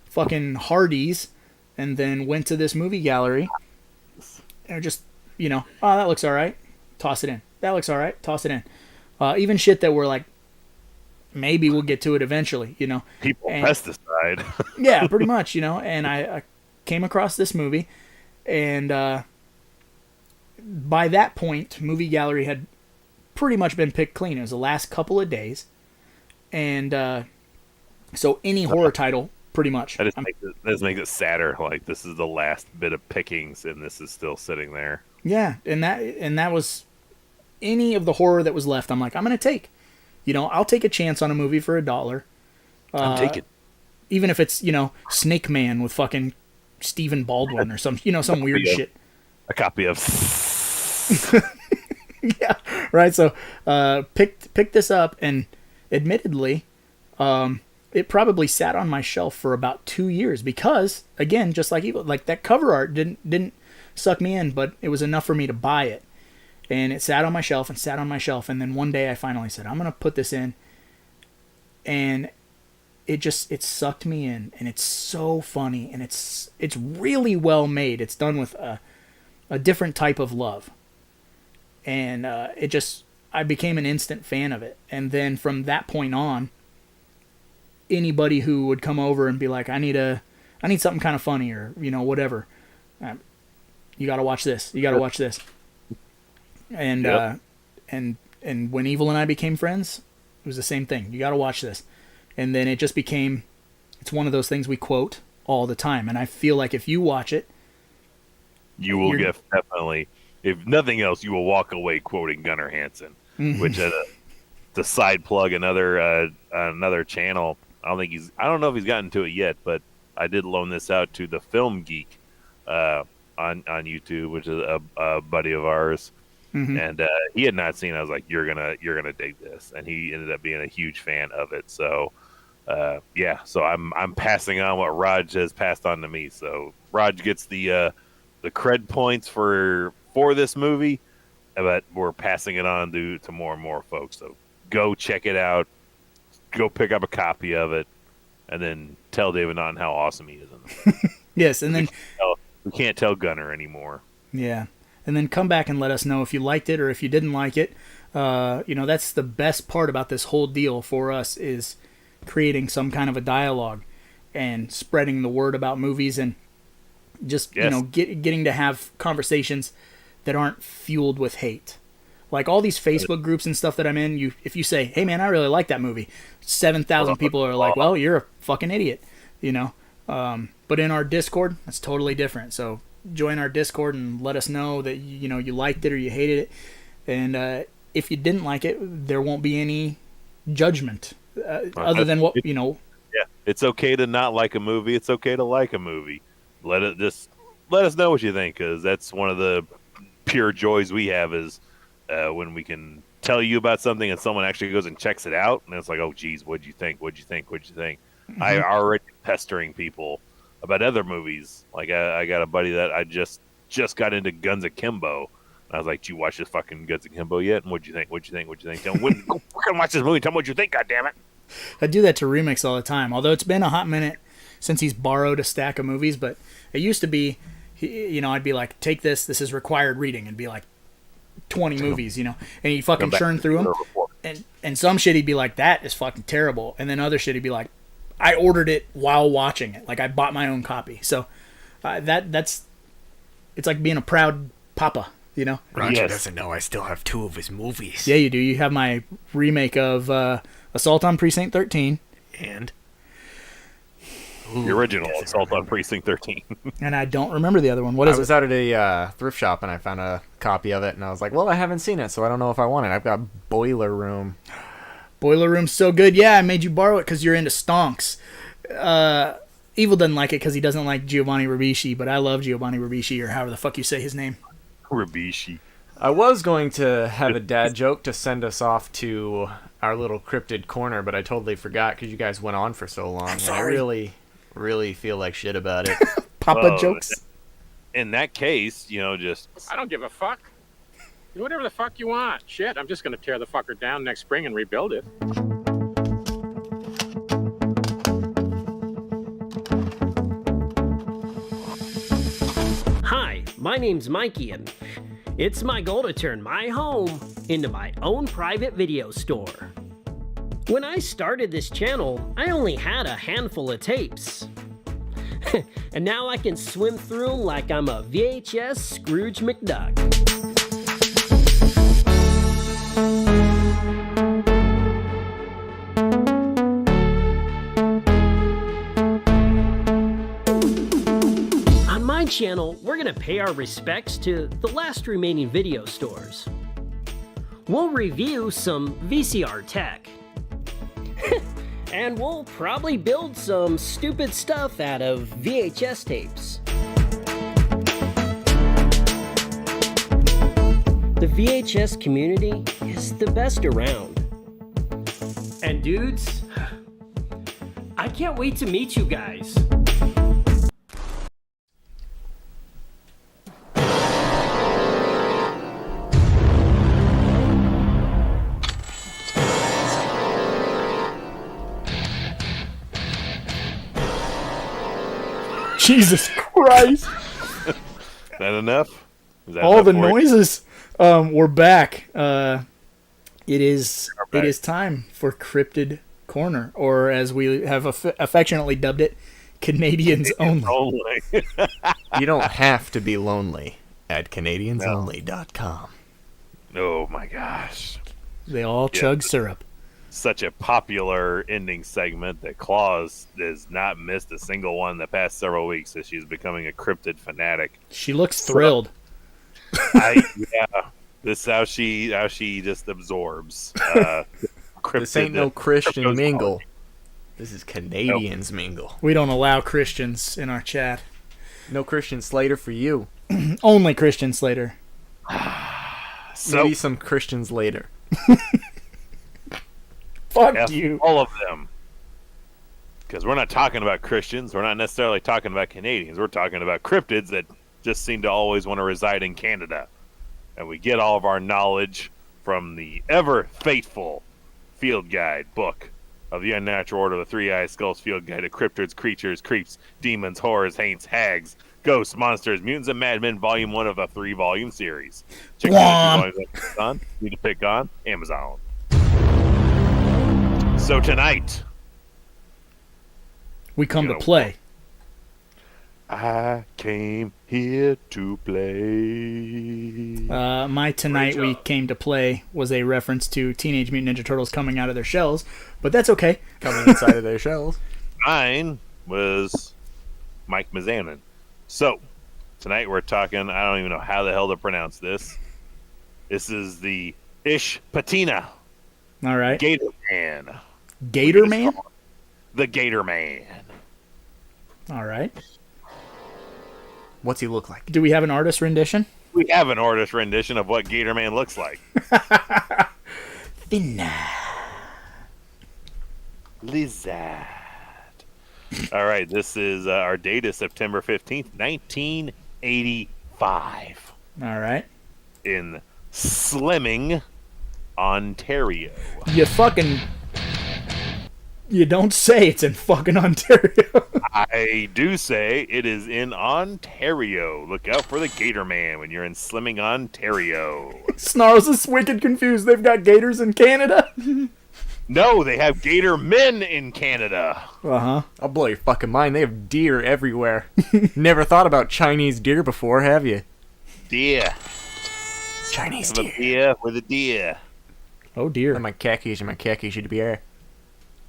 fucking Hardee's, and then went to this movie gallery. And just, oh, that looks all right, toss it in. That looks all right, toss it in. Even shit that we're like, maybe we'll get to it eventually, People pesticide. Yeah, pretty much, And I came across this movie, and by that point, Movie Gallery had pretty much been picked clean. It was the last couple of days, and so any horror title, pretty much. That just makes it sadder. Like, this is the last bit of pickings, and this is still sitting there. Yeah, and that was any of the horror that was left. I'm like, I'm gonna take. I'll take a chance on a movie for $1. I'm taking. Even if it's, Snake Man with fucking Stephen Baldwin or some weird shit. A copy of. Yeah, right. So, picked this up, and admittedly, it probably sat on my shelf for about 2 years because, again, just like Evil, like that cover art didn't suck me in, but it was enough for me to buy it. And it sat on my shelf and sat on my shelf. And then one day I finally said, I'm going to put this in. And it sucked me in. And it's so funny. And it's really well made. It's done with a different type of love. And I became an instant fan of it. And then from that point on, anybody who would come over and be like, I need something kind of funny or, whatever. You got to watch this. You got to watch this. And Yep. And when Evil and I became friends, it was the same thing. You got to watch this. And then it just became, it's one of those things we quote all the time. And I feel like if you watch it, You will get definitely, if nothing else, you will walk away quoting Gunnar Hansen, which the side plug another channel. I don't know if he's gotten to it yet, but I did loan this out to the Film Geek on YouTube, which is a buddy of ours. And he had not seen it. I was like, you're gonna dig this, and he ended up being a huge fan of it. So so I'm passing on what Raj has passed on to me. So Raj gets the cred points for this movie, but we're passing it on to more and more folks. So go check it out, go pick up a copy of it, and then tell David Naughton how awesome he is in it. yes, and then we can't tell Gunnar anymore. Yeah. And then come back and let us know if you liked it or if you didn't like it. That's the best part about this whole deal for us is creating some kind of a dialogue and spreading the word about movies and just, getting to have conversations that aren't fueled with hate. Like all these Facebook groups and stuff that I'm in, if you say, hey man, I really like that movie, 7,000 people are like, well, you're a fucking idiot, But in our Discord, that's totally different. So join our Discord and let us know that you liked it or you hated it, and if you didn't like it, there won't be any judgment other than what Yeah, it's okay to not like a movie. It's okay to like a movie. Let us know what you think, because that's one of the pure joys we have is when we can tell you about something and someone actually goes and checks it out, and it's like, oh geez, what'd you think? I already pestering people about other movies. Like I got a buddy that I just got into Guns Akimbo. And I was like, "Did you watch this fucking Guns Akimbo yet? And what'd you think? Go fucking watch this movie. Tell me what you think. God damn it!" I do that to Remix all the time. Although it's been a hot minute since he's borrowed a stack of movies, but it used to be, I'd be like, "Take this. This is required reading," and be like 20 movies, and he'd fucking churn through them. And some shit he'd be like, "That is fucking terrible," and then other shit he'd be like, I ordered it while watching it. Like I bought my own copy. So it's like being a proud papa, Roger doesn't know I still have 2 of his movies. Yeah, you do. You have my remake of Assault on Precinct 13. And? The original Assault on Precinct 13. And I don't remember the other one. What is it? I was out at a thrift shop and I found a copy of it, and I was like, well, I haven't seen it, so I don't know if I want it. I've got Boiler Room. Boiler Room's so good. Yeah, I made you borrow it because you're into stonks. Evil doesn't like it because he doesn't like Giovanni Ribisi, but I love Giovanni Ribisi, or however the fuck you say his name. Ribisi. I was going to have a dad joke to send us off to our little cryptid corner, but I totally forgot because you guys went on for so long. I'm sorry. And I really, really feel like shit about it. Papa jokes. in that case, just I don't give a fuck. Do whatever the fuck you want. Shit, I'm just gonna tear the fucker down next spring and rebuild it. Hi, my name's Mikey, and it's my goal to turn my home into my own private video store. When I started this channel, I only had a handful of tapes. And now I can swim through them like I'm a VHS Scrooge McDuck. On my channel, we're gonna pay our respects to the last remaining video stores. We'll review some VCR tech. And we'll probably build some stupid stuff out of VHS tapes. The VHS community is the best around. And dudes, I can't wait to meet you guys. Jesus Christ! that enough? Is that All enough the for you? noises. We're back. It is time for Cryptid Corner, or as we have affectionately dubbed it, Canadians Only. Only. You don't have to be lonely at CanadiansOnly.com. Oh my gosh. They all chug syrup. Such a popular ending segment that Claus has not missed a single one in the past several weeks as she's becoming a cryptid fanatic. She looks thrilled. This is how she just absorbs. This ain't no Christian mingle. This is Canadians mingle. We don't allow Christians in our chat. No Christian Slater for you. Only Christian Slater. Maybe some Christians later. Fuck F you. all of them. Because we're not talking about Christians. We're not necessarily talking about Canadians. We're talking about cryptids that just seem to always want to reside in Canada. And we get all of our knowledge from the ever faithful field guide book of the Unnatural Order of the Three-Eyed Skulls Field Guide to Cryptids, Creatures, Creeps, Demons, Horrors, Haints, Hags, Ghosts, Monsters, Mutants, and Madmen, Volume 1 of a 3-volume series. Check out the 2 volumes on Amazon. Need to pick on Amazon. So tonight, We come to play. I came here to play. My Tonight We Came to Play was a reference to Teenage Mutant Ninja Turtles coming out of their shells, but that's okay. Coming inside of their shells. Mine was Mike Mazanin. So, tonight we're talking, I don't even know how the hell to pronounce this. This is the Ish Patina All right. Gator Man. Gator Man? The Gator Man. All right. What's he look like? Do we have an artist rendition? We have an artist rendition of what Gator Man looks like. Finna. Lizard. All right, this is our date is September 15th, 1985 All right. in Slimming, Ontario. You don't say it's in fucking Ontario. I do say it is in Ontario. Look out for the Gator Man when you're in Slimming, Ontario. Snarls is wicked confused. They've got gators in Canada. No, they have Gator Men in Canada. Uh-huh. I'll blow your fucking mind. They have deer everywhere. Never thought about Chinese deer before, have you? Deer. Chinese Have a deer. beer with a deer. Oh, dear. And my khakis should be air.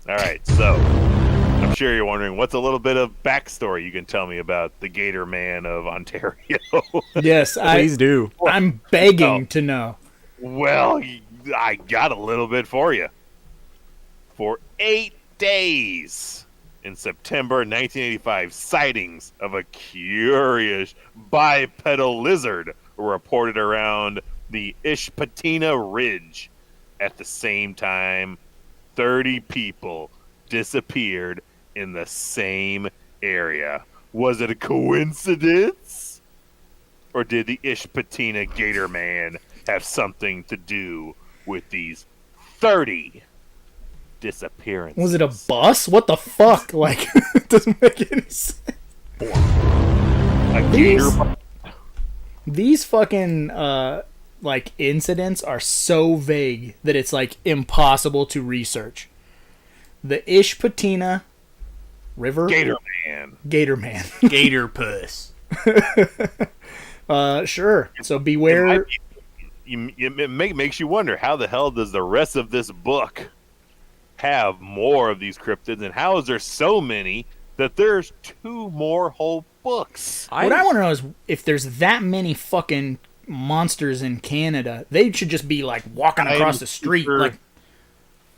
All right, so I'm sure you're wondering what's a little bit of backstory you can tell me about the Gator Man of Ontario. Yes, Please do. I'm begging to know. Well, I got a little bit for you. For 8 days in September 1985, sightings of a curious bipedal lizard were reported around the Ishpatina Ridge. At the same time, 30 people disappeared in the same area. Was it a coincidence? Or did the Ishpatina Gator Man have something to do with these 30 disappearances? Was it a bus? What the fuck? Like, it doesn't make any sense. A gator? These fucking, like, incidents are so vague that it's, like, impossible to research. The Ishpatina River? Gator Man. Gator Man. Gator puss. Sure. So beware. It makes you wonder, how the hell does the rest of this book have more of these cryptids, and how is there so many that there's 2 more whole books? What I want to know is if there's that many fucking monsters in Canada, they should just be like walking across the street. Sure. Like,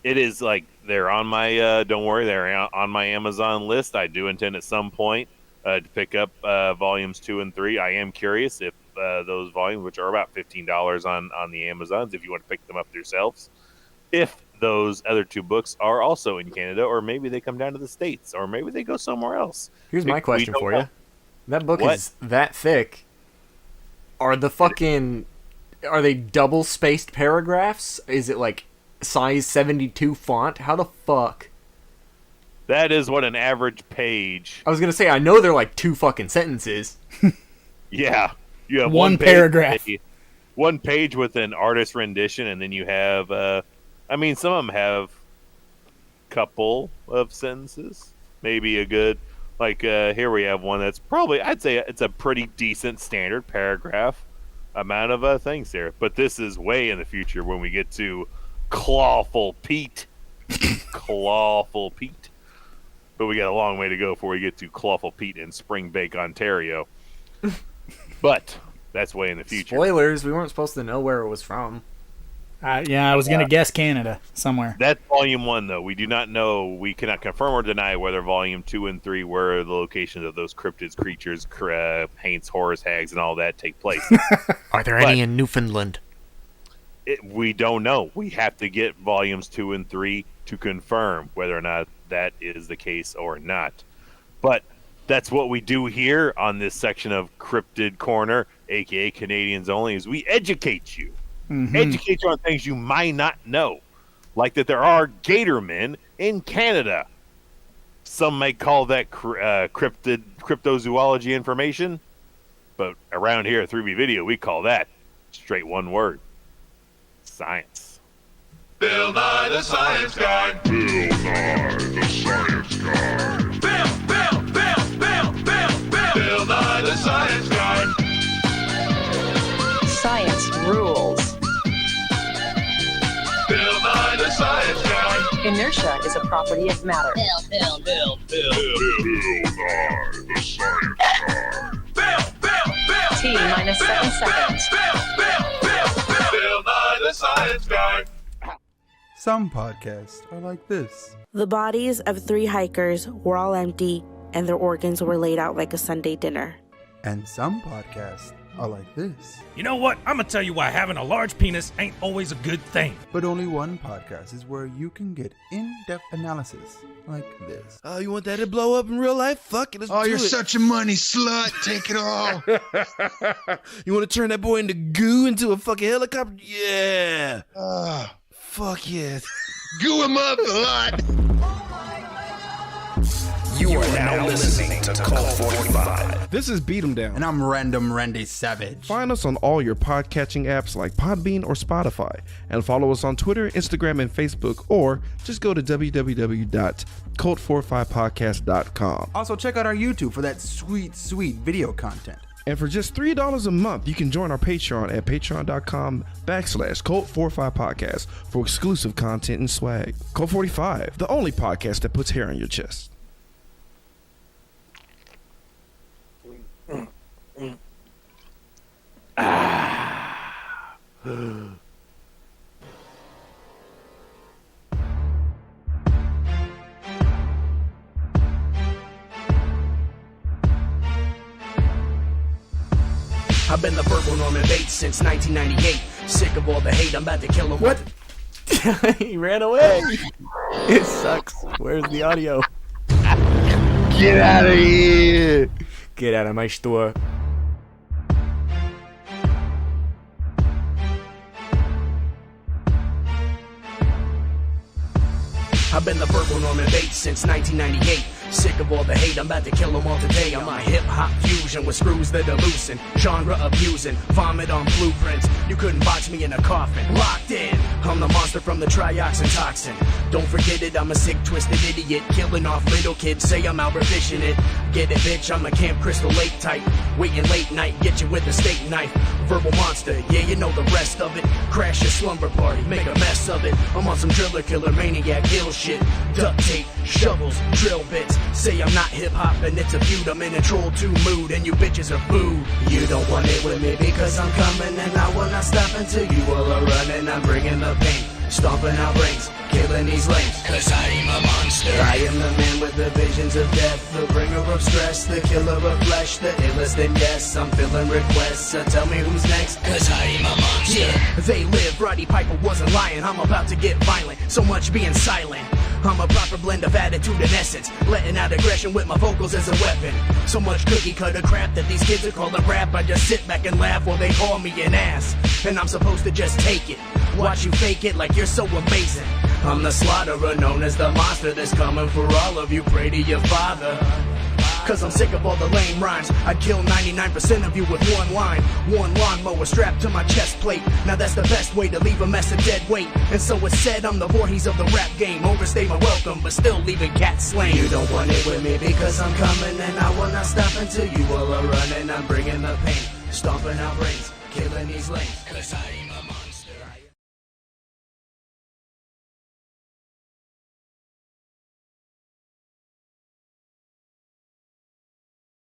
It is like they're on my don't worry, they're on my Amazon list. I do intend at some point to pick up volumes 2 and 3. I am curious if those volumes, which are about $15 on the Amazons, if you want to pick them up yourselves, if those other 2 books are also in Canada, or maybe they come down to the States, or maybe they go somewhere else. Here's my question for you. That book What? is that thick. Are they double spaced paragraphs? Is it like size 72 font? How the fuck? That is what an average page. I was gonna say, I know they're like 2 fucking sentences. Yeah, you have One page, paragraph. one page with an artist rendition, and then you have. I mean, some of them have couple of sentences, maybe a good. Like here we have one that's probably, I'd say it's a pretty decent standard paragraph amount of things there. But this is way in the future when we get to Clawful Pete. Clawful Pete. But we got a long way to go before we get to Clawful Pete in Springbake, Ontario. But that's way in the future. Spoilers, we weren't supposed to know where it was from. yeah, I was going to guess Canada somewhere. That's volume 1, though. We do not know. We cannot confirm or deny whether volume 2 and 3, where the locations of those cryptids, creatures, haints, horrors, hags, and all that take place. Are there any in Newfoundland? We don't know. We have to get volumes 2 and 3 to confirm whether or not that is the case or not. But that's what we do here on this section of Cryptid Corner, aka Canadians Only, is we educate you. Mm-hmm. Educate you on things you might not know. Like that there are gator men in Canada. Some may call that cryptozoology information. But around here at 3B Video, we call that straight one word. Science. Bill Nye the Science Guy. Bill Nye the Science Guy. Bill Nye the Science Guy. Science rules. Bill Nye the Science Guy. Inertia is a property of matter. Bill Bill Nye the Science Guy. T minus 7 seconds. Bill Nye the Science Guy. Some podcasts are like this. The bodies of 3 hikers were all empty, and their organs were laid out like a Sunday dinner. And some podcasts are like this. You know what? I'm gonna tell you why having a large penis ain't always a good thing. But only one podcast is where you can get in-depth analysis like this. Oh, you want that to blow up in real life? Fuck it, let's do it. You're such a money slut. Take it all. You want to turn that boy into goo into a fucking helicopter? Yeah. Fuck yeah. Goo him up a lot. You are now listening to Cult 45. This is Beat 'em Down. And I'm Random Randy Savage. Find us on all your podcatching apps like Podbean or Spotify. And follow us on Twitter, Instagram, and Facebook. Or just go to www.cult45podcast.com. Also, check out our YouTube for that sweet, sweet video content. And for just $3 a month, you can join our Patreon at patreon.com/Cult45podcast for exclusive content and swag. Cult 45, the only podcast that puts hair on your chest. I've been the verbal Norman Bates since 1998. Sick of all the hate, I'm about to kill him. What? He ran away. It sucks. Where's the audio? Get out of here. Get out of my store. I've been the verbal Norman Bates since 1998. Sick of all the hate, I'm about to kill them all today. I'm a hip-hop fusion with screws that are loosen, genre abusing, vomit on blueprints. You couldn't box me in a coffin. Locked in, I'm the monster from the trioxin toxin. Don't forget it, I'm a sick, twisted idiot, killing off little kids, say I'm out revision it. Get it, bitch, I'm a Camp Crystal Lake type, waiting late night, get you with a steak knife. Verbal monster, yeah, you know the rest of it. Crash your slumber party, make a mess of it. I'm on some driller killer maniac ill shit. Duct tape, shovels, drill bits. Say I'm not hip-hop and it's a feud. I'm in a troll 2 mood and you bitches are booed. You don't want it with me because I'm coming and I will not stop until you all are running. I'm bringing the pain, stomping out brains, killing these lames. Cause I am a monster. I am the man with the visions of death, the bringer of stress, the killer of flesh, the illest and yes, I'm filling requests. So tell me who's next. Cause I am a monster. Yeah, they live. Roddy Piper wasn't lying. I'm about to get violent. So much being silent. I'm a proper blend of attitude and essence, letting out aggression with my vocals as a weapon. So much cookie cutter crap that these kids are calling rap. I just sit back and laugh while they call me an ass, and I'm supposed to just take it. Watch you fake it like you're so amazing. I'm the slaughterer known as the monster that's coming for all of you. Pray to your father. Cause I'm sick of all the lame rhymes. I'd kill 99% of you with one line. One lawnmower strapped to my chest plate. Now that's the best way to leave a mess of dead weight. And so it's said I'm the Voorhees of the rap game. Overstay my welcome, but still leaving cats slain. You don't want it with me because I'm coming and I will not stop until you all are running. I'm bringing the pain, stomping out brains, killing these lanes. Cause I am a